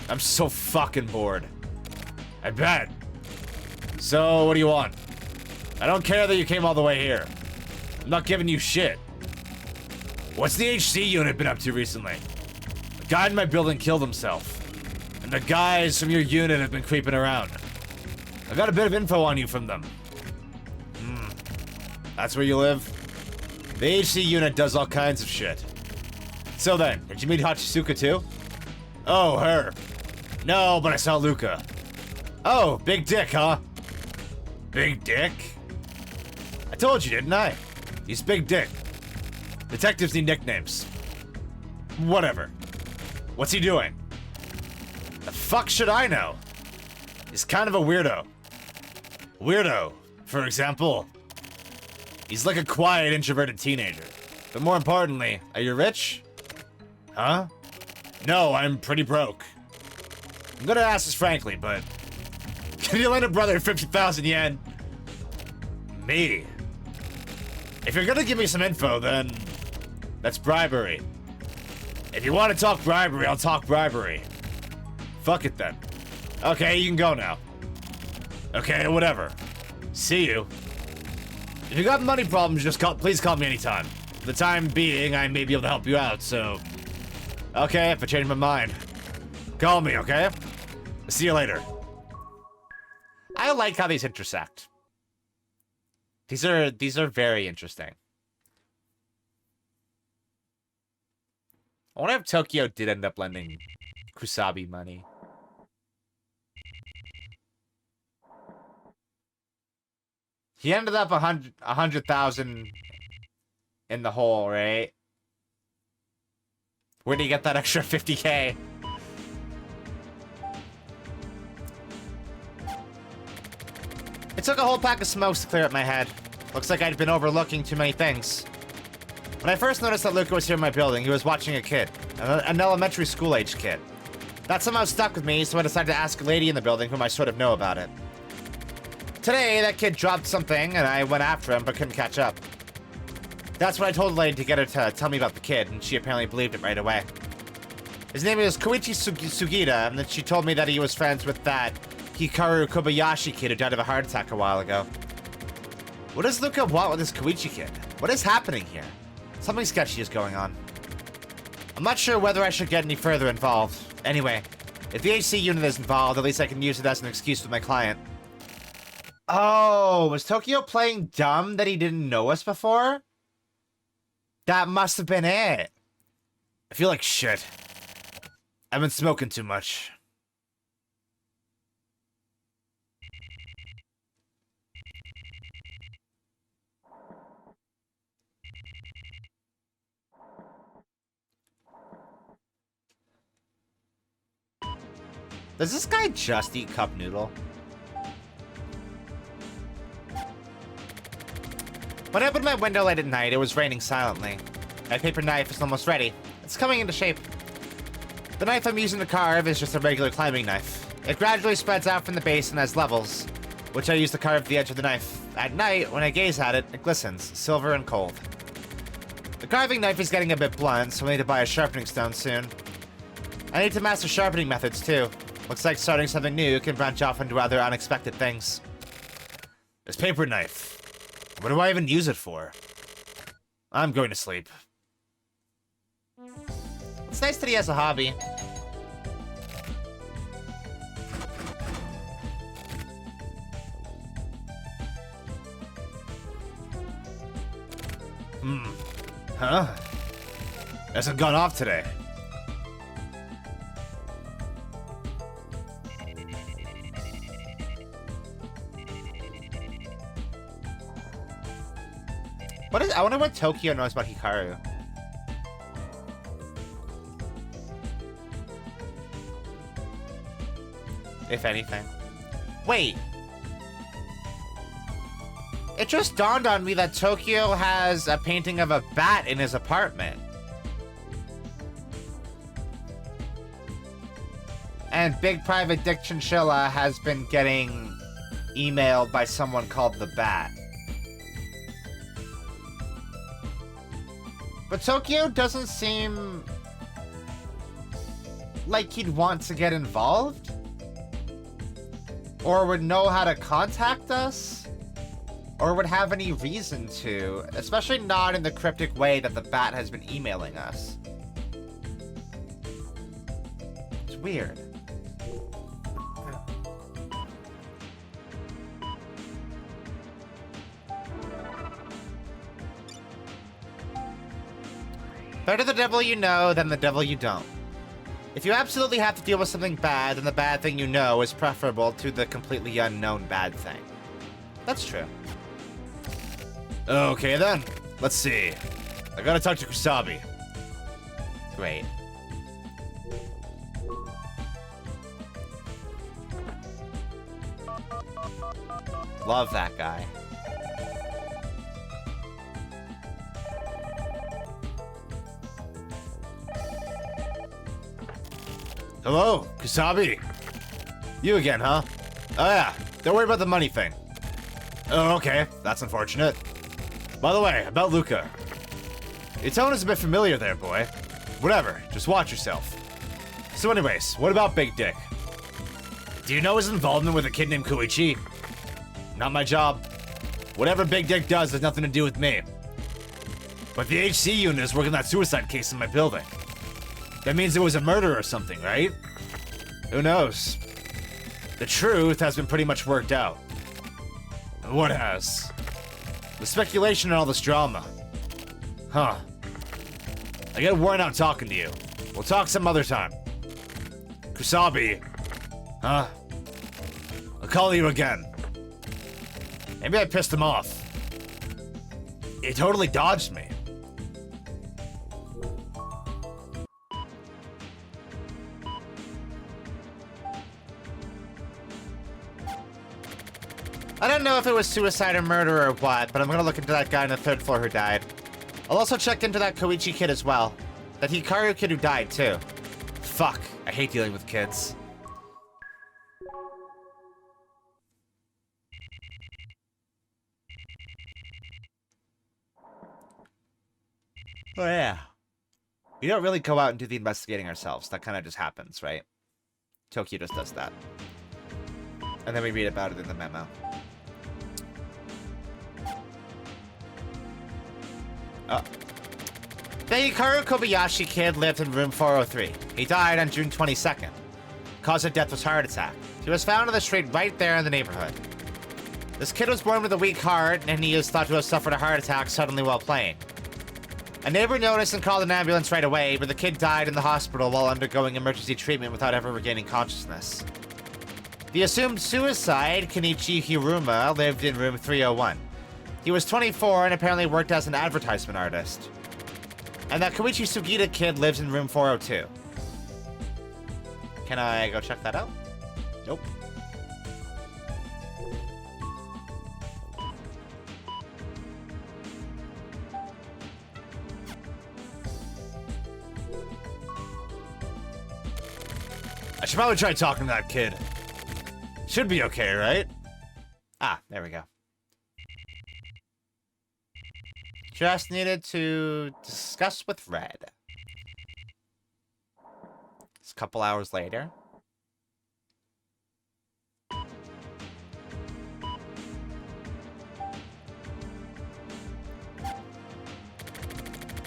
I'm so fucking bored. I bet. So, what do you want? I don't care that you came all the way here. I'm not giving you shit. What's the HC unit been up to recently? The guy in my building killed himself. And the guys from your unit have been creeping around. I got a bit of info on you from them. That's where you live? The HC unit does all kinds of shit. So then, did you meet Hachisuka too? Oh, her. No, but I saw Luka. Oh, big dick, huh? Big dick? I told you, didn't I? He's big dick. Detectives need nicknames. Whatever. What's he doing? The fuck should I know? He's kind of a weirdo. Weirdo, for example. He's like a quiet, introverted teenager. But more importantly, are you rich? Huh? No, I'm pretty broke. I'm gonna ask this frankly, but... can you lend a brother 50,000 yen? Me? If you're gonna give me some info, then... that's bribery. If you want to talk bribery, I'll talk bribery. Fuck it then. Okay, you can go now. Okay, whatever. See you. If you got money problems, please call me anytime. For the time being, I may be able to help you out, so... okay, if I change my mind. Call me, okay? See you later. I like how these intersect. These are very interesting. I wonder if Tokyo did end up lending Kusabi money. He ended up 100,000 in the hole, right? Where did he get that extra 50K? It took a whole pack of smokes to clear up my head. Looks like I'd been overlooking too many things. When I first noticed that Luka was here in my building, he was watching a kid. An elementary school-aged kid. That somehow stuck with me, so I decided to ask a lady in the building whom I sort of know about it. Today, that kid dropped something, and I went after him, but couldn't catch up. That's when I told the lady to get her to tell me about the kid, and she apparently believed it right away. His name is Goichi Suda, and then she told me that he was friends with that Hikaru Kobayashi kid who died of a heart attack a while ago. What does Luka want with this Koichi kid? What is happening here? Something sketchy is going on. I'm not sure whether I should get any further involved. Anyway, if the HC unit is involved, at least I can use it as an excuse with my client. Oh, was Tokyo playing dumb that he didn't know us before? That must have been it. I feel like shit. I've been smoking too much. Does this guy just eat cup noodle? When I opened my window late at night, it was raining silently. My paper knife is almost ready. It's coming into shape. The knife I'm using to carve is just a regular climbing knife. It gradually spreads out from the base and has levels, which I use to carve the edge of the knife. At night, when I gaze at it, it glistens, silver and cold. The carving knife is getting a bit blunt, so I need to buy a sharpening stone soon. I need to master sharpening methods too. Looks like starting something new can branch off into other unexpected things. This paper knife. What do I even use it for? I'm going to sleep. It's nice that he has a hobby. Huh? Hasn't gone off today. I wonder what Tokyo knows about Hikaru. If anything. Wait. It just dawned on me that Tokyo has a painting of a bat in his apartment. And Big Private Dick Chinchilla has been getting emailed by someone called the Bat. But Tokyo doesn't seem like he'd want to get involved. Or would know how to contact us. Or would have any reason to. Especially not in the cryptic way that the Bat has been emailing us. It's weird. Better the devil you know than the devil you don't. If you absolutely have to deal with something bad, then the bad thing you know is preferable to the completely unknown bad thing. That's true. Okay then, let's see. I gotta talk to Kusabi. Great. Love that guy. Hello, Kusabi. You again, huh? Oh yeah, don't worry about the money thing. Oh, okay, that's unfortunate. By the way, about Luka. Your tone is a bit familiar there, boy. Whatever, just watch yourself. So anyways, what about Big Dick? Do you know his involvement with a kid named Goichi? Not my job. Whatever Big Dick does has nothing to do with me. But the HC unit is working that suicide case in my building. That means it was a murder or something, right? Who knows? The truth has been pretty much worked out. What has? The speculation and all this drama. Huh. I get worn out talking to you. We'll talk some other time. Kusabi. Huh? I'll call you again. Maybe I pissed him off. He totally dodged me. I don't know if it was suicide or murder or what, but I'm gonna look into that guy on the 3rd floor who died. I'll also check into that Koichi kid as well. That Hikaru kid who died, too. Fuck, I hate dealing with kids. Oh, yeah. We don't really go out and do the investigating ourselves. That kind of just happens, right? Tokyo just does that. And then we read about it in the memo. Oh. The Hikaru Kobayashi kid lived in room 403. He died on June 22nd. Cause of death was heart attack. He was found on the street right there in the neighborhood. This kid was born with a weak heart, and he is thought to have suffered a heart attack suddenly while playing. A neighbor noticed and called an ambulance right away, but the kid died in the hospital while undergoing emergency treatment without ever regaining consciousness. The assumed suicide, Kenichi Hiruma, lived in room 301. He was 24 and apparently worked as an advertisement artist. And that Goichi Suda kid lives in room 402. Can I go check that out? Nope. I should probably try talking to that kid. Should be okay, right? Ah, there we go. Just needed to discuss with Red. It's a couple hours later.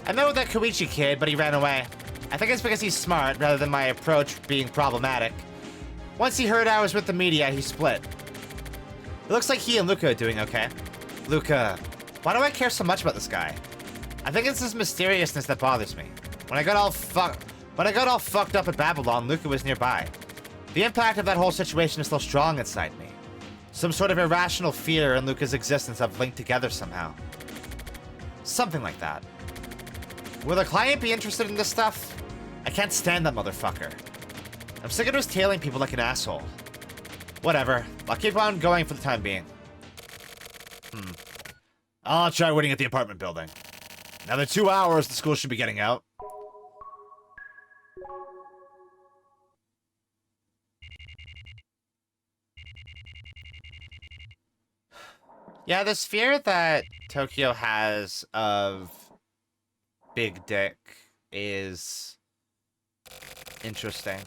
I met with that Goichi kid, but he ran away. I think it's because he's smart, rather than my approach being problematic. Once he heard I was with the media, he split. It looks like he and Luka are doing okay. Luka, why do I care so much about this guy? I think it's his mysteriousness that bothers me. When I got all fucked up at Babylon, Luka was nearby. The impact of that whole situation is still strong inside me. Some sort of irrational fear and Luka's existence have linked together somehow. Something like that. Will the client be interested in this stuff? I can't stand that motherfucker. I'm sick of just tailing people like an asshole. Whatever. I'll keep on going for the time being. I'll try waiting at the apartment building. Another 2 hours, the school should be getting out. Yeah, this fear that Tokyo has of Big Dick is interesting.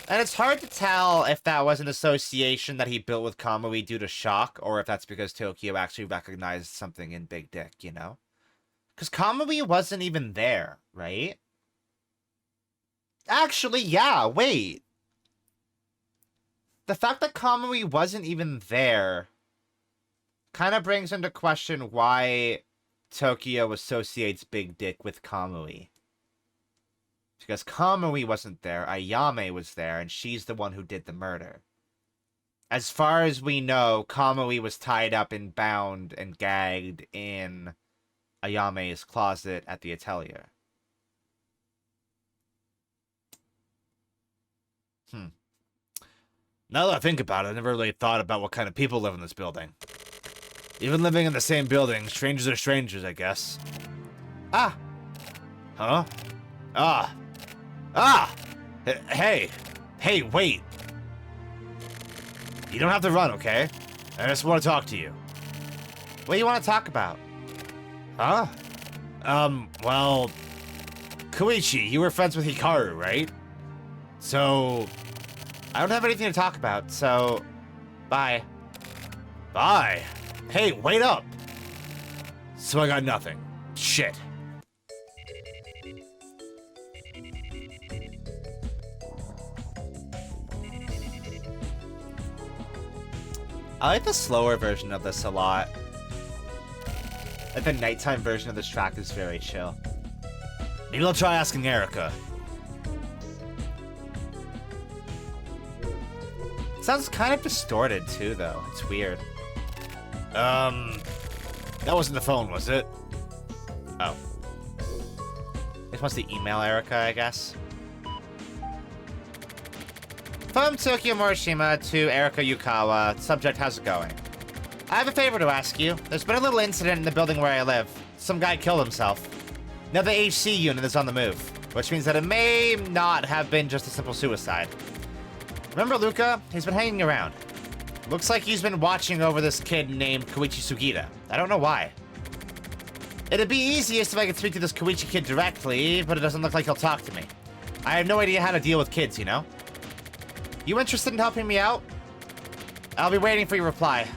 And it's hard to tell if that was an association that he built with Kamui due to shock, or if that's because Tokyo actually recognized something in Big Dick, you know? Because Kamui wasn't even there, right? Actually, yeah, wait. The fact that Kamui wasn't even there kind of brings into question why Tokyo associates Big Dick with Kamui. Because Kamui wasn't there, Ayame was there, and she's the one who did the murder. As far as we know, Kamui was tied up and bound and gagged in Ayame's closet at the atelier. Now that I think about it, I never really thought about what kind of people live in this building. Even living in the same building, strangers are strangers, I guess. Ah! Huh? Ah! Ah! Hey! Hey, wait! You don't have to run, okay? I just want to talk to you. What do you want to talk about? Huh? Well... Koichi, you were friends with Hikaru, right? So... I don't have anything to talk about, so... Bye. Bye? Hey, wait up! So I got nothing. Shit. I like the slower version of this a lot. Like the nighttime version of this track is very chill. Maybe I'll try asking Erica. It sounds kind of distorted too, though. It's weird. That wasn't the phone, was it? Oh. It wants to email Erica, I guess. From Tokyo Morishima to Erika Yukawa. Subject, how's it going? I have a favor to ask you. There's been a little incident in the building where I live. Some guy killed himself. Now the HC unit is on the move, which means that it may not have been just a simple suicide. Remember Luka? He's been hanging around. Looks like he's been watching over this kid named Goichi Suda. I don't know why. It'd be easiest if I could speak to this Goichi kid directly, but it doesn't look like he'll talk to me. I have no idea how to deal with kids, you know? You interested in helping me out? I'll be waiting for your reply.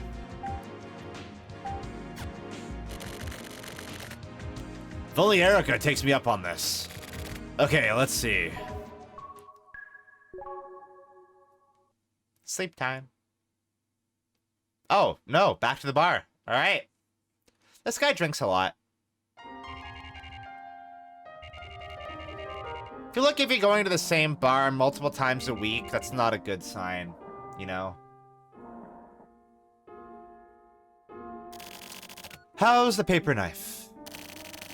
If only Erica takes me up on this. Okay, let's see. Sleep time. Oh, no, back to the bar. All right. This guy drinks a lot. I feel like if you're going to the same bar multiple times a week, that's not a good sign, you know? How's the paper knife?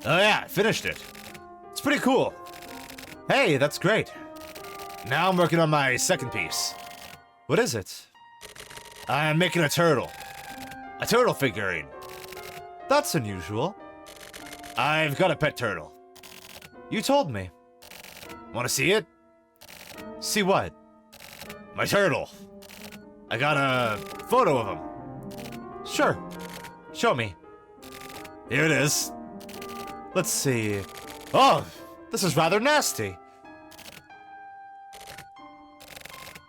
Oh yeah, I finished it. It's pretty cool. Hey, that's great. Now I'm working on my second piece. What is it? I'm making a turtle. A turtle figurine. That's unusual. I've got a pet turtle. You told me. Want to see it? See what? My turtle. I got a photo of him. Sure. Show me. Here it is. Let's see. Oh, this is rather nasty.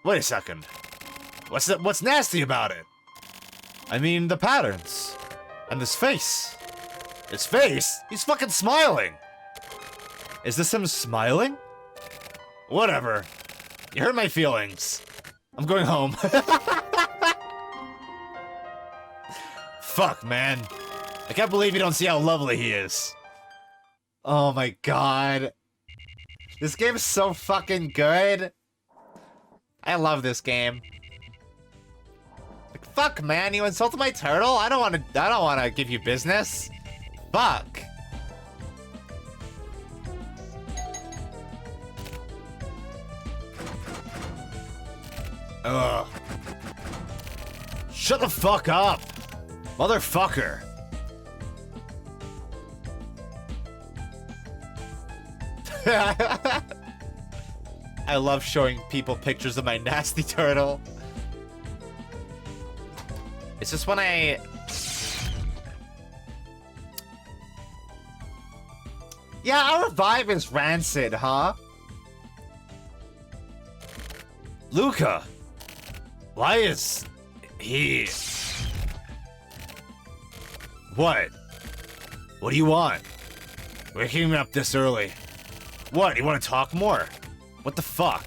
Wait a second. What's nasty about it? I mean, the patterns. And this face. His face? He's fucking smiling. Is this him smiling? Whatever. You hurt my feelings. I'm going home. Fuck, man. I can't believe you don't see how lovely he is. Oh my god. This game is so fucking good. I love this game. Like, fuck, man, you insulted my turtle? I don't want to give you business. Fuck. Ugh. Shut the fuck up, motherfucker. I love showing people pictures of my nasty turtle. It's just when I... Yeah, our vibe is rancid, huh? Luka, why is he... What? What do you want? Waking me up this early. What, you want to talk more? What the fuck?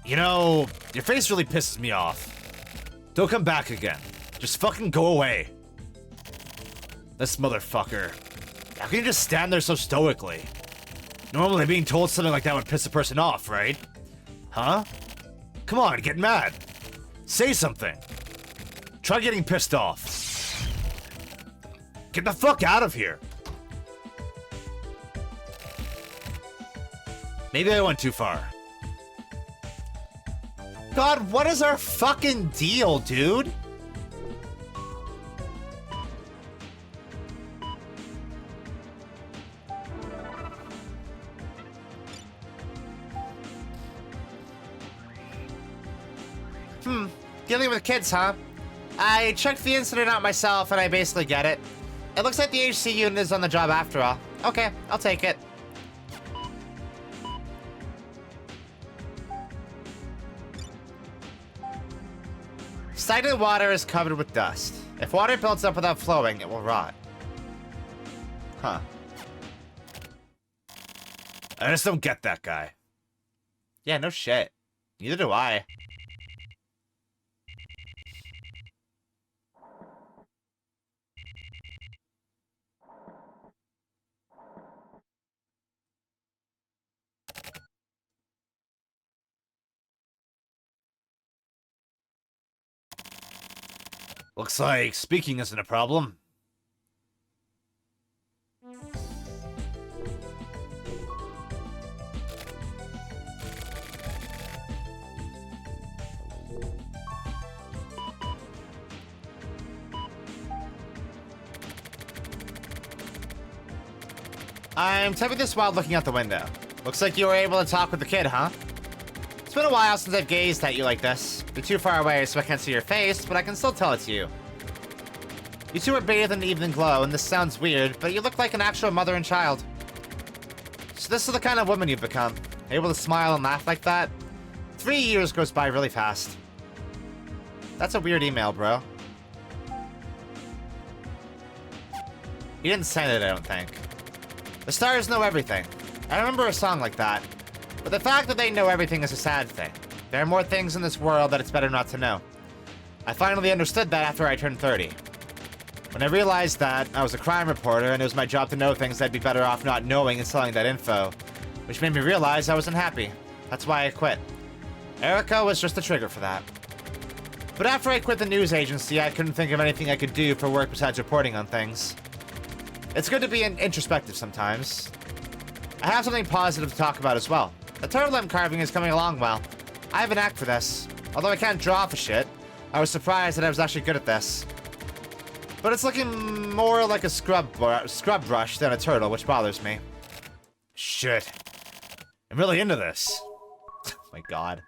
You know, your face really pisses me off. Don't come back again. Just fucking go away. This motherfucker. How can you just stand there so stoically? Normally being told something like that would piss a person off, right? Huh? Come on, get mad. Say something. Try getting pissed off. Get the fuck out of here. Maybe I went too far. God, what is our fucking deal, dude? Dealing with kids, huh? I checked the incident out myself, and I basically get it. It looks like the HC unit is on the job after all. Okay, I'll take it. Stagnant water is covered with dust. If water builds up without flowing, it will rot. Huh. I just don't get that guy. Yeah, no shit. Neither do I. Looks like speaking isn't a problem. I'm typing this while looking out the window. Looks like you were able to talk with the kid, huh? It's been a while since I've gazed at you like this. You're too far away so I can't see your face, but I can still tell it's you. You two are bathed in the evening glow, and this sounds weird, but you look like an actual mother and child. So this is the kind of woman you've become. Able to smile and laugh like that? 3 years goes by really fast. That's a weird email, bro. He didn't send it, I don't think. The stars know everything. I remember a song like that. But the fact that they know everything is a sad thing. There are more things in this world that it's better not to know. I finally understood that after I turned 30. When I realized that I was a crime reporter and it was my job to know things I'd be better off not knowing and selling that info, which made me realize I wasn't happy. That's why I quit. Erica was just the trigger for that. But after I quit the news agency, I couldn't think of anything I could do for work besides reporting on things. It's good to be introspective sometimes. I have something positive to talk about as well. The turtle I'm carving is coming along well. I have an knack for this. Although I can't draw for shit, I was surprised that I was actually good at this. But it's looking more like a scrub brush than a turtle, which bothers me. Shit. I'm really into this. Oh my god.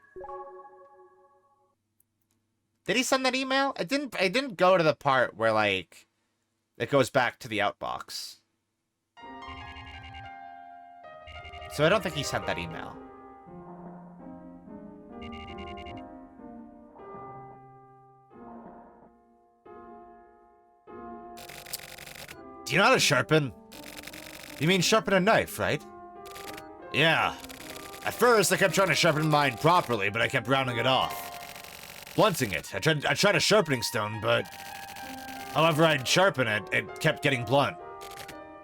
Did he send that email? It didn't go to the part where, like, it goes back to the outbox. So I don't think he sent that email. Do you know how to sharpen? You mean sharpen a knife, right? Yeah. At first, I kept trying to sharpen mine properly, but I kept rounding it off. Blunting it. I tried a sharpening stone, but however I'd sharpen it, it kept getting blunt.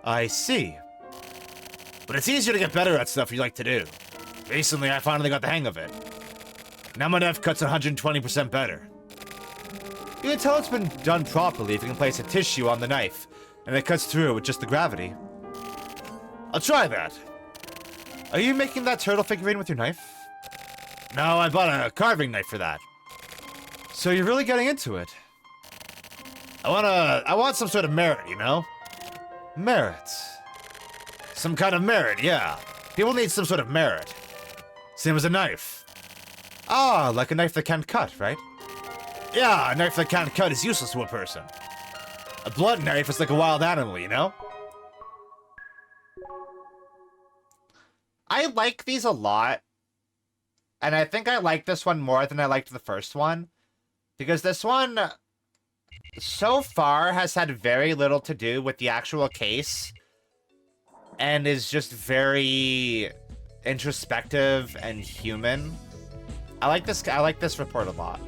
I see. But it's easier to get better at stuff you like to do. Recently, I finally got the hang of it. Now my knife cuts 120% better. You can tell it's been done properly if you can place a tissue on the knife, and it cuts through with just the gravity. I'll try that. Are you making that turtle figurine with your knife? No, I bought a carving knife for that. So you're really getting into it. I want some sort of merit, you know? Merit. Some kind of merit, yeah. People need some sort of merit. Same as a knife. Ah, like a knife that can't cut, right? Yeah, a knife that can't cut is useless to a person. A blunt knife is like a wild animal, you know? I like these a lot. And I think I like this one more than I liked the first one. Because this one, so far, has had very little to do with the actual case. And is just very introspective and human. I like this report a lot.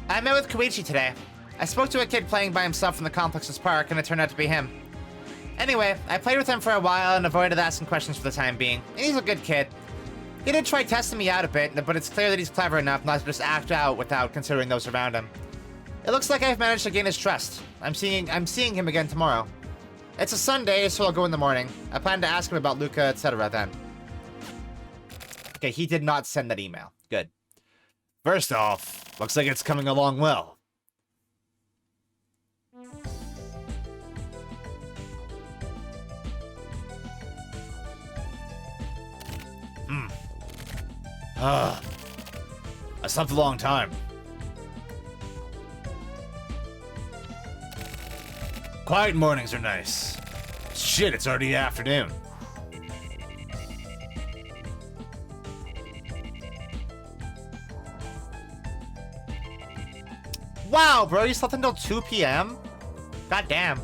I met with Goichi today. I spoke to a kid playing by himself in the complex's park, and it turned out to be him. Anyway, I played with him for a while and avoided asking questions for the time being. He's a good kid. He did try testing me out a bit, but it's clear that he's clever enough not to just act out without considering those around him. It looks like I've managed to gain his trust. I'm seeing him again tomorrow. It's a Sunday, so I'll go in the morning. I plan to ask him about Luka, etc. then. Okay, he did not send that email. Good. First off, looks like it's coming along well. I slept a long time. Quiet mornings are nice. Shit, it's already the afternoon. Wow, bro, you slept until 2 p.m.? God damn.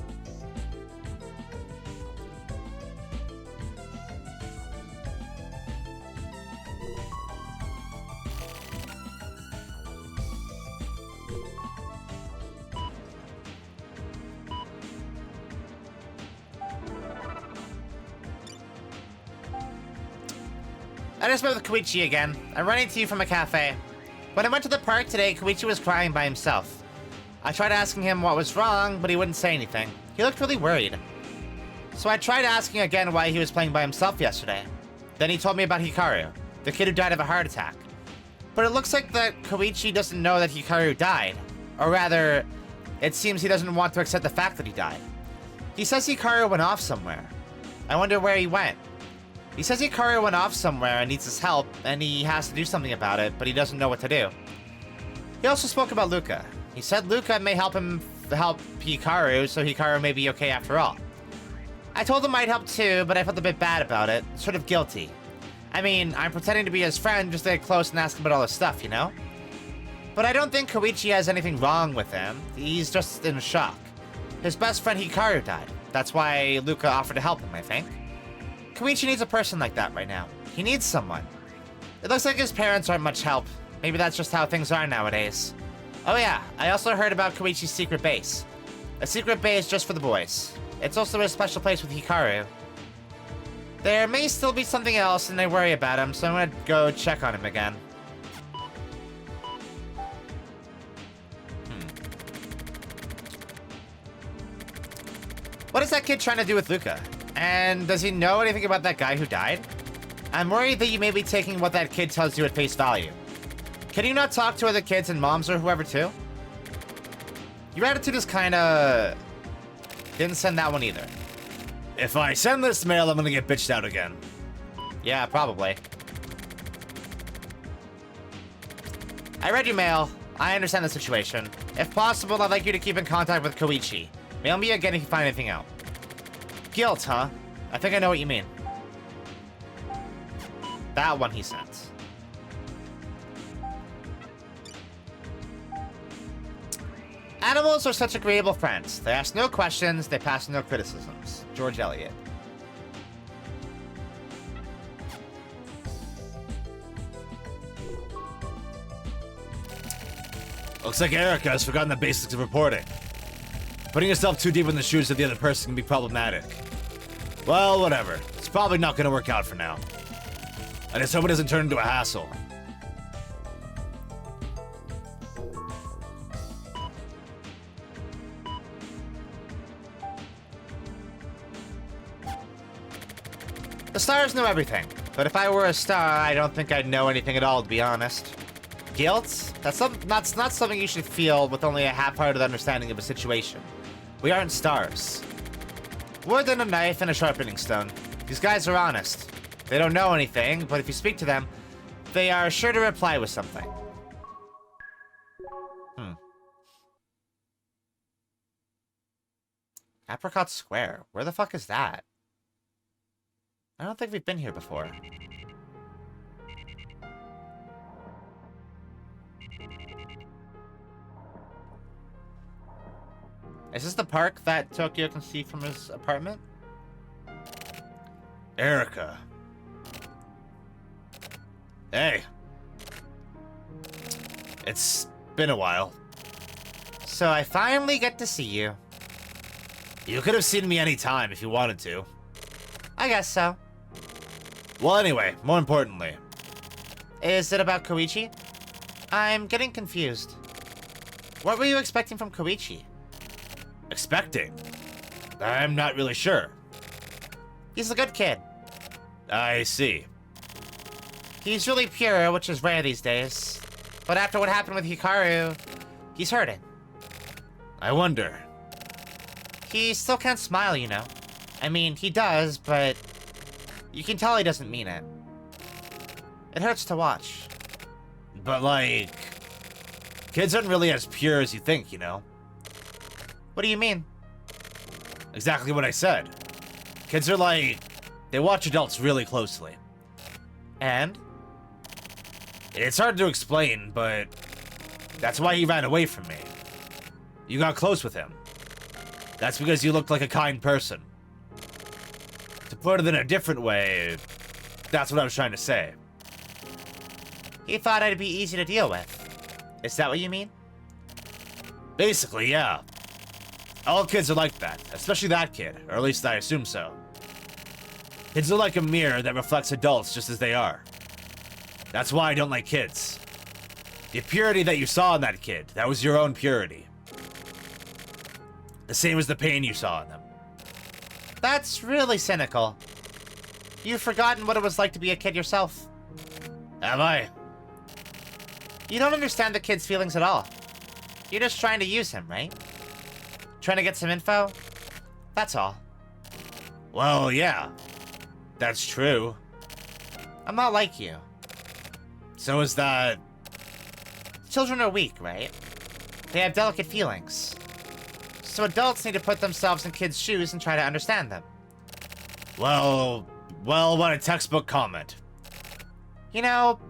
I just met with Goichi again. I'm running to you from a cafe. When I went to the park today, Goichi was crying by himself. I tried asking him what was wrong, but he wouldn't say anything. He looked really worried. So I tried asking again why he was playing by himself yesterday. Then he told me about Hikaru, the kid who died of a heart attack. But it looks like that Goichi doesn't know that Hikaru died. Or rather, it seems he doesn't want to accept the fact that he died. He says Hikaru went off somewhere. I wonder where he went. He says Hikaru went off somewhere and needs his help, and he has to do something about it, but he doesn't know what to do. He also spoke about Luka. He said Luka may help Hikaru, so Hikaru may be okay after all. I told him I'd help too, but I felt a bit bad about it, sort of guilty. I mean, I'm pretending to be his friend just to get close and ask him about all this stuff, you know? But I don't think Goichi has anything wrong with him. He's just in shock. His best friend Hikaru died. That's why Luka offered to help him, I think. Koichi needs a person like that right now. He needs someone. It looks like his parents aren't much help. Maybe that's just how things are nowadays. Oh yeah, I also heard about Koichi's secret base. A secret base just for the boys. It's also a special place with Hikaru. There may still be something else and I worry about him, so I'm gonna go check on him again. What is that kid trying to do with Luka? And does he know anything about that guy who died? I'm worried that you may be taking what that kid tells you at face value. Can you not talk to other kids and moms or whoever too? Your attitude is kinda... Didn't send that one either. If I send this mail, I'm gonna get bitched out again. Yeah, probably. I read your mail. I understand the situation. If possible, I'd like you to keep in contact with Koichi. Mail me again if you find anything out. Guilt, huh? I think I know what you mean. That one he sent. Animals are such agreeable friends. They ask no questions, they pass no criticisms. George Eliot. Looks like Erica has forgotten the basics of reporting. Putting yourself too deep in the shoes of the other person can be problematic. Well, whatever. It's probably not gonna work out for now. I just hope it doesn't turn into a hassle. The stars know everything, but if I were a star, I don't think I'd know anything at all, to be honest. Guilt? That's not something you should feel with only a half-hearted understanding of a situation. We aren't stars. Wood and a knife and a sharpening stone. These guys are honest. They don't know anything, but if you speak to them, they are sure to reply with something. Apricot Square. Where the fuck is that? I don't think we've been here before. Is this the park that Tokyo can see from his apartment? Erica. Hey. It's been a while. So I finally get to see you. You could have seen me anytime if you wanted to. I guess so. Well, anyway, more importantly. Is it about Koichi? I'm getting confused. What were you expecting from Koichi? Expecting? I'm not really sure. He's a good kid. I see. He's really pure, which is rare these days. But after what happened with Hikaru, he's hurting. I wonder. He still can't smile, you know. I mean, he does, but you can tell he doesn't mean it. It hurts to watch. But, like, kids aren't really as pure as you think, you know? What do you mean? Exactly what I said. Kids are like, they watch adults really closely. And? It's hard to explain, but that's why he ran away from me. You got close with him. That's because you looked like a kind person. To put it in a different way, that's what I was trying to say. He thought I'd be easy to deal with. Is that what you mean? Basically, yeah. All kids are like that, especially that kid, or at least I assume so. Kids are like a mirror that reflects adults just as they are. That's why I don't like kids. The purity that you saw in that kid, that was your own purity. The same as the pain you saw in them. That's really cynical. You've forgotten what it was like to be a kid yourself. Have I? You don't understand the kid's feelings at all. You're just trying to use him, right? Trying to get some info? That's all. Well, yeah. That's true. I'm not like you. So is that... Children are weak, right? They have delicate feelings. So adults need to put themselves in kids' shoes and try to understand them. Well, what a textbook comment. You know,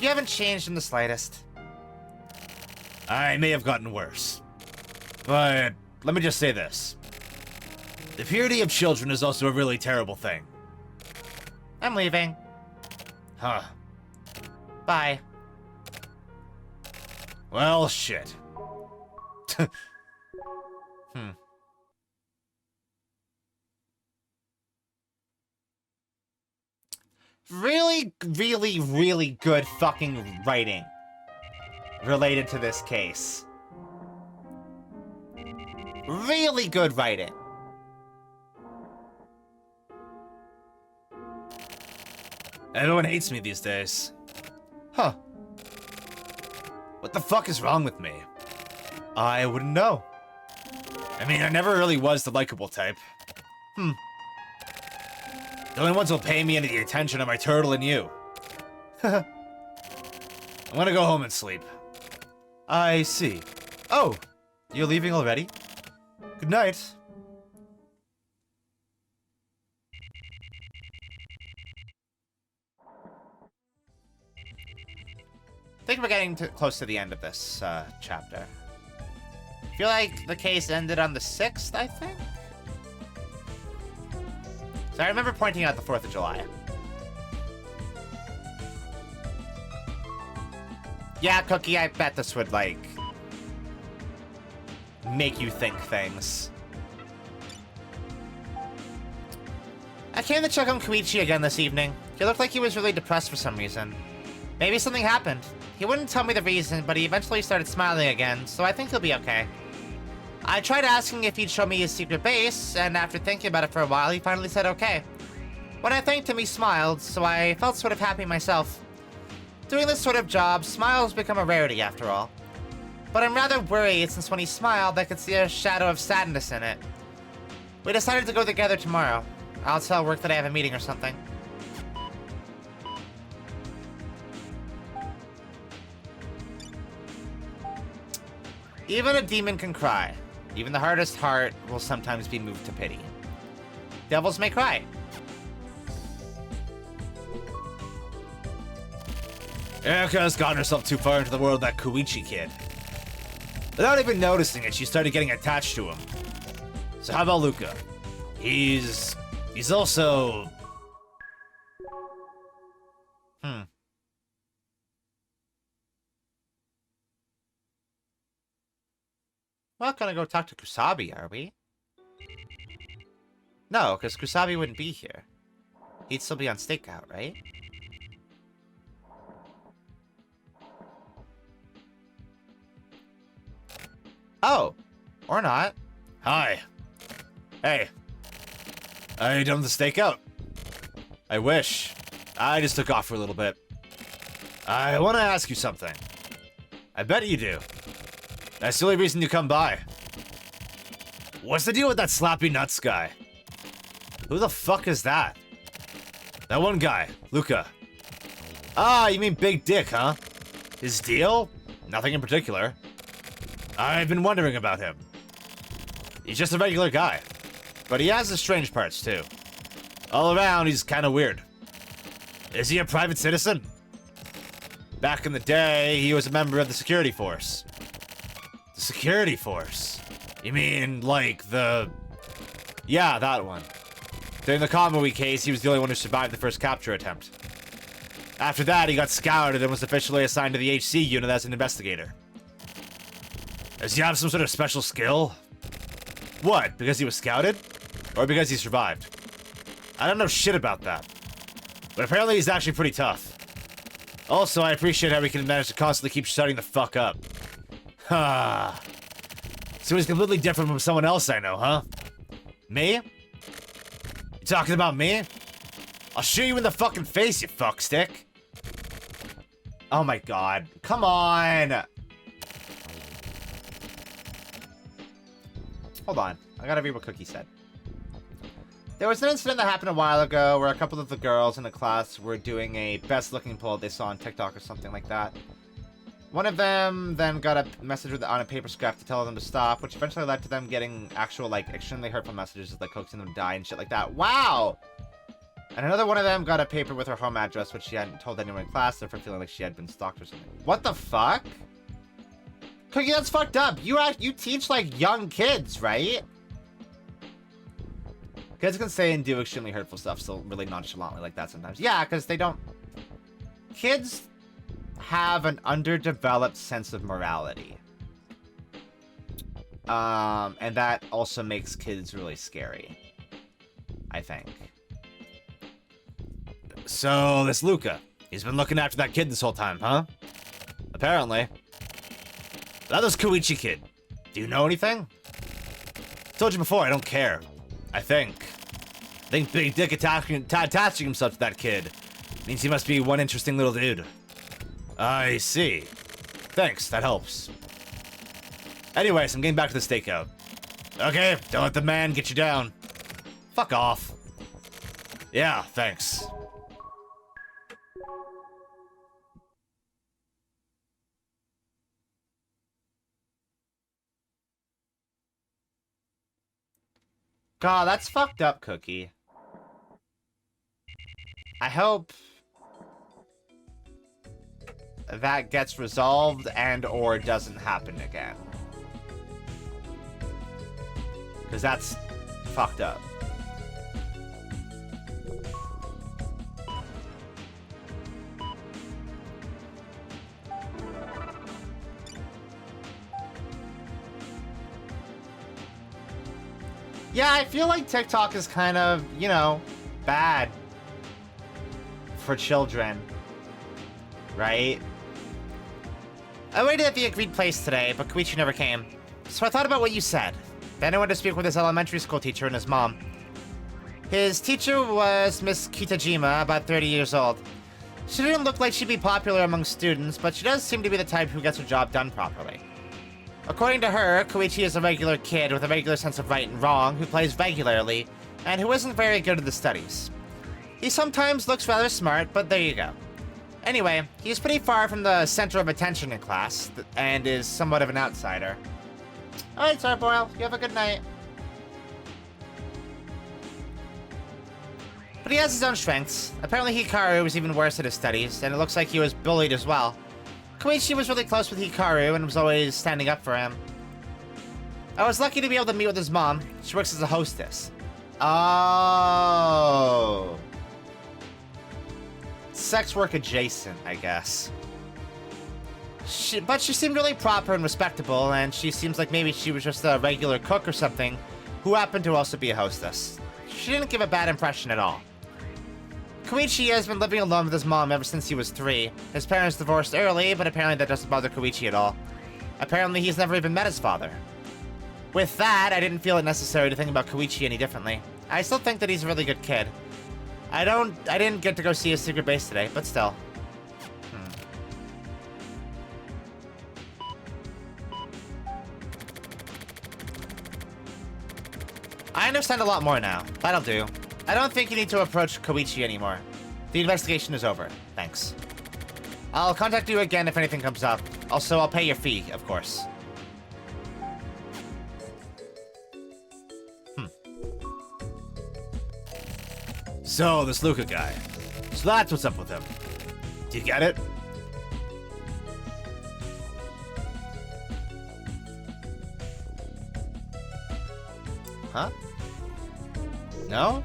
you haven't changed in the slightest. I may have gotten worse. But let me just say this. The purity of children is also a really terrible thing. I'm leaving. Huh. Bye. Well, shit. Really, really, really good fucking writing related to this case. Really good writing. Everyone hates me these days. Huh. What the fuck is wrong with me? I wouldn't know. I mean, I never really was the likable type. The only ones who'll pay me any the attention are my turtle and you. I'm gonna go home and sleep. I see. Oh, you're leaving already? Good night. I think we're getting close to the end of this chapter. I feel like the case ended on the 6th, I think? So I remember pointing out the 4th of July. Yeah, Cookie, I bet this would, like, make you think things. I came to check on Goichi again this evening. He looked like he was really depressed for some reason. Maybe something happened. He wouldn't tell me the reason, but he eventually started smiling again, so I think he'll be okay. I tried asking if he'd show me his secret base, and after thinking about it for a while, he finally said okay. When I thanked him, he smiled, so I felt sort of happy myself. Doing this sort of job, smiles become a rarity after all. But I'm rather worried since when he smiled, I could see a shadow of sadness in it. We decided to go together tomorrow. I'll tell work that I have a meeting or something. Even a demon can cry. Even the hardest heart will sometimes be moved to pity. Devils may cry. Erica has gotten herself too far into the world of that Goichi kid. Without even noticing it, she started getting attached to him. So how about Luka? He's also... We're not gonna go talk to Kusabi, are we? No, because Kusabi wouldn't be here. He'd still be on stakeout, right? Oh, or not. Hi. Hey. Are you done with the stakeout? I wish. I just took off for a little bit. I want to ask you something. I bet you do. That's the only reason you come by. What's the deal with that slappy nuts guy? Who the fuck is that? That one guy, Luka. Ah, you mean Big Dick, huh? His deal? Nothing in particular. I've been wondering about him. He's just a regular guy. But he has his strange parts, too. All around, he's kind of weird. Is he a private citizen? Back in the day, he was a member of the security force. The security force? You mean, like, the... Yeah, that one. During the convoy case, he was the only one who survived the first capture attempt. After that, he got scouted and was officially assigned to the HC unit as an investigator. Does he have some sort of special skill? What, because he was scouted? Or because he survived? I don't know shit about that. But apparently he's actually pretty tough. Also, I appreciate how he can manage to constantly keep shutting the fuck up. Ha. So he's completely different from someone else I know, huh? Me? You talking about me? I'll shoot you in the fucking face, you fuckstick. Oh my god. Come on! Hold on. I gotta read what Cookie said. There was an incident that happened a while ago where a couple of the girls in the class were doing a best looking poll they saw on TikTok or something like that. One of them then got a message on a paper scrap to tell them to stop, which eventually led to them getting actual, like, extremely hurtful messages, like coaxing them to die and shit like that. Wow! And another one of them got a paper with her home address, which she hadn't told anyone in class, therefore feeling like she had been stalked or something. What the fuck? Cookie, that's fucked up. You teach, like, young kids, right? Kids can say and do extremely hurtful stuff still really nonchalantly like that sometimes. Yeah, because they don't... Kids have an underdeveloped sense of morality. And that also makes kids really scary. I think. So, this Luka, he's been looking after that kid this whole time, huh? Apparently. That this Goichi kid. Do you know anything? Told you before, I don't care. I think Big Dick attaching himself to that kid means he must be one interesting little dude. I see. Thanks, that helps. Anyways, I'm getting back to the stakeout. Okay, don't let the man get you down. Fuck off. Yeah, thanks. God, that's fucked up, Cookie. I hope that gets resolved and or doesn't happen again. Because that's fucked up. Yeah, I feel like TikTok is kind of, you know, bad for children, right? I waited at the agreed place today, but Goichi never came. So I thought about what you said. Then I went to speak with his elementary school teacher and his mom. His teacher was Miss Kitajima, about 30 years old. She didn't look like she'd be popular among students, but she does seem to be the type who gets her job done properly. According to her, Goichi is a regular kid with a regular sense of right and wrong, who plays regularly, and who isn't very good at the studies. He sometimes looks rather smart, but there you go. Anyway, he's pretty far from the center of attention in class, and is somewhat of an outsider. Alright, Sarboil, you have a good night. But he has his own strengths. Apparently Hikaru was even worse at his studies, and it looks like he was bullied as well. Goichi was really close with Hikaru and was always standing up for him. I was lucky to be able to meet with his mom. She works as a hostess. Oh. Sex work adjacent, I guess. But she seemed really proper and respectable, and she seems like maybe she was just a regular cook or something who happened to also be a hostess. She didn't give a bad impression at all. Goichi has been living alone with his mom ever since he was 3. His parents divorced early, but apparently that doesn't bother Goichi at all. Apparently he's never even met his father. With that, I didn't feel it necessary to think about Goichi any differently. I still think that he's a really good kid. I didn't get to go see his secret base today, but still. I understand a lot more now. That'll do. I don't think you need to approach Goichi anymore. The investigation is over. Thanks. I'll contact you again if anything comes up. Also, I'll pay your fee, of course. So, this Luka guy. So that's what's up with him. Do you get it? Huh? No?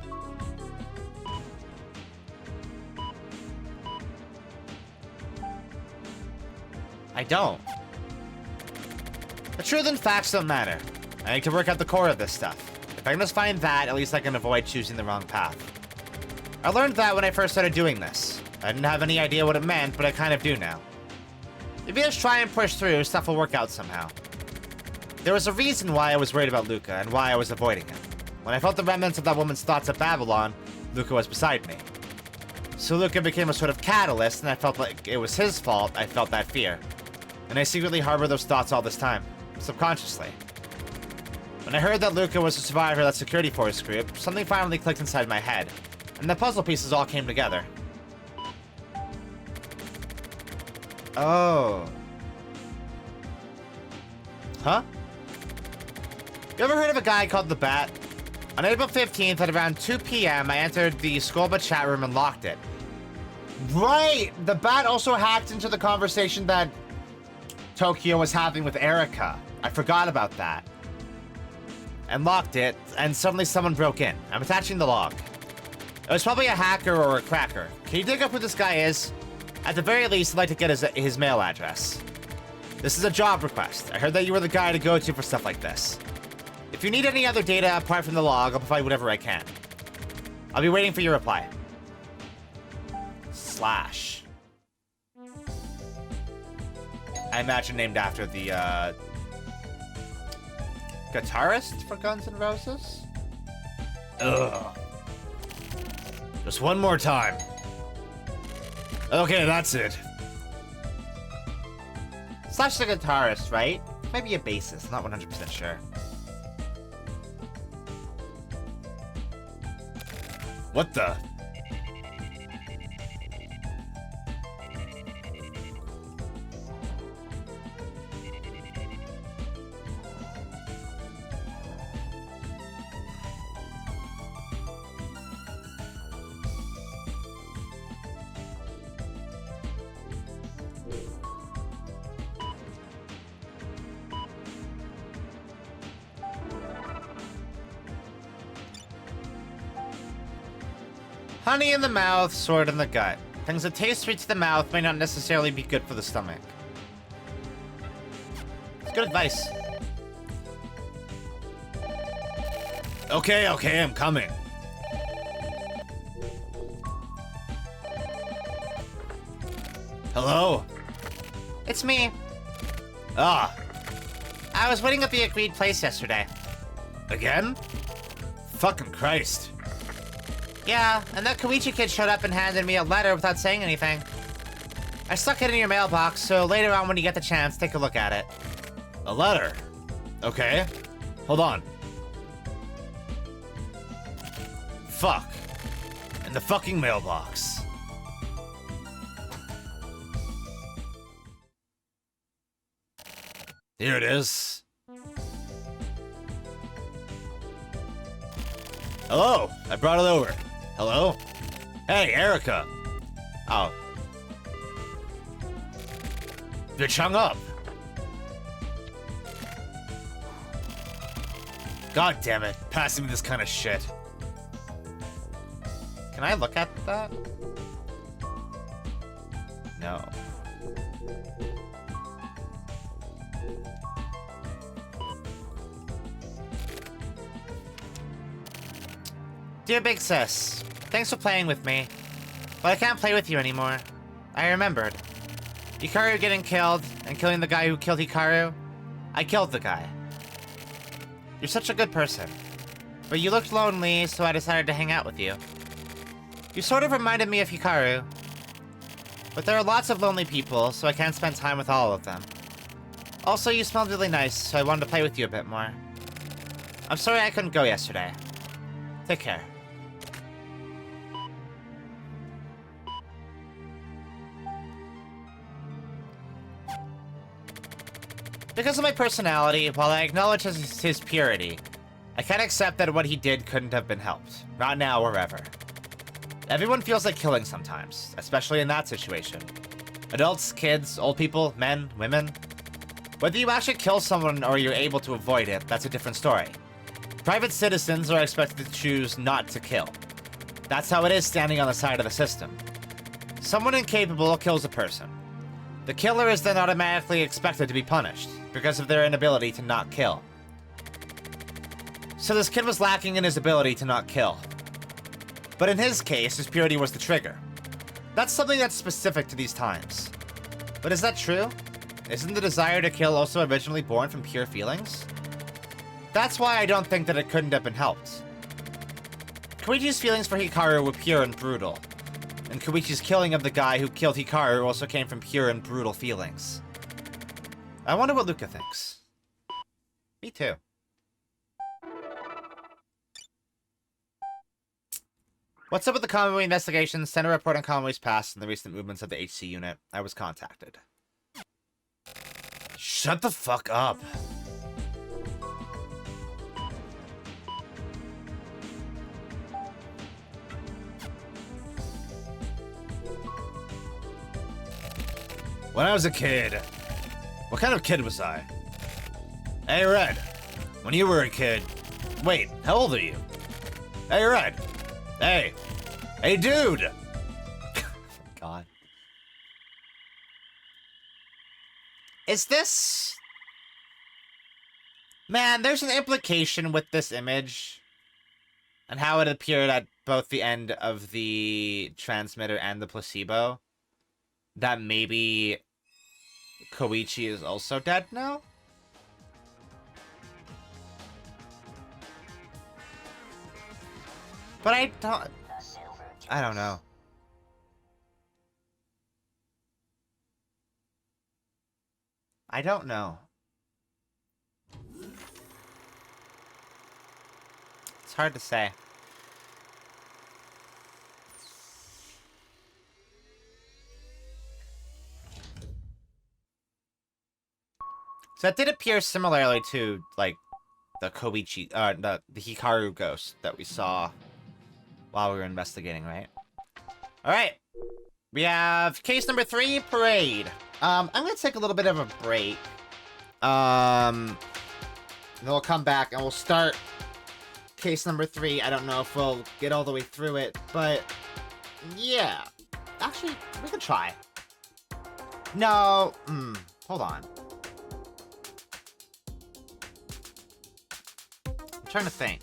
I don't. The truth and facts don't matter. I need to work out the core of this stuff. If I can just find that, at least I can avoid choosing the wrong path. I learned that when I first started doing this. I didn't have any idea what it meant, but I kind of do now. If you just try and push through, stuff will work out somehow. There was a reason why I was worried about Luka and why I was avoiding him. When I felt the remnants of that woman's thoughts at Babylon, Luka was beside me. So Luka became a sort of catalyst, and I felt like it was his fault I felt that fear. And I secretly harbor those thoughts all this time, subconsciously. When I heard that Luka was a survivor of that security force group, something finally clicked inside my head, and the puzzle pieces all came together. Oh. Huh? You ever heard of a guy called the Bat? On April 15th at around 2 p.m., I entered the Skolba chat room and locked it. Right! The Bat also hacked into the conversation that Tokyo was having with Erica. I forgot about that. And locked it, and suddenly someone broke in. I'm attaching the log. It was probably a hacker or a cracker. Can you dig up who this guy is? At the very least, I'd like to get his mail address. This is a job request. I heard that you were the guy to go to for stuff like this. If you need any other data apart from the log, I'll provide whatever I can. I'll be waiting for your reply. Slash. I imagine named after the, guitarist for Guns N' Roses? Ugh. Just one more time. Okay, that's it. Slash the guitarist, right? Maybe a bassist, not 100% sure. What the? Honey in the mouth, sword in the gut. Things that taste sweet to the mouth may not necessarily be good for the stomach. It's good advice. Okay, I'm coming. Hello? It's me. Ah, I was waiting at the agreed place yesterday. again? Fucking Christ. Yeah, and that Goichi kid showed up and handed me a letter without saying anything. I stuck it in your mailbox, so later on when you get the chance, take a look at it. A letter? Okay. Hold on. Fuck. In the fucking mailbox. Here it is. Hello, I brought it over. Hello? Hey, Erica. Oh. Bitch hung up. God damn it, passing me this kind of shit. Can I look at that? No. Dear Big Sis, thanks for playing with me. But I can't play with you anymore. I remembered. Hikaru getting killed, and killing the guy who killed Hikaru. I killed the guy. You're such a good person. But you looked lonely, so I decided to hang out with you. You sort of reminded me of Hikaru. But there are lots of lonely people, so I can't spend time with all of them. Also, you smelled really nice, so I wanted to play with you a bit more. I'm sorry I couldn't go yesterday. Take care. Because of my personality, while I acknowledge his purity, I can't accept that what he did couldn't have been helped. Not now or ever. Everyone feels like killing sometimes, especially in that situation. Adults, kids, old people, men, women. Whether you actually kill someone or you're able to avoid it, that's a different story. Private citizens are expected to choose not to kill. That's how it is standing on the side of the system. Someone incapable kills a person. The killer is then automatically expected to be punished, because of their inability to not kill. So this kid was lacking in his ability to not kill. But in his case, his purity was the trigger. That's something that's specific to these times. But is that true? Isn't the desire to kill also originally born from pure feelings? That's why I don't think that it couldn't have been helped. Koichi's feelings for Hikaru were pure and brutal. And Koichi's killing of the guy who killed Hikaru also came from pure and brutal feelings. I wonder what Luka thinks. Me too. What's up with the Convoy investigation? Send a report on Convoy's past and the recent movements of the HC unit. I was contacted. Shut the fuck up. When I was a kid, What kind of kid was I? Hey, Red. When you were a kid... Wait, how old are you? Hey, Red. Hey. Hey, dude! God. Is this... Man, there's an implication with this image and how it appeared at both the end of the transmitter and the placebo that maybe Goichi is also dead now? But I don't know. I don't know. It's hard to say. So it did appear similarly to, like, the Goichi, the Hikaru ghost that we saw while we were investigating, right? Alright. We have case number 3, Parade. I'm gonna take a little bit of a break. Then we'll come back and we'll start case number 3. I don't know if we'll get all the way through it, but yeah. Actually, we can try. No, hold on. I'm trying to think.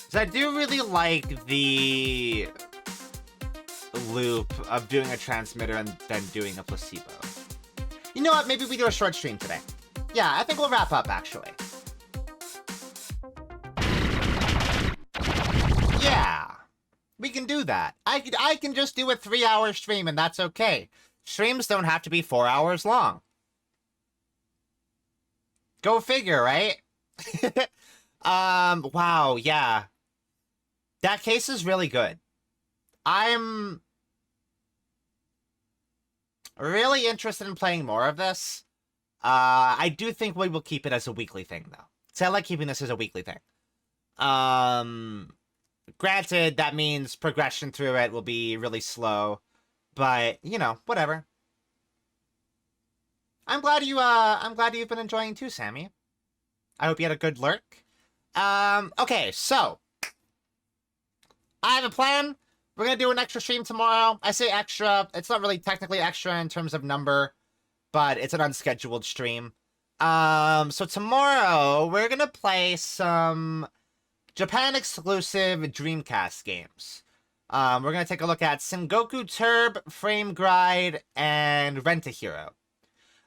So I do really like the loop of doing a transmitter and then doing a placebo. You know what? Maybe we do a short stream today. Yeah, I think we'll wrap up, actually. Yeah, we can do that. I can just do a 3-hour stream, and that's okay. Streams don't have to be 4 hours long. Go figure, right? Wow, yeah. That case is really good. I'm really interested in playing more of this. I do think we will keep it as a weekly thing, though. So I like keeping this as a weekly thing. Granted, that means progression through it will be really slow. But, you know, whatever. I'm glad you've been enjoying too, Sammy. I hope you had a good lurk. Okay, so I have a plan. We're gonna do an extra stream tomorrow. I say extra. It's not really technically extra in terms of number, but it's an unscheduled stream. So tomorrow we're gonna play some Japan exclusive Dreamcast games. We're gonna take a look at Sengoku Turb, Frame Gride, and Rent a Hero.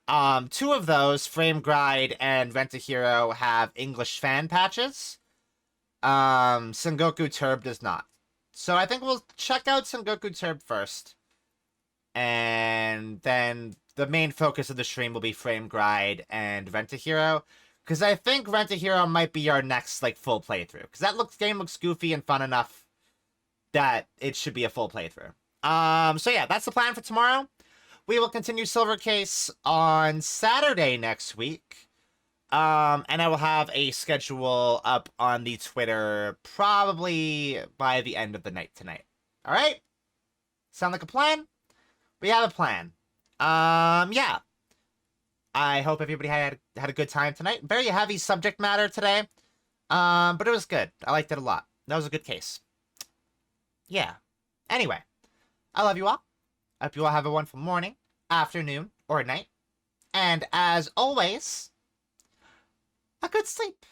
2 of those, Frame Gride and Rent a Hero, have English fan patches. Sengoku Turb does not. So I think we'll check out Sengoku Turb first. And then the main focus of the stream will be Frame Gride and Rent a Hero. Because I think Rent a Hero might be our next, like, full playthrough. Because that game looks goofy and fun enough that it should be a full playthrough. So yeah, that's the plan for tomorrow. We will continue Silver Case on Saturday next week. And I will have a schedule up on the Twitter probably by the end of the night tonight. All right? Sound like a plan? We have a plan. Yeah. I hope everybody had a good time tonight. Very heavy subject matter today. But it was good. I liked it a lot. That was a good case. Yeah. Anyway, I love you all. I hope you all have a wonderful morning, afternoon, or night. And as always, a good sleep.